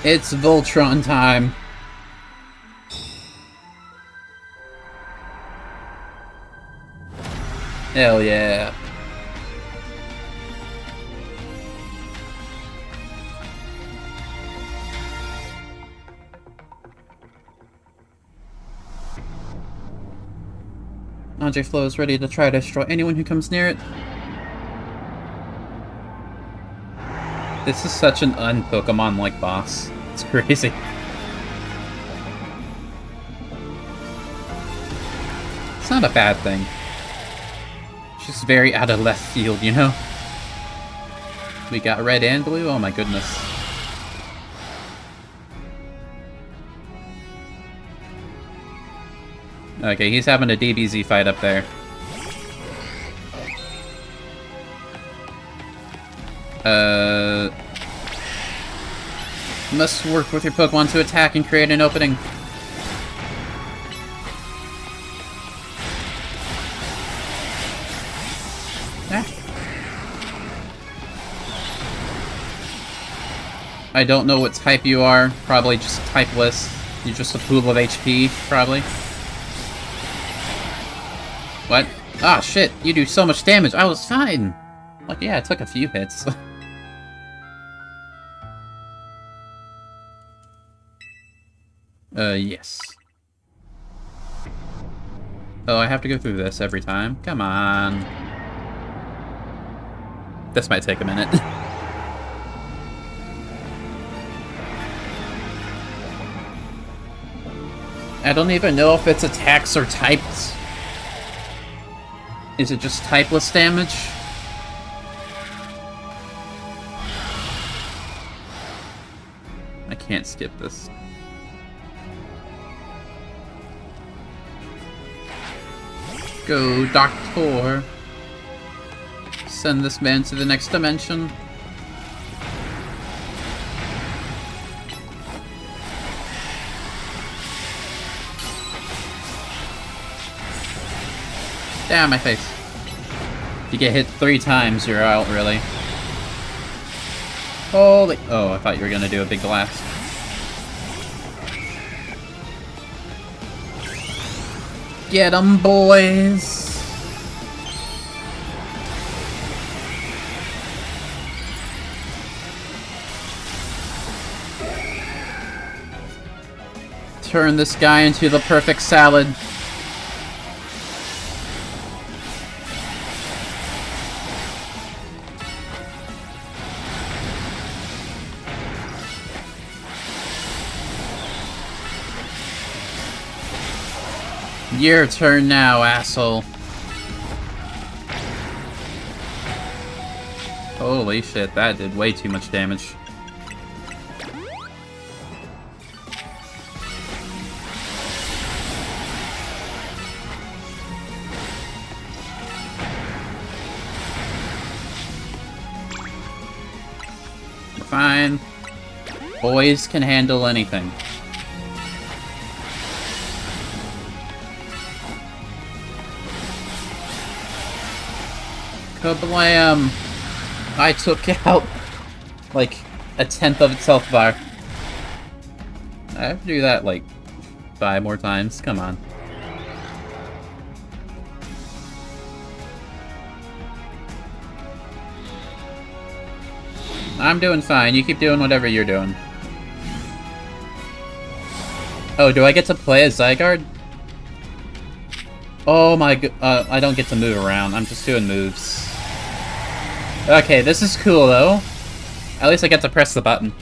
It's Voltron time. Hell yeah. Andre Flo is ready to try to destroy anyone who comes near it. This is such an un-Pokemon-like boss. It's crazy. It's not a bad thing. It's just very out of left field, you know? We got red and blue? Oh my goodness. Okay, he's having a DBZ fight up there. Must work with your Pokemon to attack and create an opening. Ah. I don't know what type you are. Probably just typeless. You're just a pool of HP, probably. What? Ah, shit. You do so much damage. I was fine. Like, yeah, it took a few hits. Yes. Oh, I have to go through this every time? Come on. This might take a minute. I don't even know if it's attacks or types. Is it just typeless damage? I can't skip this. Go, Doctor. Send this man to the next dimension. Damn, my face. If you get hit 3 times, you're out, really. Holy... Oh, I thought you were gonna do a big blast. Get 'em, boys! Turn this guy into the perfect salad. Your turn now, asshole. Holy shit, that did way too much damage. We're fine. Boys can handle anything. Kablam! I took out, like, 1/10 of its health bar. I have to do that, like, 5 more times. Come on. I'm doing fine. You keep doing whatever you're doing. Oh, do I get to play as Zygarde? Oh my I don't get to move around. I'm just doing moves. Okay, this is cool, though. At least I get to press the button.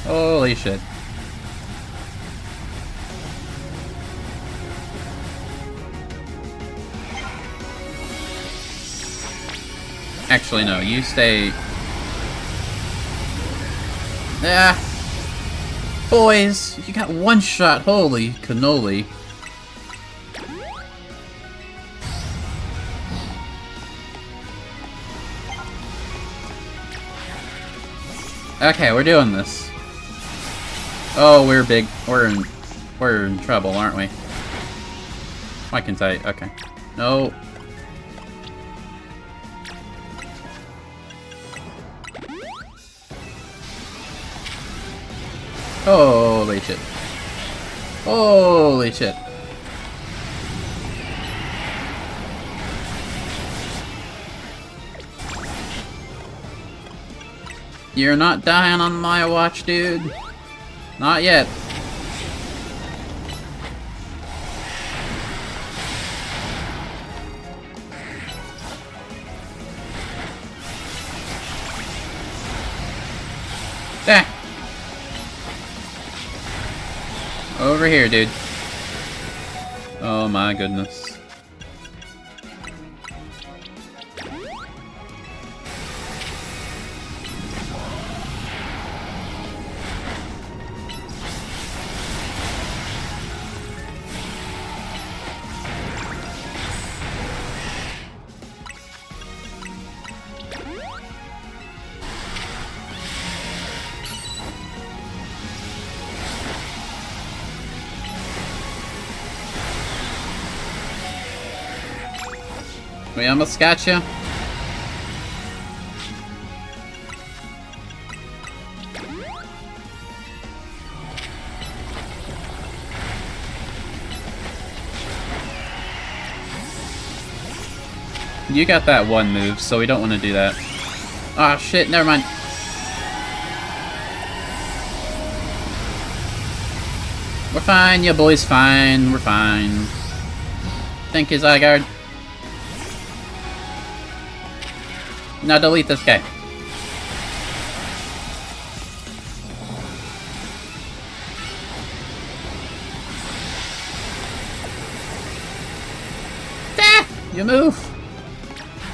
Holy shit. Actually, no. You stay... Ah! Boys! You got one shot! Holy cannoli. Okay, we're doing this. Oh, we're big. We're in trouble, aren't we? Why can't I? Okay. No. Holy shit. Holy shit. You're not dying on my watch, dude. Not yet. Ah. Over here, dude. Oh my goodness. We almost got you. You got that one move, so we don't want to do that. Ah, shit, never mind. We're fine, your boy's fine, we're fine. Thank you, Zygarde. Now delete this guy. Ah! You move!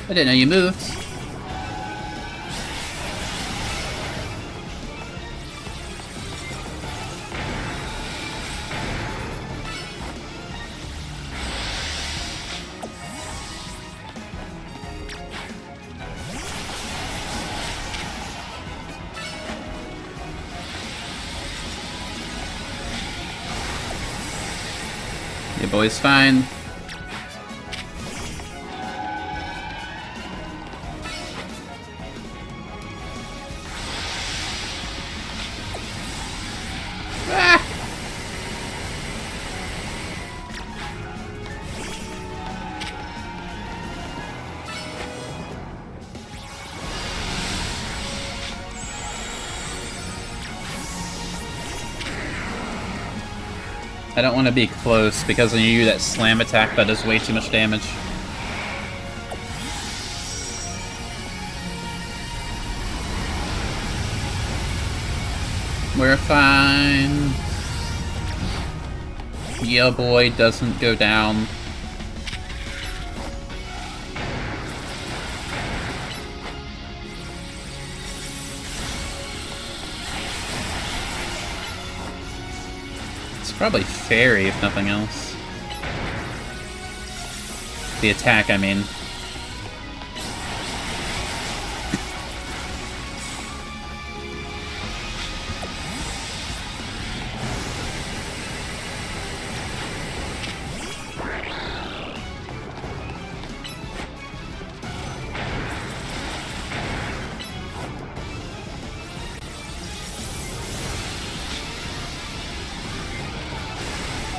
I didn't know you moved. Your boy's fine. Ah! I don't want to be close because when you do that slam attack that does way too much damage. We're fine. Yeah, boy doesn't go down. Probably Fairy, if nothing else. The attack, I mean.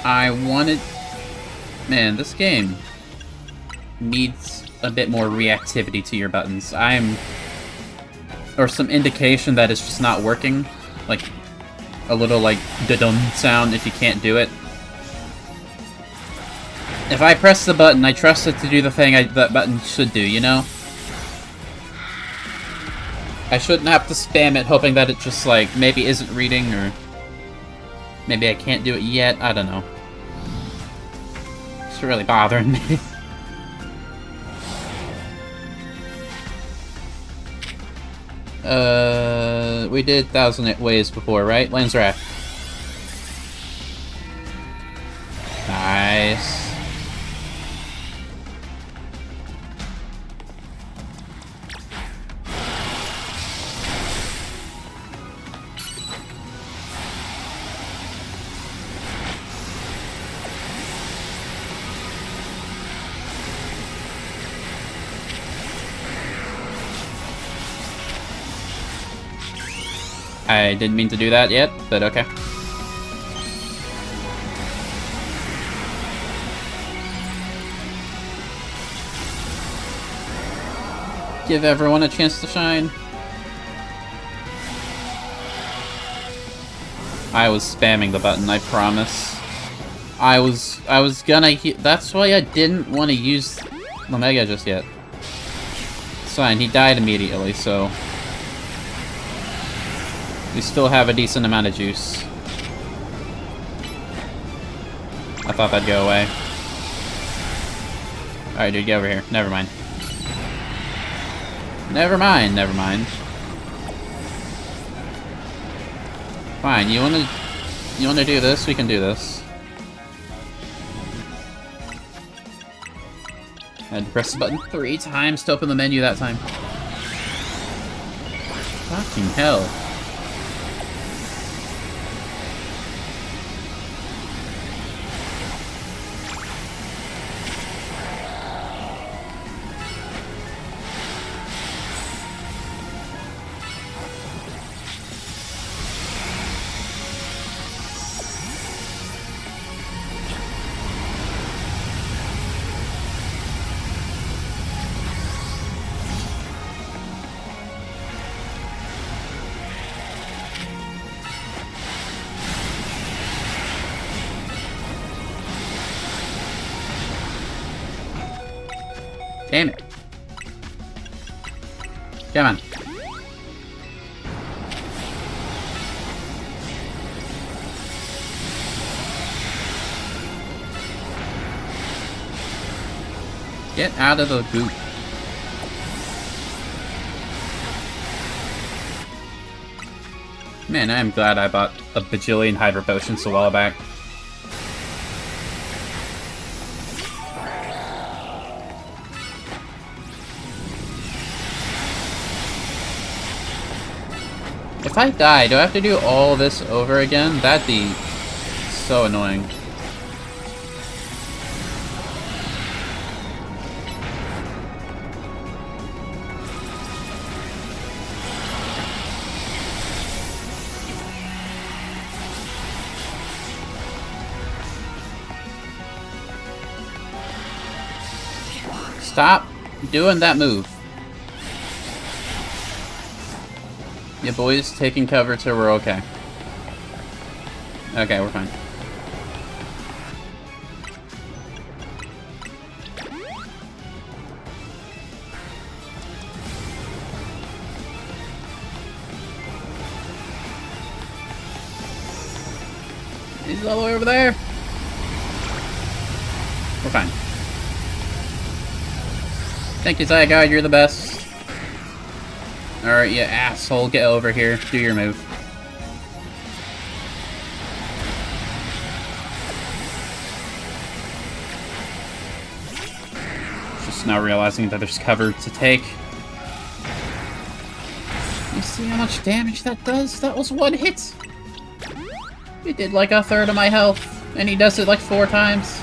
I wanted... Man, this game needs a bit more reactivity to your buttons. Or some indication that it's just not working. Like, a little, like, da-dum sound if you can't do it. If I press the button, I trust it to do the thing that button should do, you know? I shouldn't have to spam it hoping that it just, like, maybe isn't reading, or... Maybe I can't do it yet, I don't know. It's really bothering me. We did 1,000 Ways before, right? Lands Wrath. Nice. I didn't mean to do that yet, but okay. Give everyone a chance to shine. I was spamming the button, I promise. I was gonna that's why I didn't want to use the Mega just yet. It's fine, he died immediately, so... We still have a decent amount of juice. I thought that'd go away. Alright, dude, get over here. Never mind. Never mind, never mind. Fine, you wanna do this? We can do this. I had to press the button 3 times to open the menu that time. Fucking hell. Damn it. Come on. Get out of the goop. Man, I am glad I bought a bajillion Hydro Potions a while back. If I die, do I have to do all this over again? That'd be so annoying. Stop doing that move. Yeah, boys, taking cover till we're okay. Okay, we're fine. He's all the way over there. We're fine. Thank you, Zygarde, you're the best. Alright, you asshole, get over here. Do your move. Just now realizing that there's cover to take. You see how much damage that does? That was one hit! He did like a third of my health, and he does it like 4 times.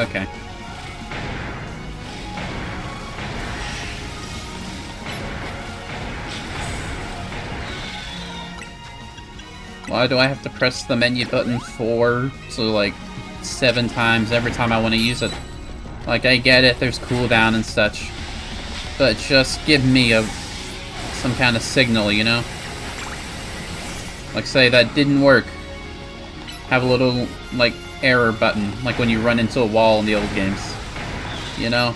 Okay. Why do I have to press the menu button like 7 times every time I want to use it? Like, I get it, there's cooldown and such. But just give me some kind of signal, you know? Like, say that didn't work. Have a little, like, error button, like when you run into a wall in the old games. You know?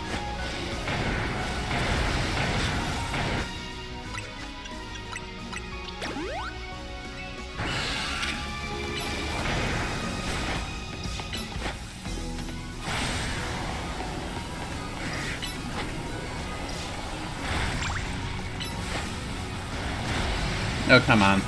Oh, come on.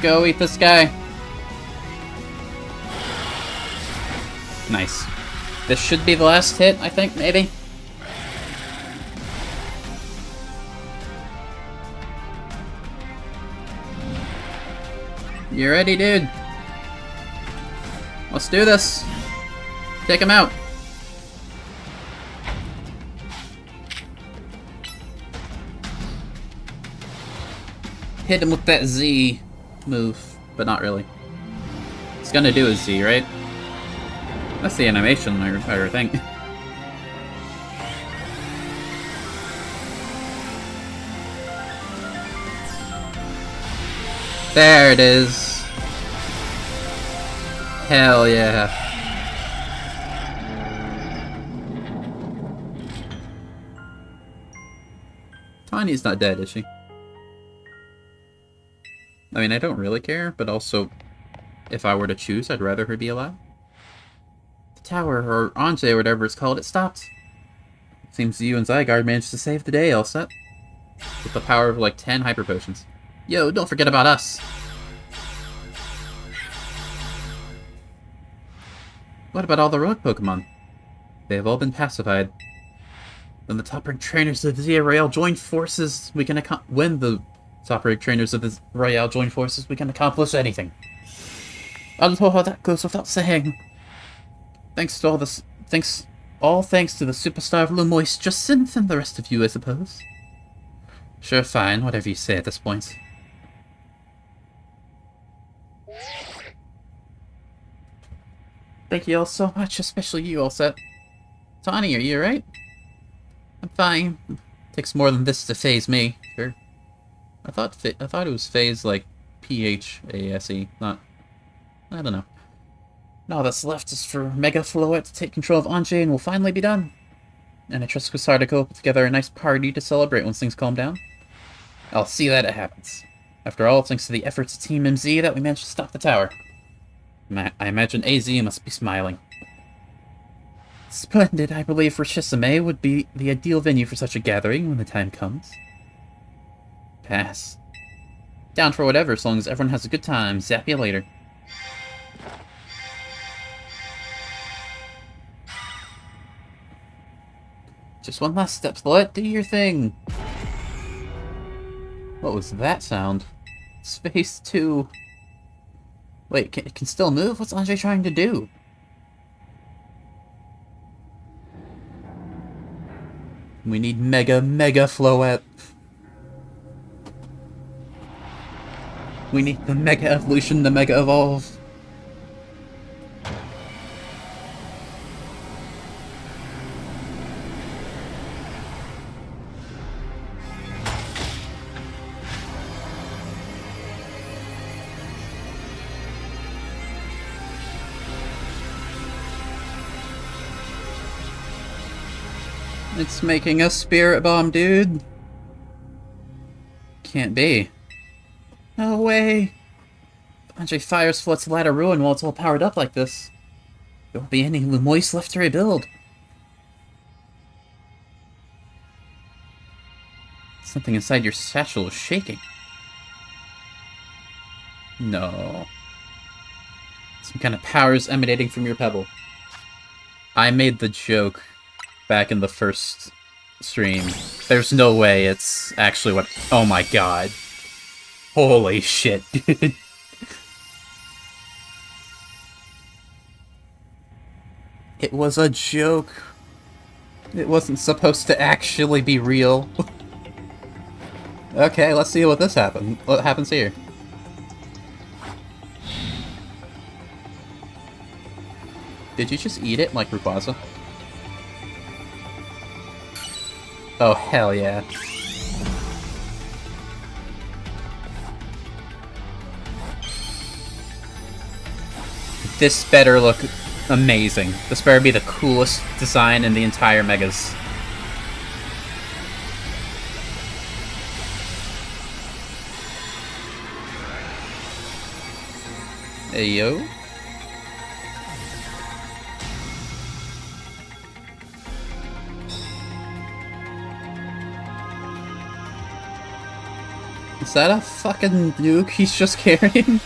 Go eat this guy. Nice. This should be the last hit, I think, maybe? You ready, dude? Let's do this. Take him out. Hit him with that Z move, but not really. It's gonna do a Z, right? That's the animation, I think. There it is. Hell yeah. Tanya's not dead, is she? I mean, I don't really care, but also, if I were to choose, I'd rather her be alive. The tower, or Ange, or whatever it's called, it stopped. Seems you and Zygarde managed to save the day, all set. With the power of like 10 hyper potions. Yo, don't forget about us! What about all the rogue Pokemon? They have all been pacified. When the top-ranked trainers of the Zia Royale join forces, we can we can accomplish anything. Oh, that goes without saying. Thanks to thanks to the superstar of Lumoise, Jacinth, and the rest of you, I suppose. Sure, fine, whatever you say at this point. Thank you all so much, especially you, all set. Tawny, are you alright? I'm fine. Takes more than this to phase me. Sure. I thought it was phase like Phase, not. I don't know. Now all that's left is for Mega Floette to take control of Ange and we'll finally be done. And I trust Quasar will put together a nice party to celebrate once things calm down. I'll see that it happens. After all, thanks to the efforts of Team MZ that we managed to stop the tower. I imagine AZ must be smiling. Splendid. I believe Rishisame would be the ideal venue for such a gathering when the time comes. Pass. Down for whatever, as long as everyone has a good time. Zap you later. Just one last step, Floette. Do your thing. What was that sound? Space 2. Wait, it can still move? What's Ange trying to do? We need Mega Floette. We need the Mega Evolution, the Mega Evolve. It's making a spirit bomb, dude. Can't be. No way. If Ange fires Floette's Ladder Ruin while it's all powered up like this, there won't be any Lumoise left to rebuild. Something inside your satchel is shaking. No. Some kind of power is emanating from your pebble. I made the joke back in the first stream. There's no way it's actually what— oh my god. Holy shit, dude. It was a joke. It wasn't supposed to actually be real. Okay, let's see what happens here. Did you just eat it like Rayquaza? Oh, hell yeah. This better look amazing. This better be the coolest design in the entire Megas. Hey, yo. Is that a fucking nuke he's just carrying?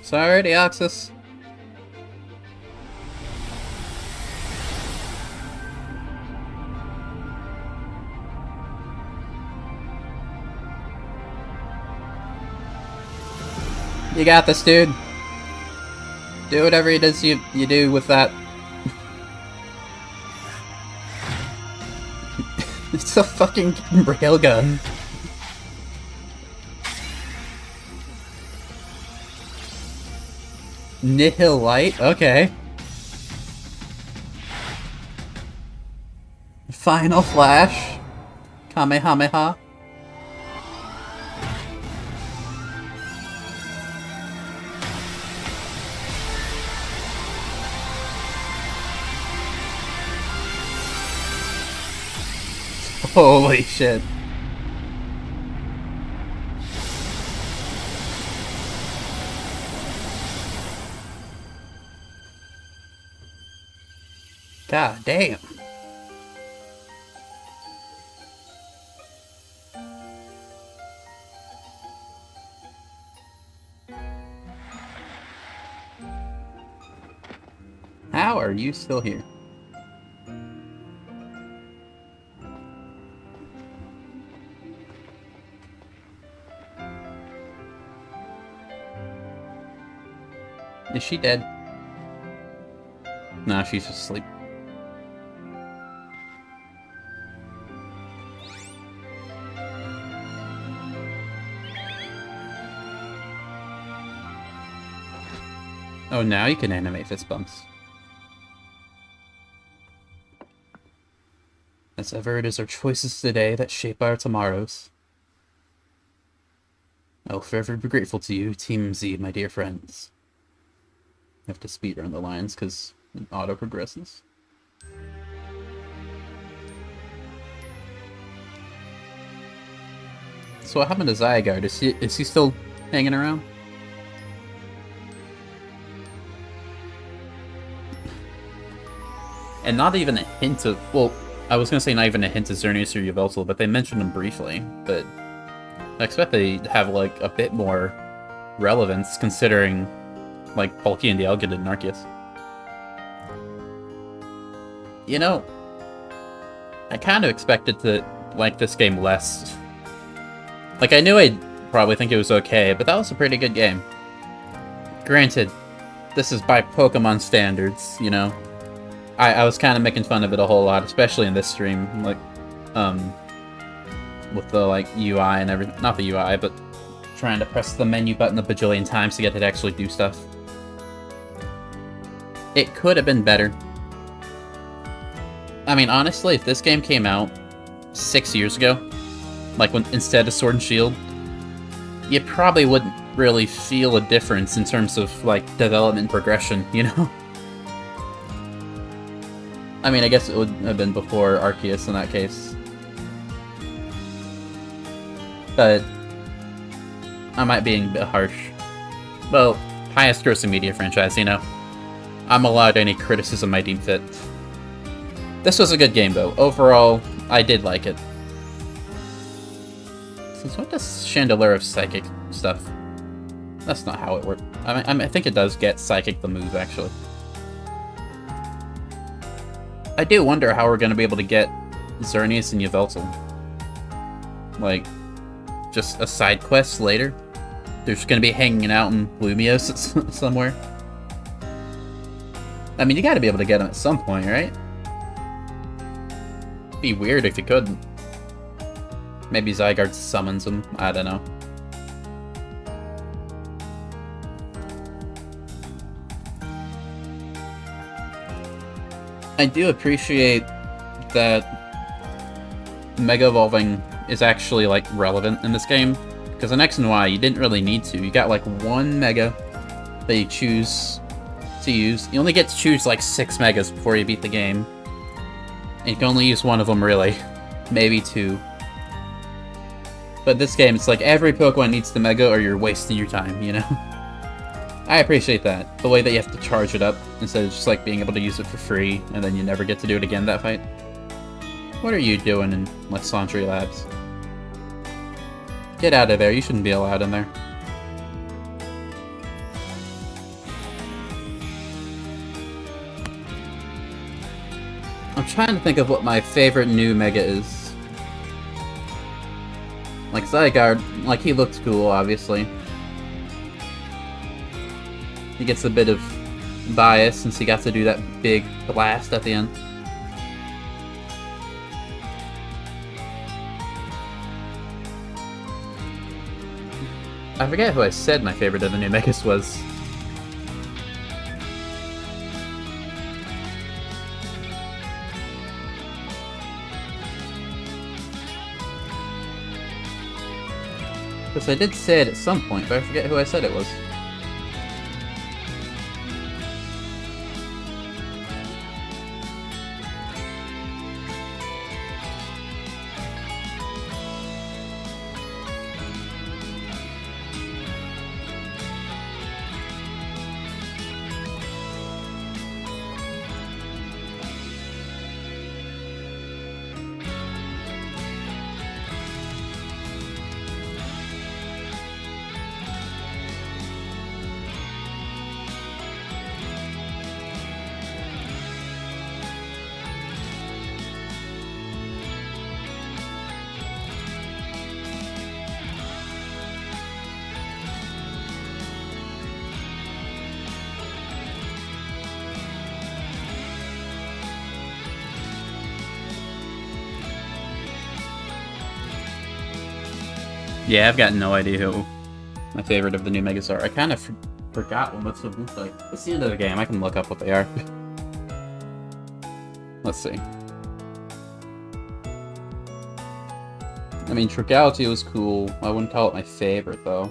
Sorry, Deoxys. You got this, dude. Do whatever it is you do with that. It's a fucking railgun. Nihil Light? Okay. Final Flash. Kamehameha. Holy shit. God damn. How are you still here? Is she dead? Nah, she's asleep. Oh, now you can animate fist bumps. As ever, it is our choices today that shape our tomorrows. I will forever be grateful to you, Team Z, my dear friends. I have to speedrun the lines because it auto progresses. So what happened to Zygarde? Is he still hanging around? And not even a hint of... Well, I was gonna say not even a hint of Xerneas or Yveltal, but they mentioned them briefly. But I expect they have, like, a bit more relevance, considering, like, Palkia and Dialga and Arceus. You know, I kind of expected to like this game less. Like, I knew I'd probably think it was okay, but that was a pretty good game. Granted, this is by Pokemon standards, you know? I was kind of making fun of it a whole lot, especially in this stream, like, with the, like, UI and everything. Not the UI, but trying to press the menu button a bajillion times to get it to actually do stuff. It could have been better. I mean, honestly, if this game came out 6 years ago, like when instead of Sword and Shield, you probably wouldn't really feel a difference in terms of, like, development progression, you know? I mean, I guess it would have been before Arceus in that case. But I might be being a bit harsh. Well, highest grossing media franchise, you know? I'm allowed any criticism I deem fit. This was a good game, though. Overall, I did like it. Since when does Chandelure have psychic stuff? That's not how it works. I think it does get psychic the move, actually. I do wonder how we're going to be able to get Xerneas and Yveltal. Like, just a side quest later. They're just gonna be hanging out in Lumios somewhere. I mean, you gotta be able to get them at some point, right? It'd be weird if you couldn't. Maybe Zygarde summons them, I don't know. I do appreciate that Mega Evolving is actually, like, relevant in this game. Because in X and Y, you didn't really need to. You got, like, one Mega that you choose to use. You only get to choose, like, 6 Megas before you beat the game. And you can only use one of them, really. Maybe 2. But this game, it's like every Pokemon needs the Mega or you're wasting your time, you know? I appreciate that. The way that you have to charge it up instead of just like being able to use it for free and then you never get to do it again that fight. What are you doing in Lysandre Labs? Get out of there, you shouldn't be allowed in there. I'm trying to think of what my favorite new Mega is. Like Zygarde, like he looks cool, obviously. He gets a bit of bias since he got to do that big blast at the end. I forget who I said my favorite of the new Megas was. Because I did say it at some point, but I forget who I said it was. Yeah, I've got no idea who my favorite of the new Megas are. I kind of forgot what most of them look like. It's the end of the game, I can look up what they are. Let's see. I mean, Trigality was cool. I wouldn't call it my favorite, though.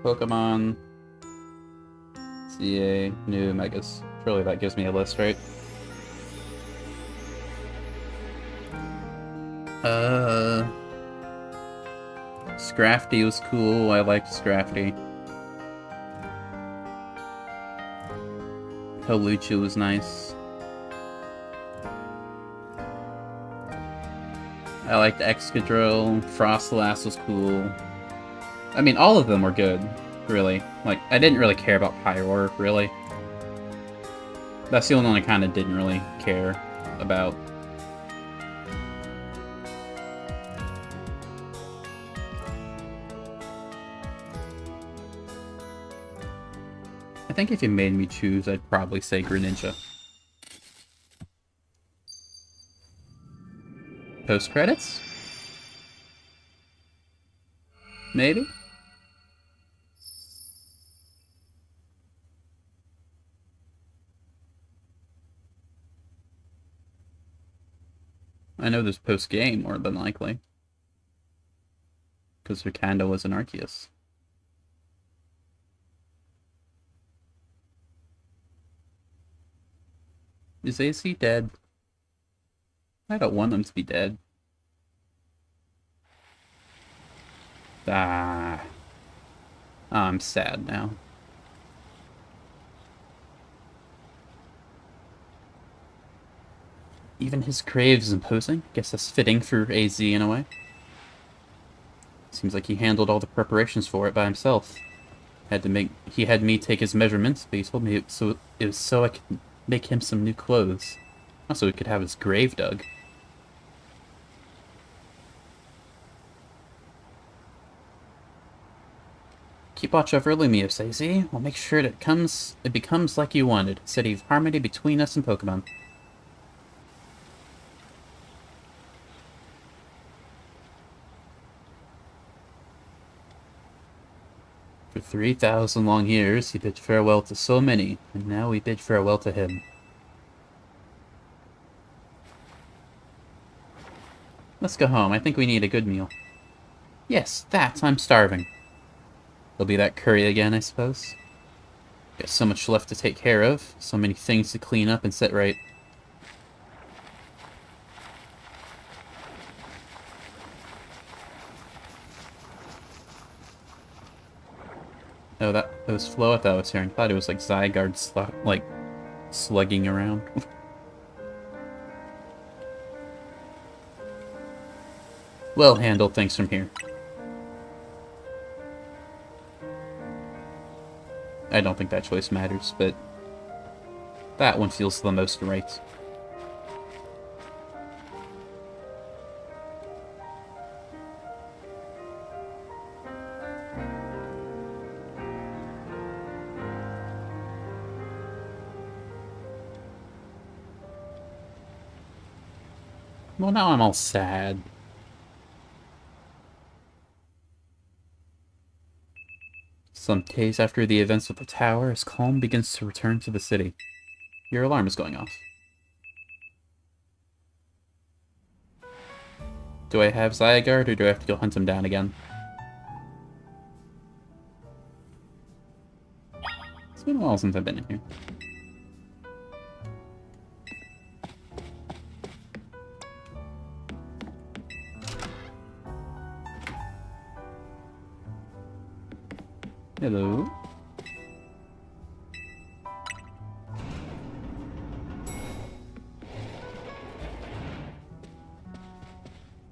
Pokemon... CA, new Megas. Surely that gives me a list, right? Scrafty was cool. I liked Scrafty. Hawlucha was nice. I liked Excadrill. Frostlass was cool. I mean, all of them were good, really. Like, I didn't really care about Pyroar, really. That's the only one I kind of didn't really care about. I think if you made me choose, I'd probably say Greninja. Post-credits? Maybe? I know there's post-game, more than likely. Because Ricando was an Arceus. Is AC dead? I don't want them to be dead. Ah. I'm sad now. Even his craves imposing? Guess that's fitting for AZ in a way. Seems like he handled all the preparations for it by himself. He had me take his measurements, but he told me it was so I could make him some new clothes. Also, he could have his grave dug. Keep watch over Lumiose, AZ. We'll make sure it becomes like you wanted. A city of harmony between us and Pokemon. For 3,000 long years, he bid farewell to so many, and now we bid farewell to him. Let's go home. I think we need a good meal. Yes, that. I'm starving. There'll be that curry again, I suppose. Got so much left to take care of. So many things to clean up and set right. Oh, that was Floette that was here. I thought it was like Zygarde slugging around. Well handled, thanks from here. I don't think that choice matters, but that one feels the most right. Well, now I'm all sad. Some days after the events of the tower, as calm begins to return to the city. Your alarm is going off. Do I have Zygarde, or do I have to go hunt him down again? It's been a while since I've been in here. Hello.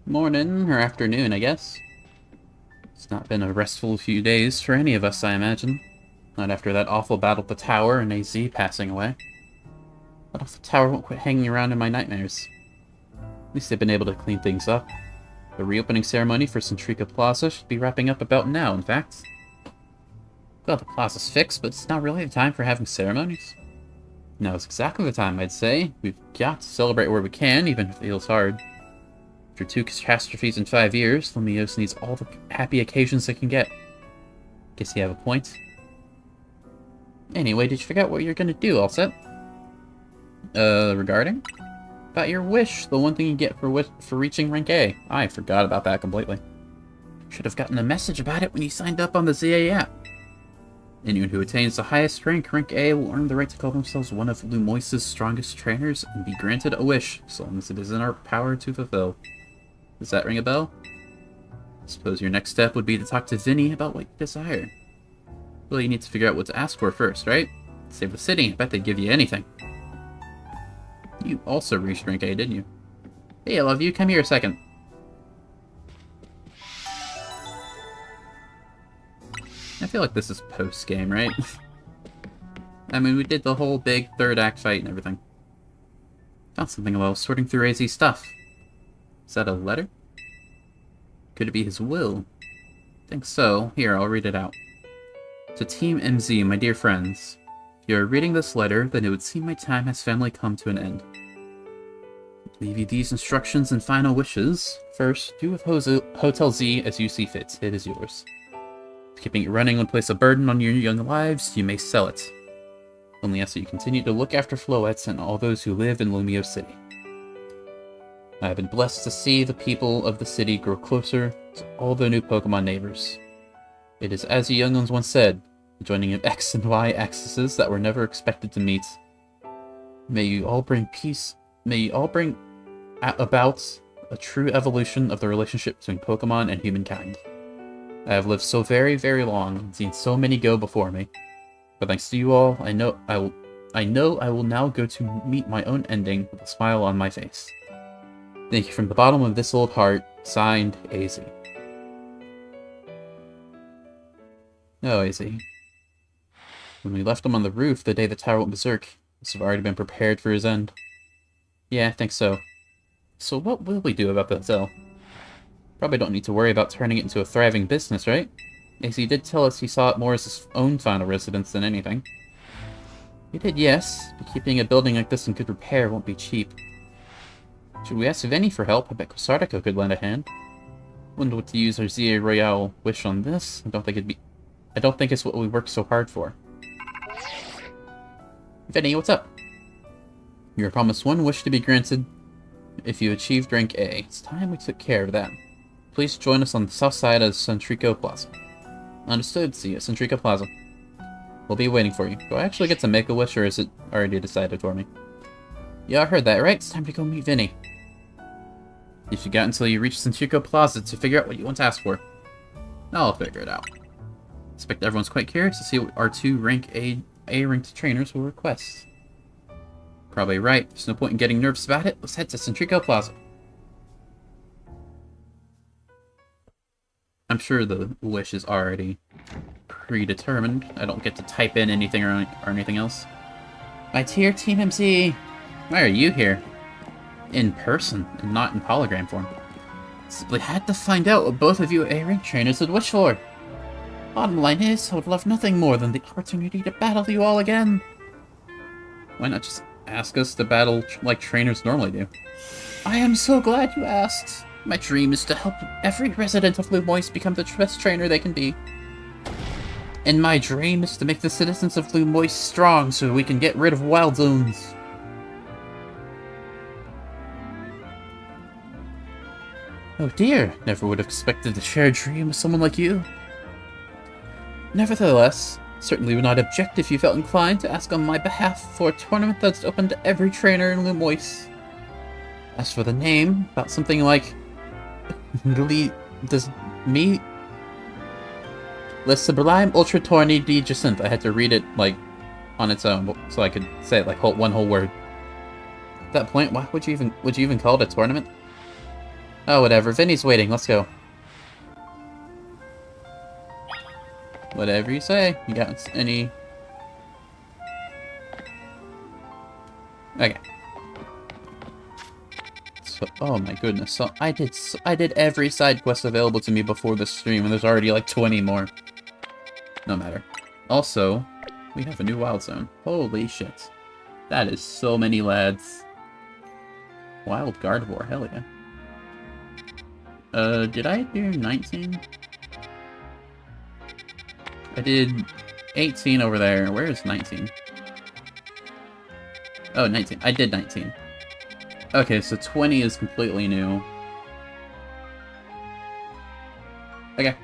Morning, or afternoon, I guess. It's not been a restful few days for any of us, I imagine. Not after that awful battle at the tower and AZ passing away. What if the tower won't quit hanging around in my nightmares? At least they've been able to clean things up. The reopening ceremony for Centrica Plaza should be wrapping up about now, in fact. Well, the plaza's fixed, but it's not really the time for having ceremonies. Now is exactly the time, I'd say. We've got to celebrate where we can, even if it feels hard. After 2 catastrophes in 5 years, Lumiose needs all the happy occasions it can get. Guess you have a point. Anyway, did you forget what you're gonna do, all set? Regarding? About your wish, the one thing you get for reaching rank A. I forgot about that completely. Should have gotten a message about it when you signed up on the ZA app. Anyone who attains the highest rank, rank A, will earn the right to call themselves one of Lumiose's strongest trainers and be granted a wish, so long as it is in our power to fulfill. Does that ring a bell? I suppose your next step would be to talk to Vinny about what you desire. Well, you need to figure out what to ask for first, right? Save the city, I bet they'd give you anything. You also reached rank A, didn't you? Hey, I love you, come here a second. I feel like this is post-game, right? I mean, we did the whole big third act fight and everything. Found something while sorting through AZ's stuff. Is that a letter? Could it be his will? I think so. Here, I'll read it out. To Team MZ, my dear friends. If you are reading this letter, then it would seem my time has finally come to an end. I leave you these instructions and final wishes. First, do with Hotel Z as you see fit. It is yours. If keeping it running would place a burden on your young lives, you may sell it. Only ask that you continue to look after Floette and all those who live in Lumiose City. I have been blessed to see the people of the city grow closer to all their new Pokemon neighbors. It is as you young ones once said, the joining of X and Y axes that were never expected to meet. May you all bring peace. May you all bring about a true evolution of the relationship between Pokemon and humankind. I have lived so very, very long and seen so many go before me. But thanks to you all, I know I will now go to meet my own ending with a smile on my face. Thank you from the bottom of this old heart. Signed, AZ. No, AZ. When we left him on the roof the day the tower went berserk, must have already been prepared for his end. Yeah, I think so. So what will we do about the hotel? Probably don't need to worry about turning it into a thriving business, right? As he did tell us he saw it more as his own final residence than anything. He did, yes, but keeping a building like this in good repair won't be cheap. Should we ask Vinny for help? I bet Quasartico could lend a hand. Wouldn't want to use our ZA Royale wish on this. I don't think it's what we worked so hard for. Vinny, what's up? You were promised one wish to be granted if you achieved rank A. It's time we took care of that. Please join us on the south side of Centrico Plaza. Understood. See you at Centrico Plaza. We'll be waiting for you. Do I actually get to make a wish, or is it already decided for me? Yeah, I heard that, right? It's time to go meet Vinny. You should get until you reach Centrico Plaza to figure out what you want to ask for. I'll figure it out. I expect everyone's quite curious to see what our two rank A-ranked trainers will request. Probably right. There's no point in getting nervous about it. Let's head to Centrico Plaza. I'm sure the wish is already predetermined. I don't get to type in anything or anything else. My dear Team MC, why are you here? In person, and not in hologram form. Simply had to find out what both of you A-rank trainers would wish for. Bottom line is, I would love nothing more than the opportunity to battle you all again. Why not just ask us to battle like trainers normally do? I am so glad you asked. My dream is to help every resident of Lumois become the best trainer they can be. And my dream is to make the citizens of Lumois strong so we can get rid of wild zones. Oh dear, never would have expected to share a dream with someone like you. Nevertheless, certainly would not object if you felt inclined to ask on my behalf for a tournament that's open to every trainer in Lumois. As for the name, about something like Le Sublime Ultra Tourney de Jacinth. I had to read it like on its own so I could say it like one whole word. At that point, why would you even call it a tournament? Oh, whatever. Vinny's waiting. Let's go. Whatever you say. You got any... Okay. So, oh my goodness. So I did every side quest available to me before the stream, and there's already like 20 more. No matter. Also, we have a new wild zone. Holy shit. That is so many lads. Wild Gardevoir. Hell yeah. Did I do 19? I did 18 over there. Where is 19? Oh, 19. I did 19. Okay, so 20 is completely new. Okay.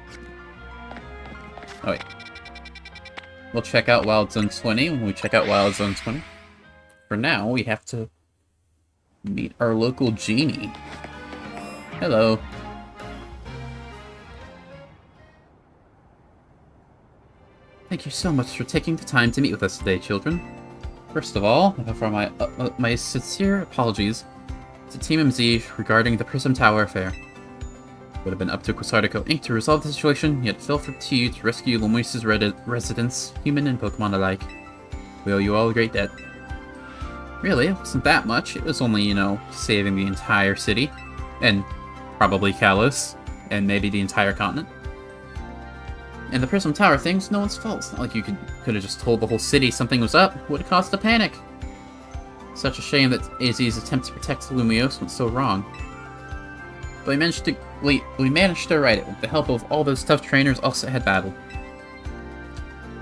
Oh, wait. We'll check out Wild Zone 20 when we check out Wild Zone 20. For now, we have to meet our local genie. Hello. Thank you so much for taking the time to meet with us today, children. First of all, I offer my sincere apologies to Team MZ regarding the Prism Tower affair. It would have been up to Quasartico Inc. to resolve the situation, yet fell to you to rescue Lumois' residents, human and Pokemon alike. We owe you all a great debt. Really, it wasn't that much. It was only, you know, saving the entire city, and probably Kalos, and maybe the entire continent. And the Prism Tower thing's no one's fault. It's not like you could have just told the whole city something was up. Would have caused a panic. Such a shame that AZ's attempt to protect Lumiose went so wrong. But we managed to right it with the help of all those tough trainers also had battled.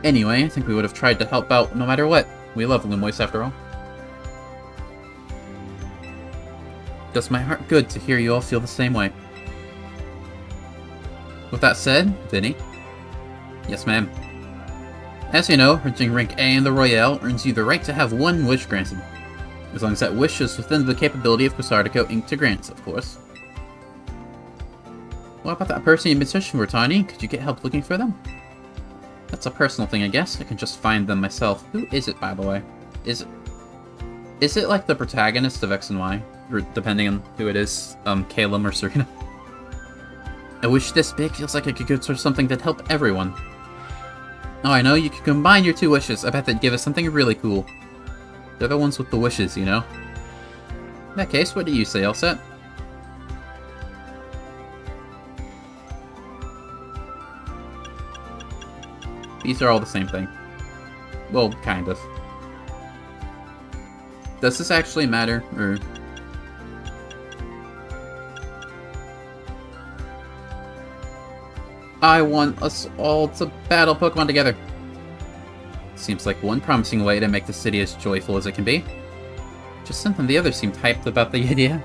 Anyway, I think we would have tried to help out no matter what. We love Lumoise after all. It does my heart good to hear you all feel the same way. With that said, Vinny. Yes, ma'am. As you know, reaching rank A in the Royale earns you the right to have one wish granted. As long as that wish is within the capability of Quasartico Inc. to grant, of course. What about that person you've been searching for, Tawny? Could you get help looking for them? That's a personal thing, I guess. I can just find them myself. Who is it, by the way? Is it like the protagonist of X and Y? Or depending on who it is, Calum or Serena? A wish this big feels like I could go towards something that'd help everyone. Oh, I know, you could combine your two wishes. I bet they'd give us something really cool. They're the ones with the wishes, you know? In that case, what do you say, all set? These are all the same thing. Well, kind of. Does this actually matter, or... I want us all to battle Pokemon together. Seems like one promising way to make the city as joyful as it can be. Just something the others seemed hyped about the idea.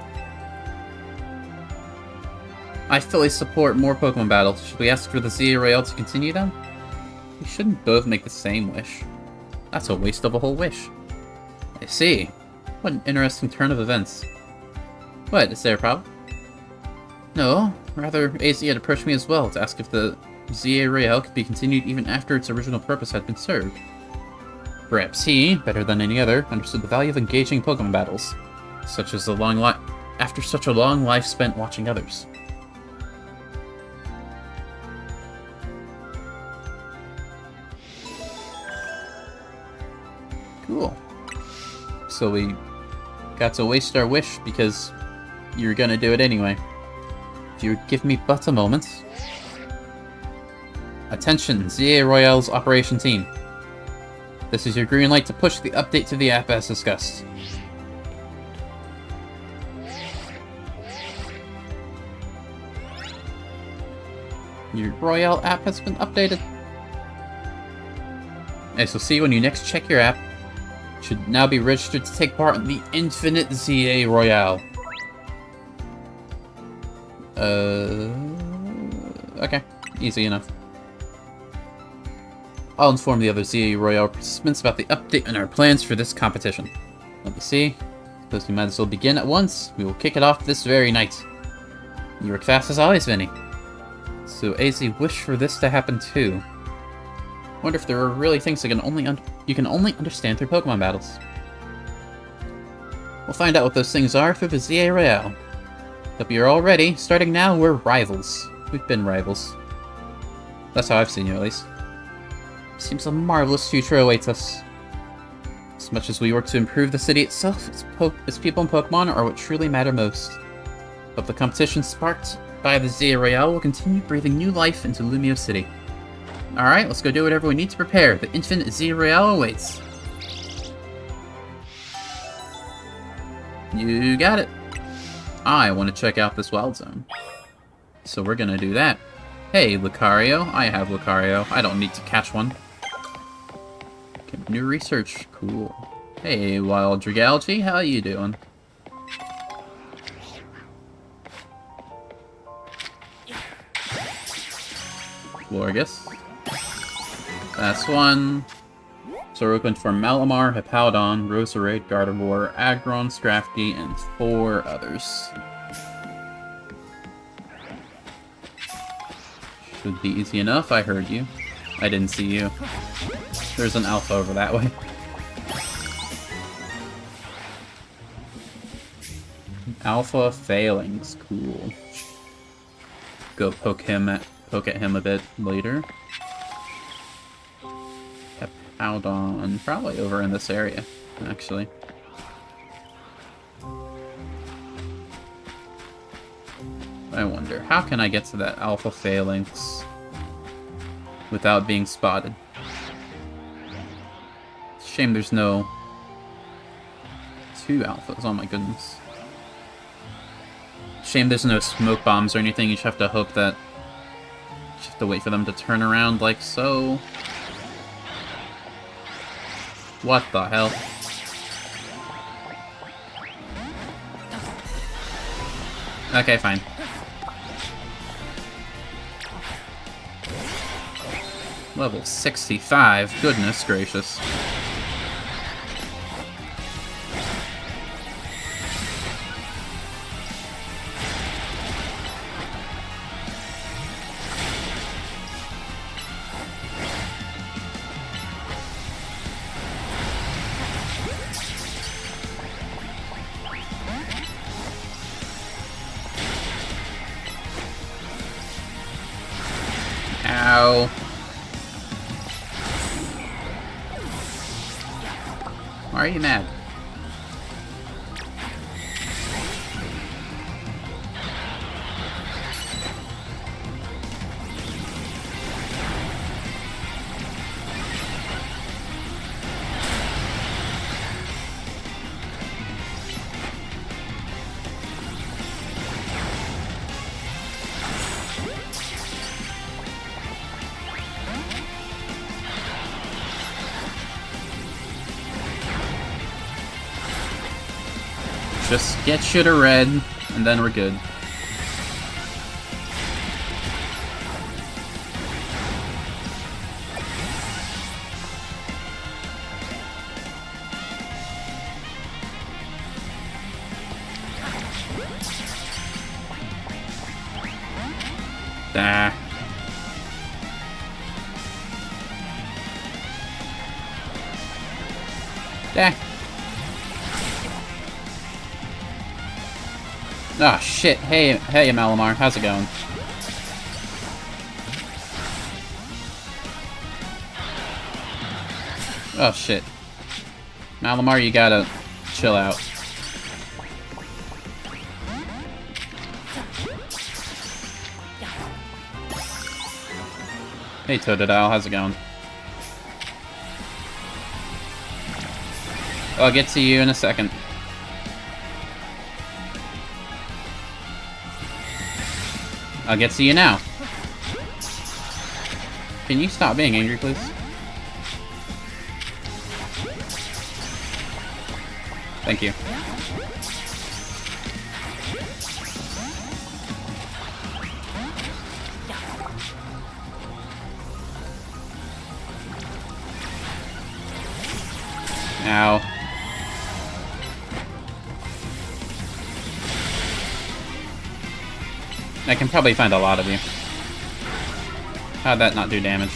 I fully support more Pokemon battles. Should we ask for the ZA Royale to continue them? We shouldn't both make the same wish. That's a waste of a whole wish. I see. What an interesting turn of events. What, is there a problem? No, rather AZ had approached me as well to ask if the ZA Royale could be continued even after its original purpose had been served. Perhaps he, better than any other, understood the value of engaging Pokemon battles, such as after such a long life spent watching others. Cool. So we got to waste our wish because you're gonna do it anyway. If you would give me but a moment. Attention, ZA Royale's operation team. This is your green light to push the update to the app as discussed. Your Royale app has been updated. As you'll see when you next check your app, you should now be registered to take part in the Infinite ZA Royale. Okay. Easy enough. I'll inform the other ZA Royale participants about the update and our plans for this competition. Let me see. Suppose we might as well begin at once. We will kick it off this very night. You work fast as always, Vinny. So AZ wished for this to happen too. Wonder if there are really things that you can only understand through Pokemon battles. We'll find out what those things are through the ZA Royale. Hope you're all ready. Starting now, we're rivals. We've been rivals. That's how I've seen you, at least. Seems a marvelous future awaits us. As much as we work to improve the city itself, its people and Pokemon are what truly matter most. Hope the competition sparked by the ZA Royale will continue breathing new life into Lumio City. Alright, let's go do whatever we need to prepare. The Infinite ZA Royale awaits. You got it. I want to check out this wild zone. So we're gonna do that. Hey, Lucario. I have Lucario. I don't need to catch one. Okay, new research. Cool. Hey, Wild Dragalge. How you doing? Florges. That's one. So we're looking for Malamar, Hippowdon, Roserade, Gardevoir, Aggron, Scrafty, and 4 others. Should be easy enough, I heard you. I didn't see you. There's an alpha over that way. Alpha failings, cool. Go poke at him a bit later. Hippowdon, probably over in this area, actually. I wonder, how can I get to that alpha phalanx without being spotted? Shame there's no 2 alphas, oh my goodness. Shame there's no smoke bombs or anything, you just have to hope that... You just have to wait for them to turn around like so. What the hell? Okay, fine. Level 65, goodness gracious. Ow. Why are you mad? Just get you to red, and then we're good. Ah. Ah. Oh shit. Hey Malamar, how's it going? Oh shit. Malamar, you gotta chill out. Hey Totodile, how's it going? I'll get to you in a second. I'll get to you now. Can you stop being angry, please? Thank you. Ow. I can probably find a lot of you. How'd that not do damage?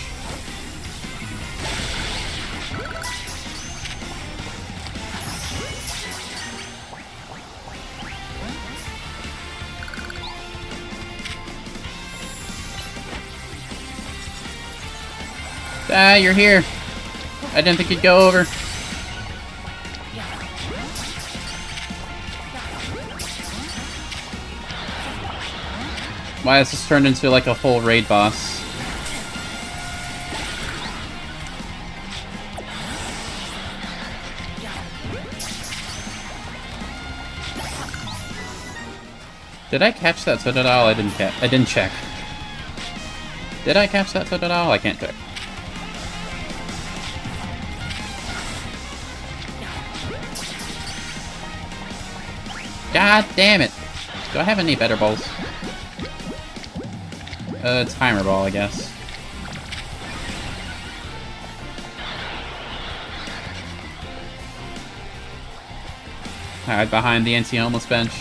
Ah, you're here. I didn't think you'd go over. Why has this turned into like a whole raid boss? Did I catch that Totodile? I didn't check. Did I catch that Totodile? I can't check. God damn it! Do I have any better balls? Timer ball, I guess. Hide behind the anti-homeless bench.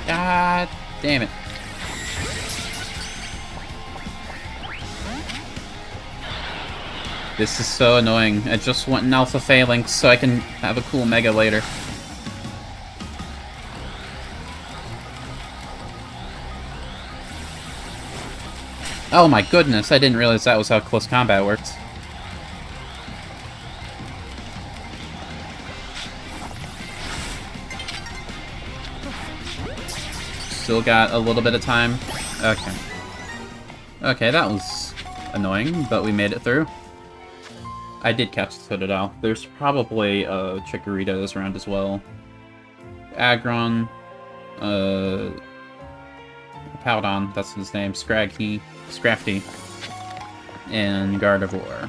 God damn it. This is so annoying. I just want an Alpha Phalanx so I can have a cool Mega later. Oh my goodness, I didn't realize that was how close combat worked. Still got a little bit of time. Okay. Okay, that was annoying, but we made it through. I did catch the Totodile. There's probably Chikorita's around as well. Aggron, Powdon, that's his name, Scrafty, and Gardevoir.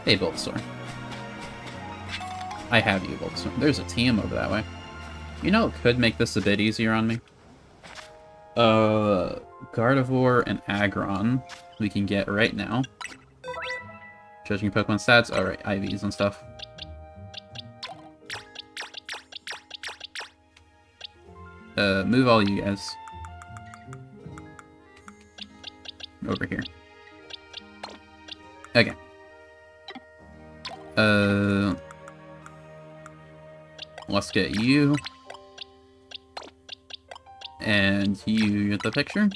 Hey, Bulbasaur. I have you, Bulbasaur. There's a team over that way. You know what could make this a bit easier on me? Gardevoir and Aggron we can get right now. Judging Pokemon stats, alright, IVs and stuff. Move all you guys over here. Okay. Let's get you. And you get the picture.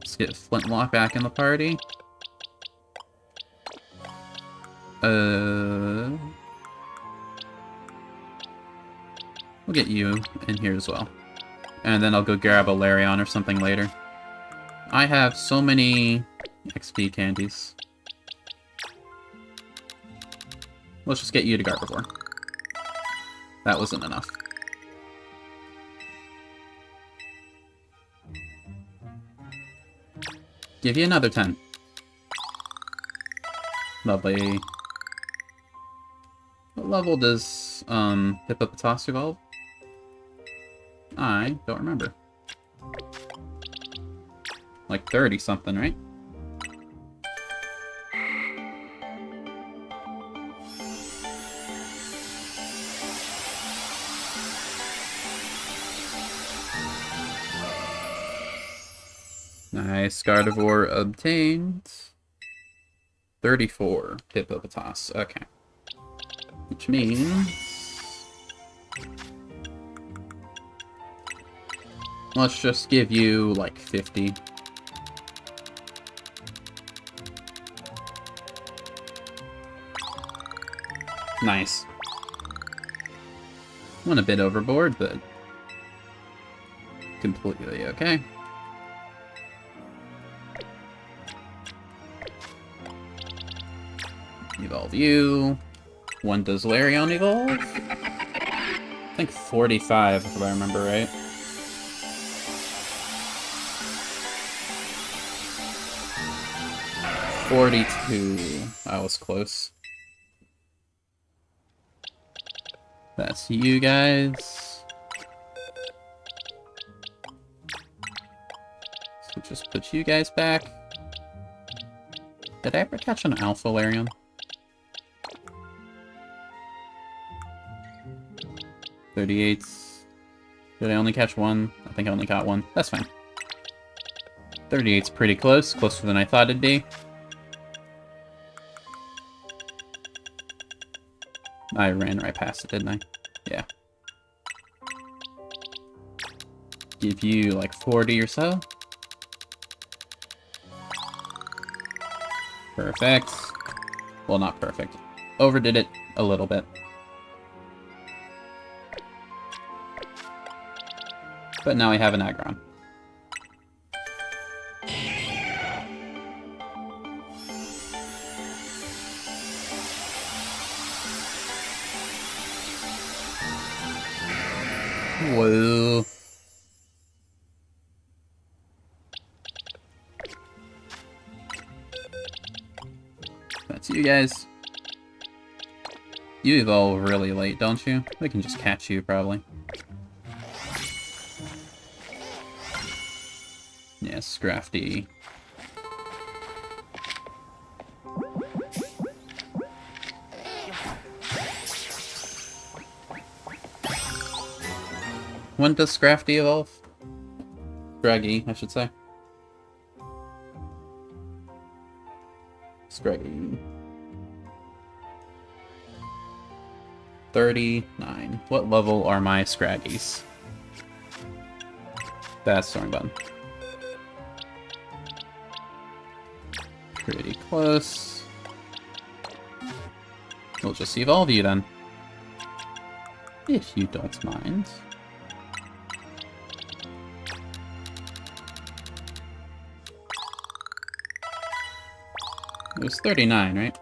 Let's get Flintlock back in the party. We'll get you in here as well. And then I'll go grab a Larion or something later. I have so many XP candies. Let's just get you to Gardevoir. That wasn't enough. Give you another 10. Lovely. What level does Hippopotas evolve? I don't remember. Like 30 something, right? Nice. Gardevoir obtained. 34 Hippopotas. Okay. Which means... let's just give you, like, 50. Nice. Went a bit overboard, but... completely okay. Evolve you. When does Larion evolve? I think 45, if I remember right. $42. I was close. That's you guys. So just put you guys back. Did I ever catch an Alpha Larion? $38. Did I only catch one? I think I only caught one. That's fine. 38's pretty close. Closer than I thought it'd be. I ran right past it, didn't I? Yeah. Give you like 40 or so. Perfect. Well, not perfect. Overdid it a little bit. But now I have an Aggron. Whoa. That's you guys. You evolve really late, don't you? We can just catch you, probably. Yes, Scrafty. When does Scrafty evolve? Scraggy, I should say. Scraggy. 39. What level are my Scraggies? That's the wrong button. Pretty close. We'll just evolve you then. If you don't mind. It was 39, right?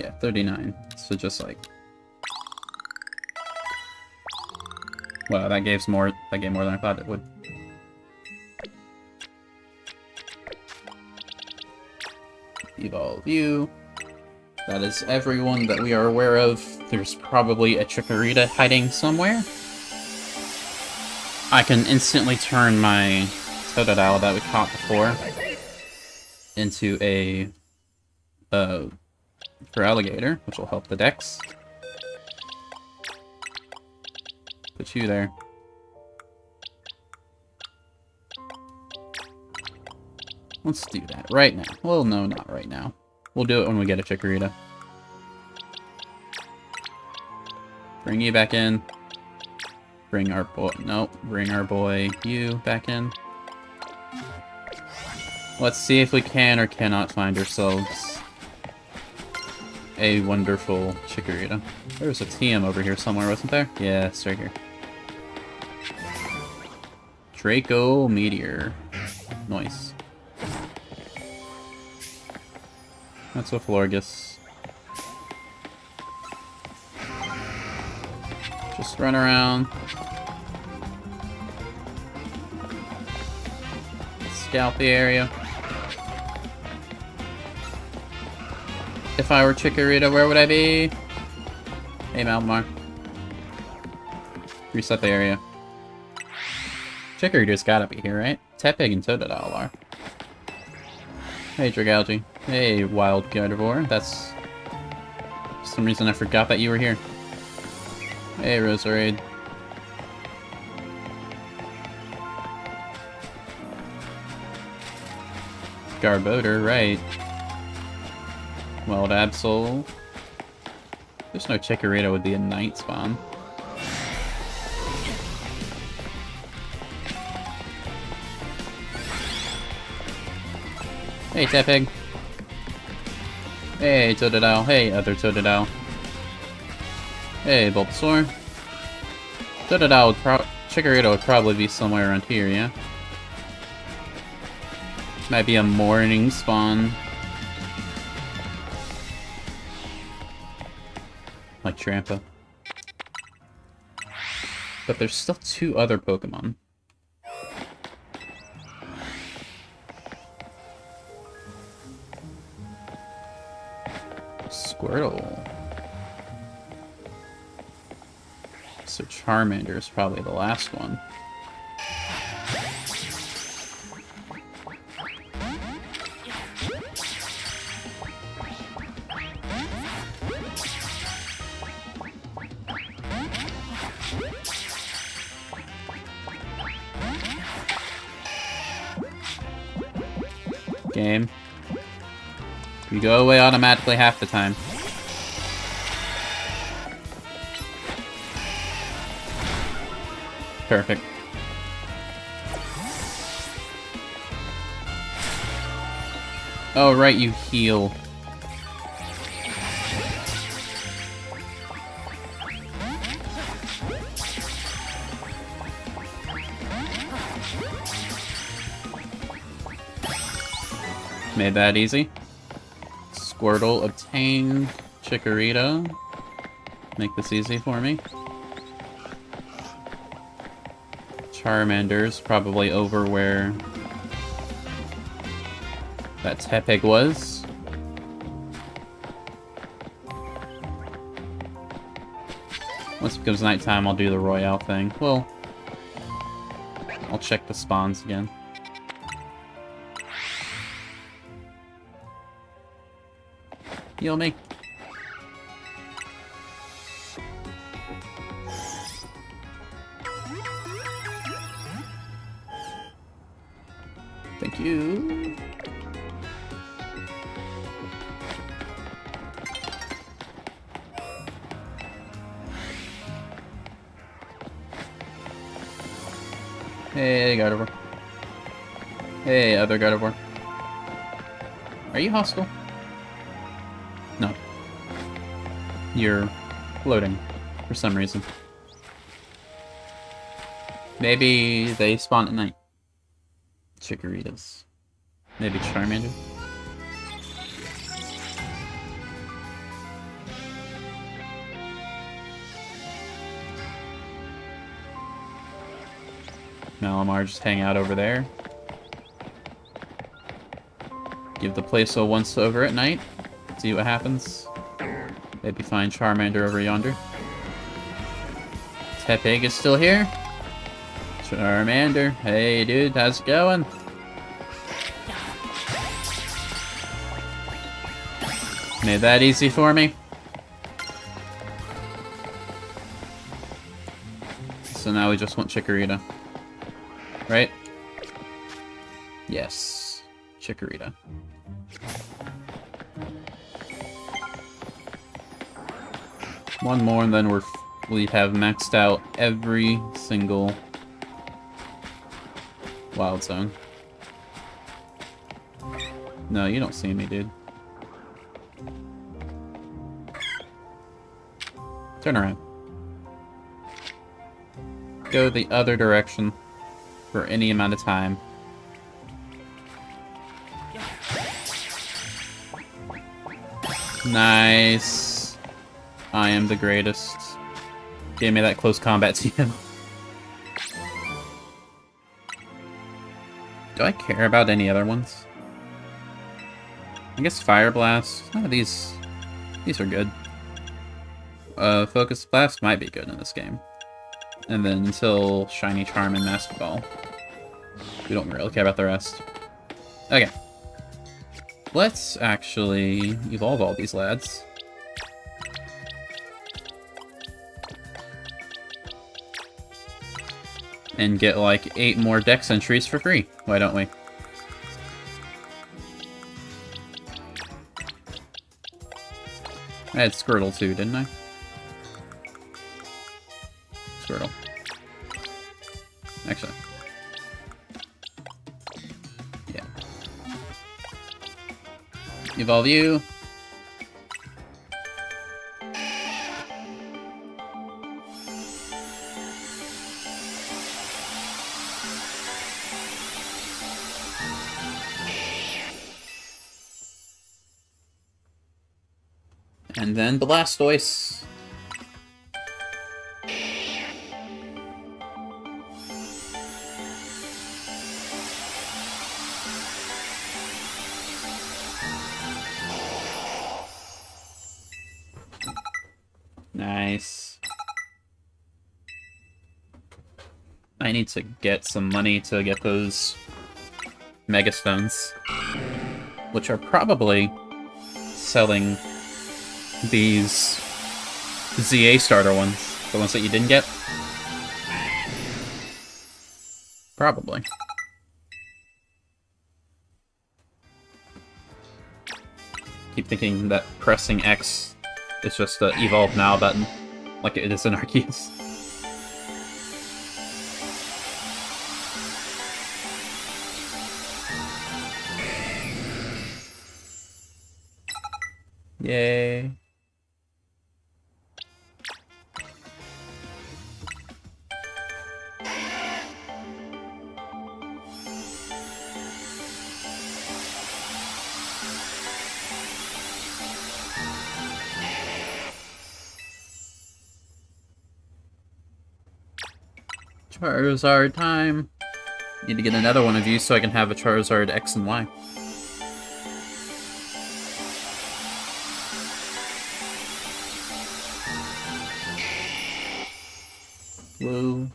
Yeah, 39. So just like... wow, that gave more than I thought it would. Evolve you. That is everyone that we are aware of. There's probably a Chikorita hiding somewhere. I can instantly turn my Totodile that we caught before into a for Alligator, which will help the Dex. Put you there. Let's do that right now. Well, no, not right now. We'll do it when we get a Chikorita. Bring you back in. Bring our boy... nope. Bring our boy you back in. Let's see if we can or cannot find ourselves a wonderful Chikorita. There was a TM over here somewhere, wasn't there? Yeah, it's right here. Draco Meteor. Nice. That's a Florges. Just run around. Scout the area. If I were Chikorita, where would I be? Hey, Malamar. Reset the area. Chikorita's gotta be here, right? Tepig and Totodile are. Hey, Dragalge. Hey, Wild Gardevoir. That's... For some reason I forgot that you were here. Hey, Roserade. Garbodor, right. Wild Absol. There's no Chikorita with the night spawn. Hey, Tepig. Hey, Totodile. Hey, other Totodile. Hey, Bulbasaur. Totodile would Chikorita would probably be somewhere around here, yeah? Might be a morning spawn. Like Trampa. But there's still 2 other Pokemon. Squirtle. So Charmander is probably the last one. Game. You go away automatically half the time. Perfect. Oh, right, you heal. Made that easy. Squirtle obtained Chikorita. Make this easy for me. Charmander's probably over where that Tepig was. Once it becomes nighttime, I'll do the Royale thing. Well, I'll check the spawns again. Heal me. Thank you. Hey, Gardevoir. Hey, other Gardevoir. Are you hostile? No. You're floating for some reason. Maybe they spawn at night. Chikoritas. Maybe Charmander. Malamar just hang out over there. Give the place a once over at night. See what happens. Maybe find Charmander over yonder. Tepig is still here. Charmander. Hey dude, how's it going? Made that easy for me. So now we just want Chikorita. Right? Yes. Chikorita. One more and then we have maxed out every single wild zone. No, you don't see me, dude. Turn around. Go the other direction for any amount of time. Nice. I am the greatest. Give me that close combat TM. Do I care about any other ones? I guess Fire Blast. Oh, these are good. Focus Blast might be good in this game. And then until Shiny Charm and Master Ball. We don't really care about the rest. Okay. Let's actually evolve all these lads. And get like 8 more Dex entries for free. Why don't we? I had Squirtle too, didn't I? Squirtle. Actually. Yeah. Evolve you. And then Blastoise. Nice. I need to get some money to get those Mega Stones, which are probably selling these ZA starter ones, the ones that you didn't get. Probably. Keep thinking that pressing X is just the Evolve Now button, like it is in Arceus. Yay. Charizard time. Need to get another one of you so I can have a Charizard X and Y. Whoa.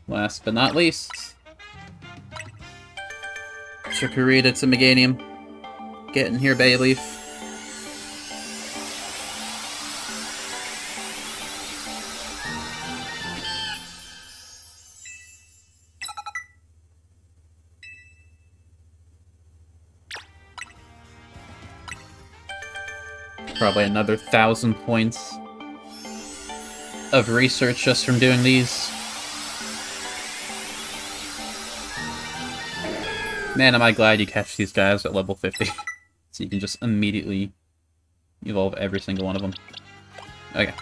Last but not least, Chikorita to Meganium. Get in here, Bayleaf. Probably another 1,000 points of research just from doing these. Man, am I glad you catch these guys at level 50. So you can just immediately evolve every single one of them. Okay.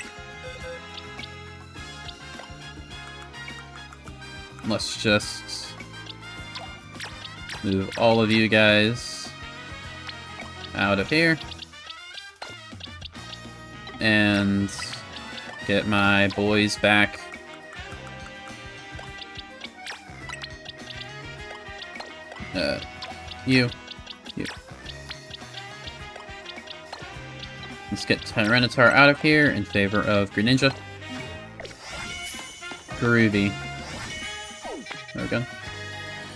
Let's just move all of you guys out of here. And get my boys back. You. Let's get Tyranitar out of here in favor of Greninja. Groovy. There we go.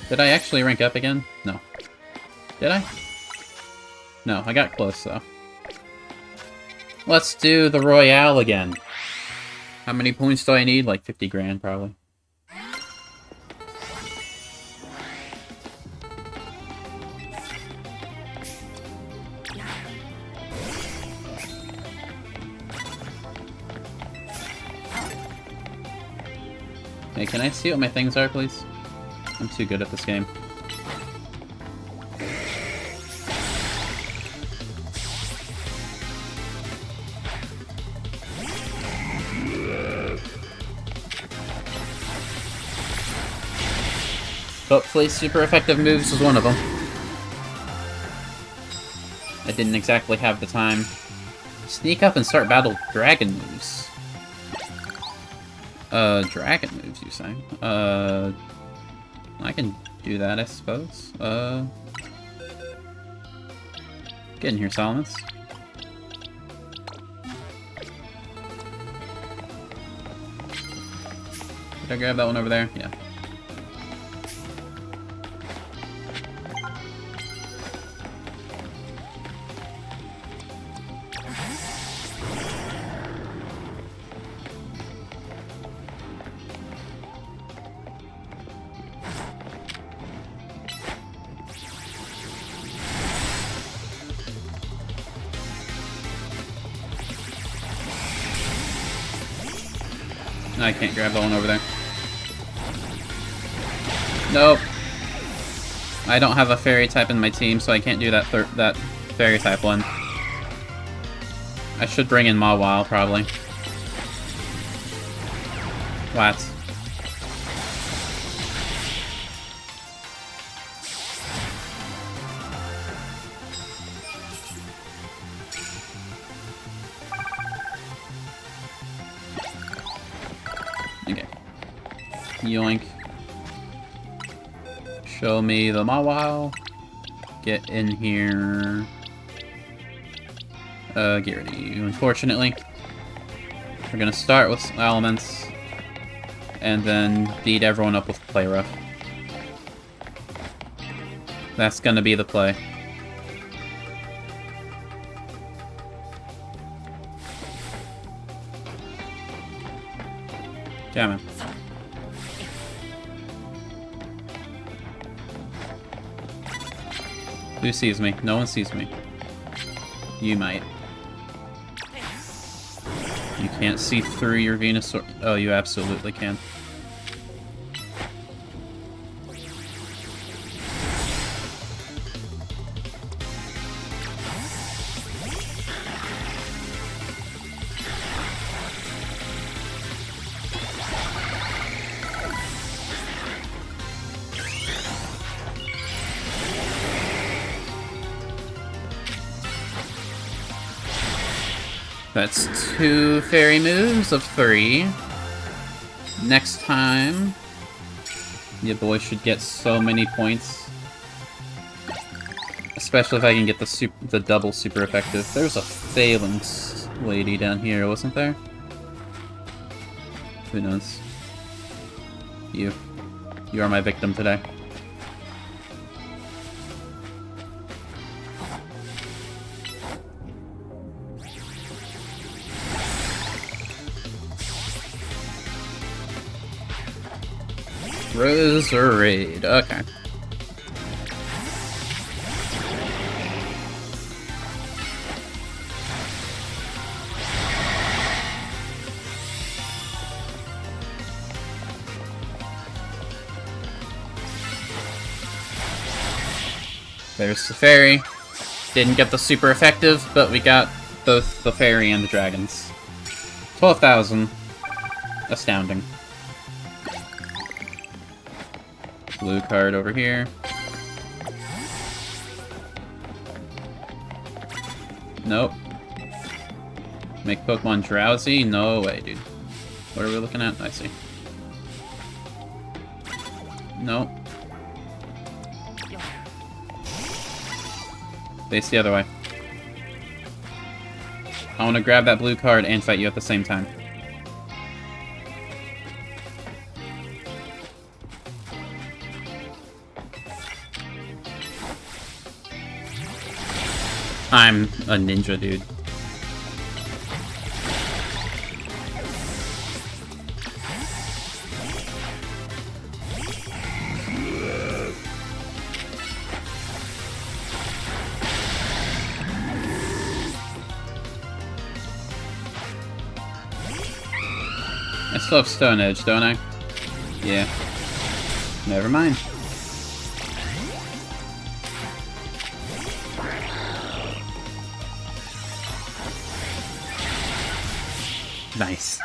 Did I actually rank up again? No. Did I? No, I got close though. Let's do the Royale again. How many points do I need? Like 50 grand, probably. Hey, can I see what my things are, please? I'm too good at this game. Hopefully super effective moves is one of them. I didn't exactly have the time. Sneak up and start battle dragon moves. Dragon moves, you say? I can do that, I suppose. Get in here, Solomons. Did I grab that one over there? Yeah. I can't grab that one over there. Nope. I don't have a fairy type in my team, so I can't do that that fairy type one. I should bring in Mawile, probably. What? Okay. Yoink. Show me the Mawile. Get in here. Get rid of you, unfortunately. We're gonna start with elements, and then beat everyone up with Play Rough. That's gonna be the play. Damn it. Who sees me? No one sees me. You might. You can't see through your Venusaur. Oh, you absolutely can. That's 2 fairy moves of 3. Next time, your boy should get so many points. Especially if I can get the double super effective. There's a Phalanx lady down here, wasn't there? Who knows? You. You are my victim today. Roserade. Okay. There's the fairy. Didn't get the super effective, but we got both the fairy and the dragons. 12,000. Astounding. Blue card over here. Nope. Make Pokemon drowsy? No way, dude. What are we looking at? I see. Nope. Face the other way. I want to grab that blue card and fight you at the same time. I'm a ninja, dude. I still have Stone Edge, don't I? Yeah. Never mind. Nice.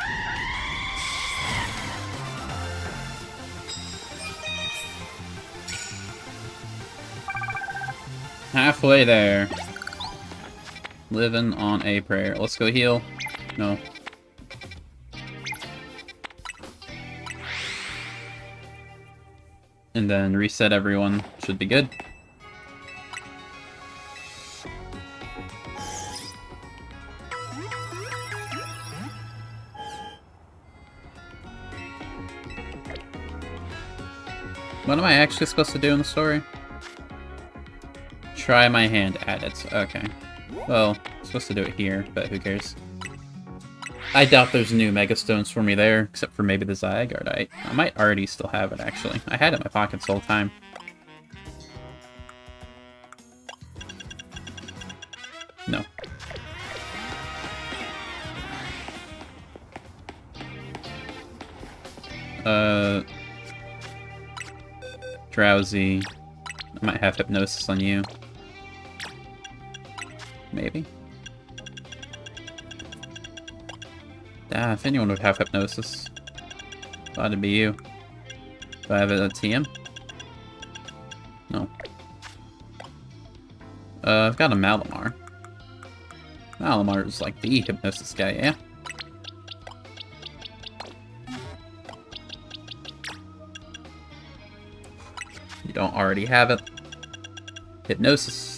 Halfway there. Living on a prayer. Let's go heal. No. And then reset everyone. Should be good. What am I actually supposed to do in the story? Try my hand at it. Okay. Well, I'm supposed to do it here, but who cares? I doubt there's new Mega Stones for me there, except for maybe the Zygarde. I might already still have it, actually. I had it in my pockets the whole time. No. Drowsy. I might have Hypnosis on you. Maybe. Ah, if anyone would have Hypnosis. Thought it'd be you. Do I have a TM? No. I've got a Malamar. Malamar is like the Hypnosis guy, yeah? You don't already have it. Hypnosis.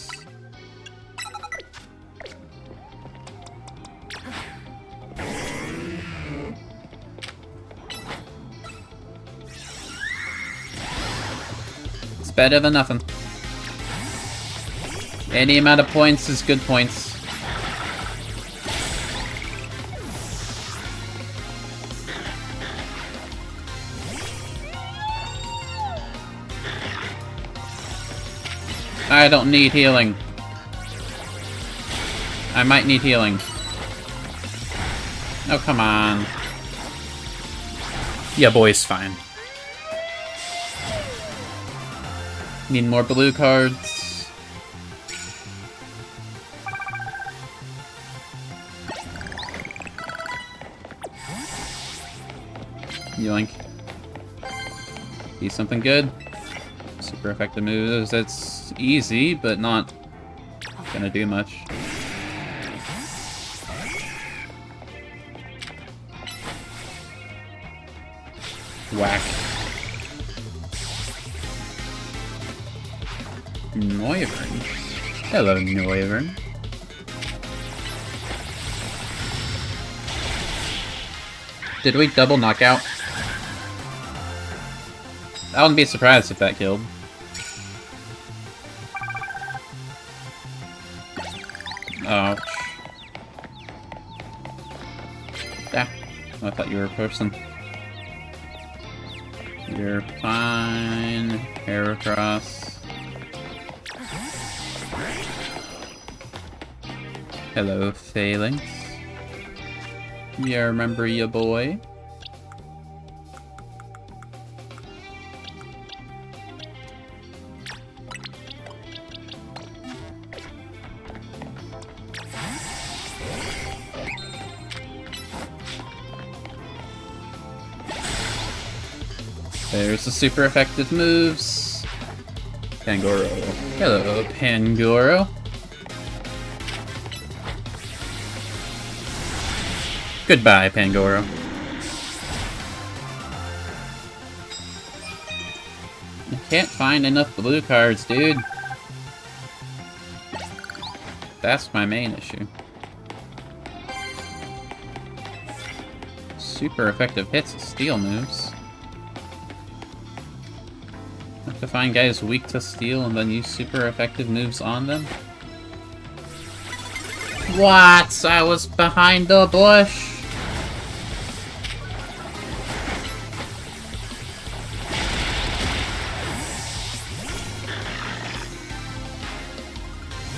It's better than nothing. Any amount of points is good points. I don't need healing. I might need healing. Oh, come on. Yeah, boy's fine. Need more blue cards. Yoink. Be something good. Super effective moves. That's easy, but not gonna do much. Whack. Noivern. Hello, Noivern. Did we double knockout? I wouldn't be surprised if that killed. Ouch. Ah, I thought you were a person. You're fine. Heracross. Hello, Phalanx. Yeah, remember ya, boy? There's the super effective moves. Pangoro. Hello, Pangoro. Goodbye, Pangoro. I can't find enough blue cards, dude. That's my main issue. Super effective hits with steel moves. Have to find guys weak to steel and then use super effective moves on them. What? I was behind the bush.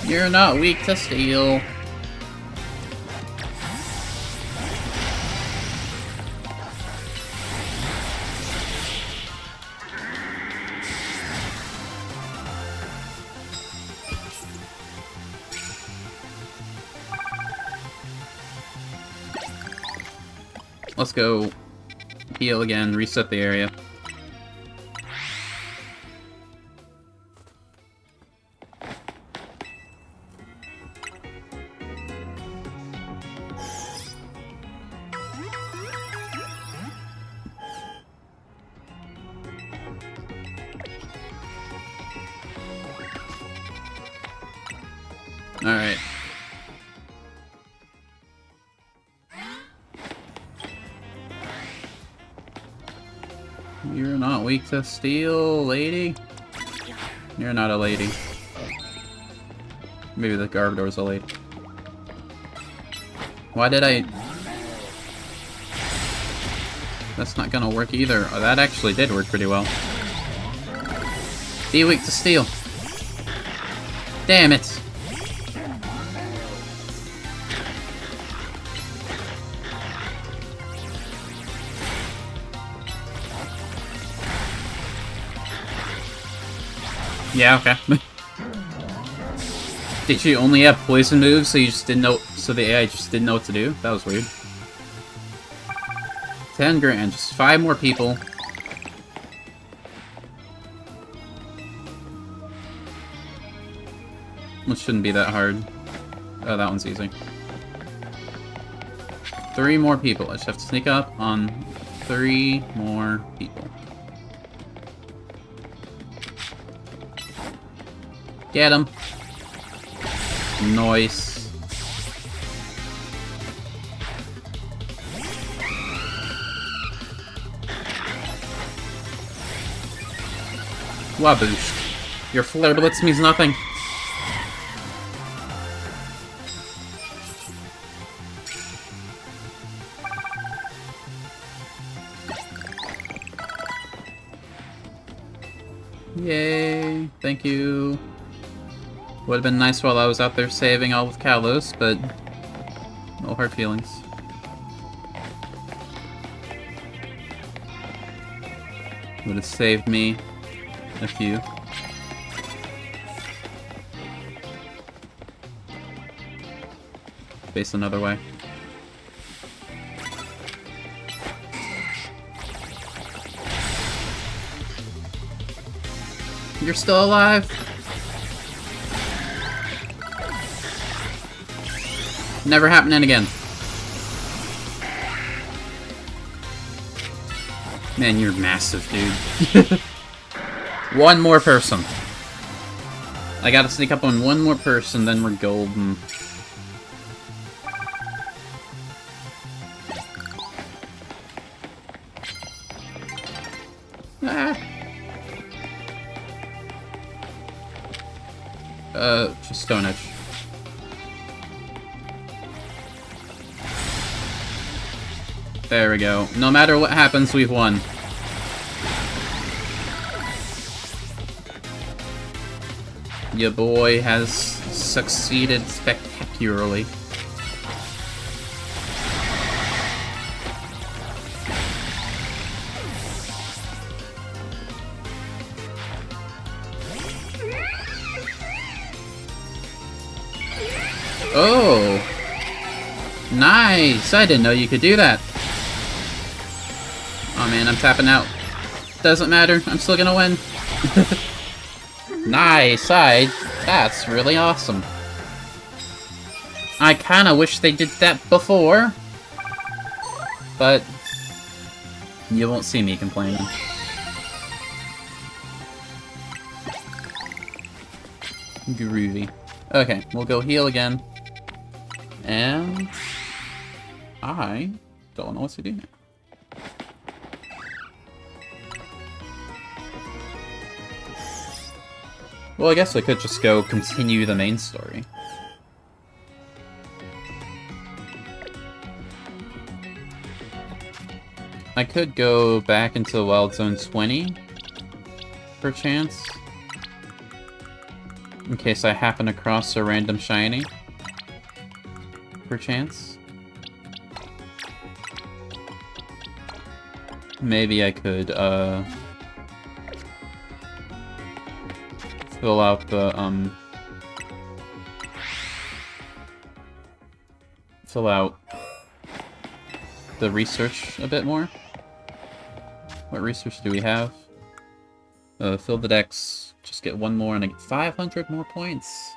You're not weak to steel. Let's go heal again, reset the area. Alright. You're not weak to steel, lady. You're not a lady. Maybe the Garbodor's a lady. Why did I... That's not gonna work either. Oh, that actually did work pretty well. Be weak to steel. Damn it. Yeah, okay. Did you only have poison moves, so you just didn't know, so the AI just didn't know what to do? That was weird. 10 grand, just 5 more people. Which shouldn't be that hard. Oh, that one's easy. 3 more people. I just have to sneak up on 3 more people. Get him. Nice. Waboosh. Your Flare Blitz means nothing. Yay. Thank you. Would have been nice while I was out there saving all with Kalos, but no hard feelings. Would have saved me a few. Face another way. You're still alive? Never happening again. Man, you're massive, dude. One more person. I gotta sneak up on one more person, then we're golden. Ah. Just Stone Edge. There we go. No matter what happens, we've won. Your boy has succeeded spectacularly. Oh! Nice! I didn't know you could do that. Oh man, I'm tapping out. Doesn't matter, I'm still gonna win. Nice! That's really awesome. I kinda wish they did that before. But you won't see me complaining. Groovy. Okay, we'll go heal again. And I don't know what to do now. Well, I guess I could just go continue the main story. I could go back into Wild Zone 20, perchance. In case I happen across a random shiny. Perchance. Maybe I could, fill out the, fill out the research a bit more. What research do we have? Fill the decks, just get 1 more and I get 500 more points.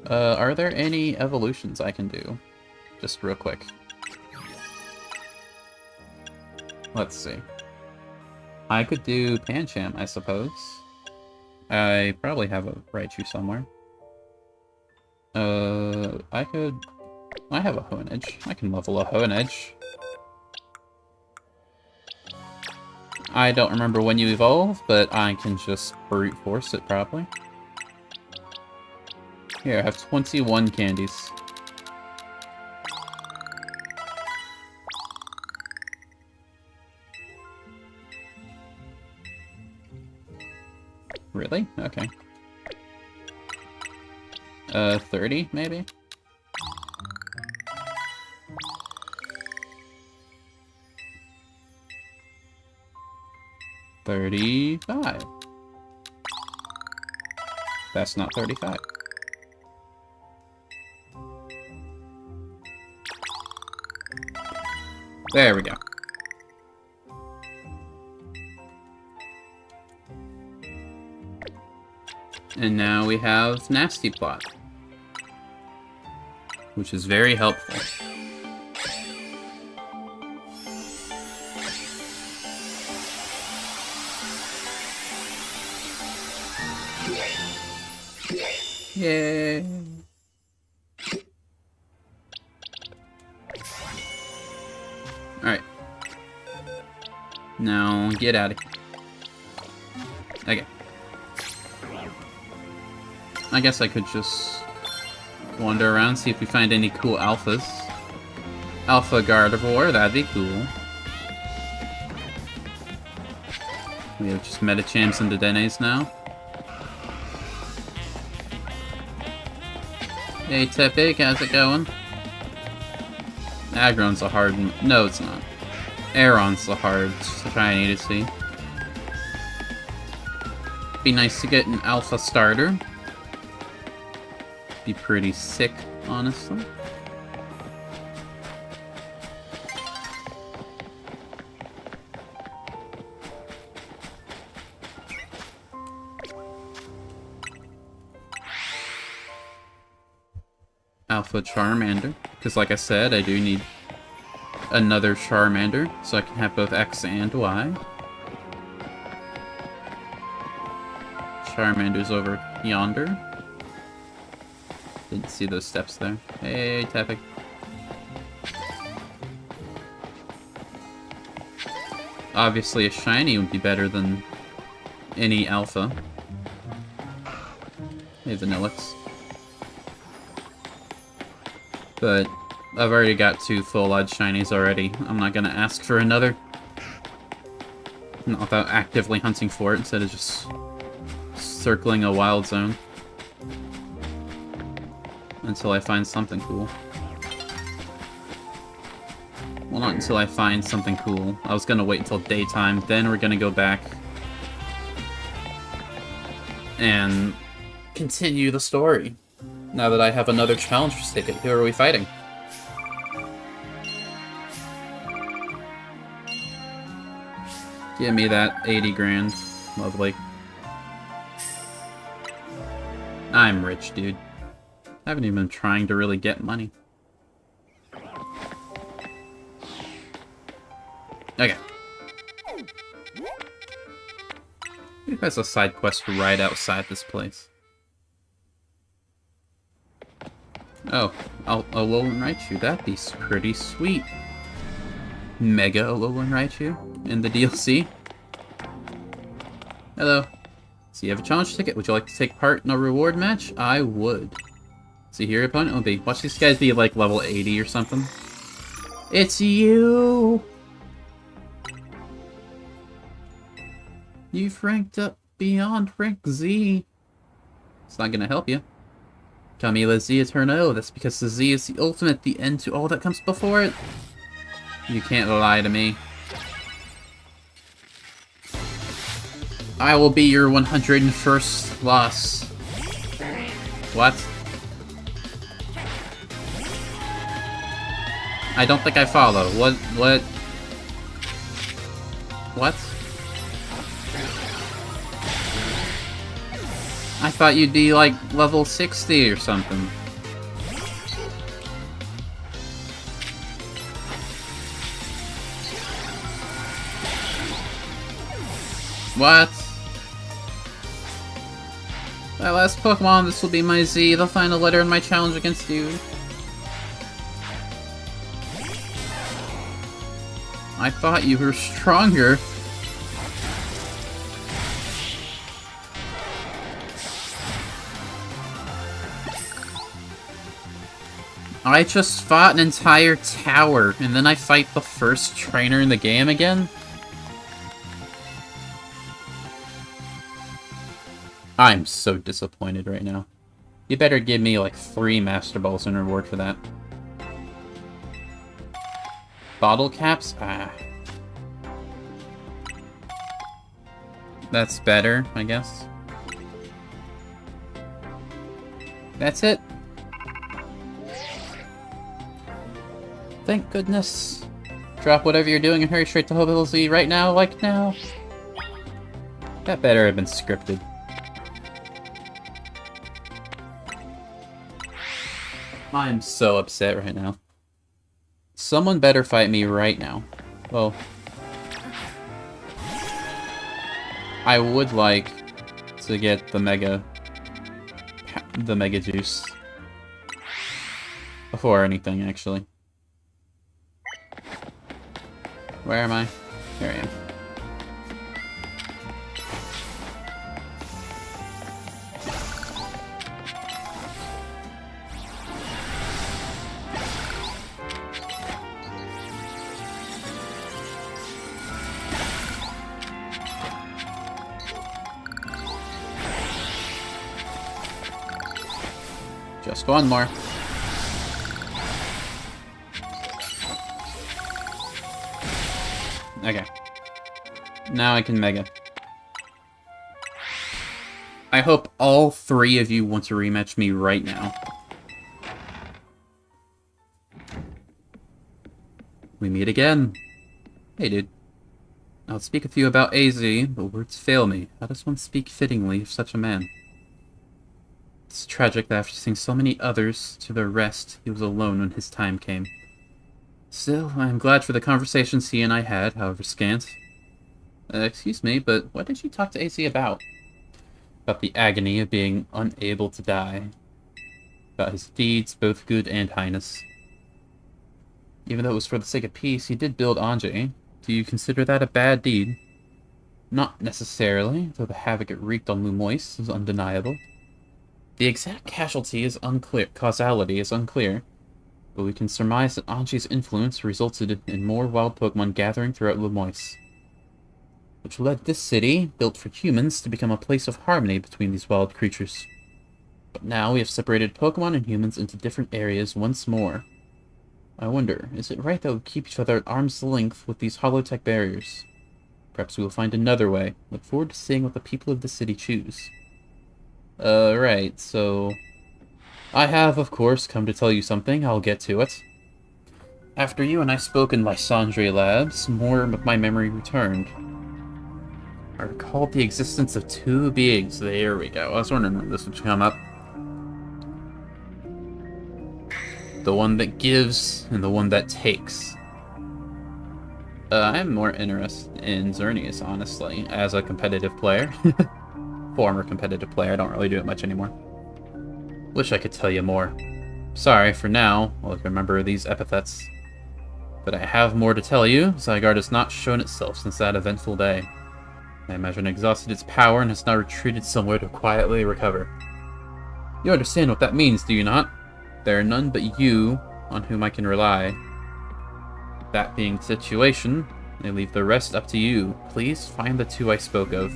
Are there any evolutions I can do? Just real quick. Let's see. I could do Pancham, I suppose. I probably have a Raichu somewhere. I have a Honedge. I can level a Honedge. I don't remember when you evolve, but I can just brute force it probably. Here, I have 21 candies. Really? Okay. 30, maybe? $35. That's not 35. There we go. And now we have Nasty Plot, which is very helpful. Yay! Alright. Now, get out of here. Okay. I guess I could just wander around, see if we find any cool alphas. Alpha Gardevoir, that'd be cool. We have just Metachamps and Dedennes now. Hey Tepig, how's it going? Aggron's a hard... No, it's not. Aeron's the hard shiny to see. Be nice to get an alpha starter. Be pretty sick, honestly. Alpha Charmander, because like I said, I do need another Charmander, so I can have both X and Y. Charmander's over yonder. Didn't see those steps there. Hey, Tepig. Obviously a shiny would be better than any alpha. Hey, Vanillix. But I've already got 2 full-odd shinies already. I'm not gonna ask for another. Not without actively hunting for it instead of just circling a wild zone. Until I find something cool. Well, not until I find something cool. I was gonna wait until daytime, then we're gonna go back and continue the story. Now that I have another Challengers ticket, who are we fighting? Give me that 80 grand. Lovely. I'm rich, dude. I haven't even been trying to really get money. Okay. Who has a side quest right outside this place? Oh, Alolan Raichu. That'd be pretty sweet. Mega Alolan Raichu in the DLC. Hello. So you have a challenge ticket. Would you like to take part in a reward match? I would. See who your opponent will be. Watch these guys be like level 80 or something. It's you! You've ranked up beyond rank Z. It's not gonna help you. Camila Z Eterno. That's because the Z is the ultimate, the end to all that comes before it. You can't lie to me. I will be your 101st loss. What? I don't think I follow. What? What? I thought you'd be like level 60 or something. What? My last Pokemon, this will be my Z, the final letter in my challenge against you. I thought you were stronger. I just fought an entire tower, and then I fight the first trainer in the game again? I'm so disappointed right now. You better give me like 3 Master Balls in reward for that. Bottle caps? Ah. That's better, I guess. That's it. Thank goodness. Drop whatever you're doing and hurry straight to Hobble Z right now, like now. That better have been scripted. I'm so upset right now. Someone better fight me right now. Well, I would like to get the Mega Juice before anything, actually. Where am I? Here I am. Just one more. Okay. Now I can Mega. I hope all 3 of you want to rematch me right now. We meet again. Hey, dude. I'll speak with you about AZ, but words fail me. How does one speak fittingly of such a man? It's tragic that after seeing so many others to their rest, he was alone when his time came. Still, I am glad for the conversations he and I had, however scant. Excuse me, but what did you talk to AZ about? About the agony of being unable to die. About his deeds, both good and heinous. Even though it was for the sake of peace, he did build Anjay. Do you consider that a bad deed? Not necessarily, though the havoc it wreaked on Lumois is undeniable. The exact casualty is unclear, causality is unclear, but we can surmise that Anjay's influence resulted in more wild Pokemon gathering throughout Lumois, which led this city, built for humans, to become a place of harmony between these wild creatures. But now we have separated Pokemon and humans into different areas once more. I wonder, is it right that we keep each other at arm's length with these holotech barriers? Perhaps we will find another way. Look forward to seeing what the people of the city choose. Right, so... I have, of course, come to tell you something. I'll get to it. After you and I spoke in Lysandre Labs, more of my memory returned. I recalled the existence of 2 beings. There we go. I was wondering when this would come up. The one that gives, and the one that takes. I'm more interested in Xerneas, honestly, as a competitive player. Former competitive player. I don't really do it much anymore. Wish I could tell you more. Sorry, for now, I'll remember these epithets. But I have more to tell you. Zygarde has not shown itself since that eventful day. I imagine it exhausted its power and has now retreated somewhere to quietly recover. You understand what that means, do you not? There are none but you on whom I can rely. That being the situation, I leave the rest up to you. Please find the 2 I spoke of.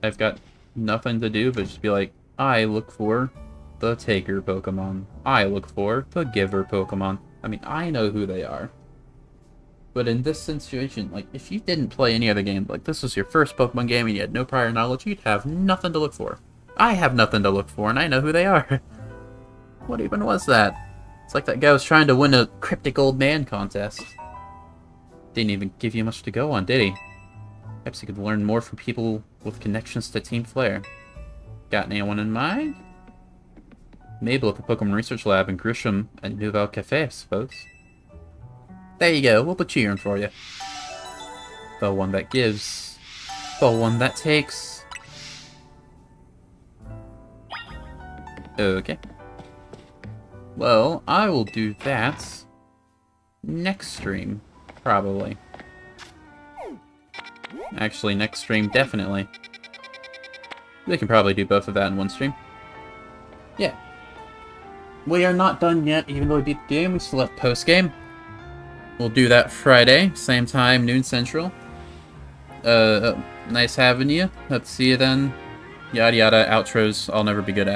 I've got nothing to do but just be like, I look for the taker Pokemon. I look for the giver Pokemon. I mean, I know who they are. But in this situation, like, if you didn't play any other game, like, this was your first Pokemon game and you had no prior knowledge, you'd have nothing to look for. I have nothing to look for, and I know who they are. What even was that? It's like that guy was trying to win a Cryptic Old Man contest. Didn't even give you much to go on, did he? Perhaps you could learn more from people with connections to Team Flare. Got anyone in mind? Mabel at the Pokemon Research Lab and Grisham at Nouvelle Cafe, I suppose. There you go, we'll put you in for you. The one that gives. The one that takes... Okay. Well, I will do that next stream, probably. Actually, next stream, definitely. We can probably do both of that in one stream. Yeah. We are not done yet, even though we beat the game. We still have post-game. We'll do that Friday, same time, noon central. Nice having you. Let's see you then. Yada yada, outros I'll never be good at.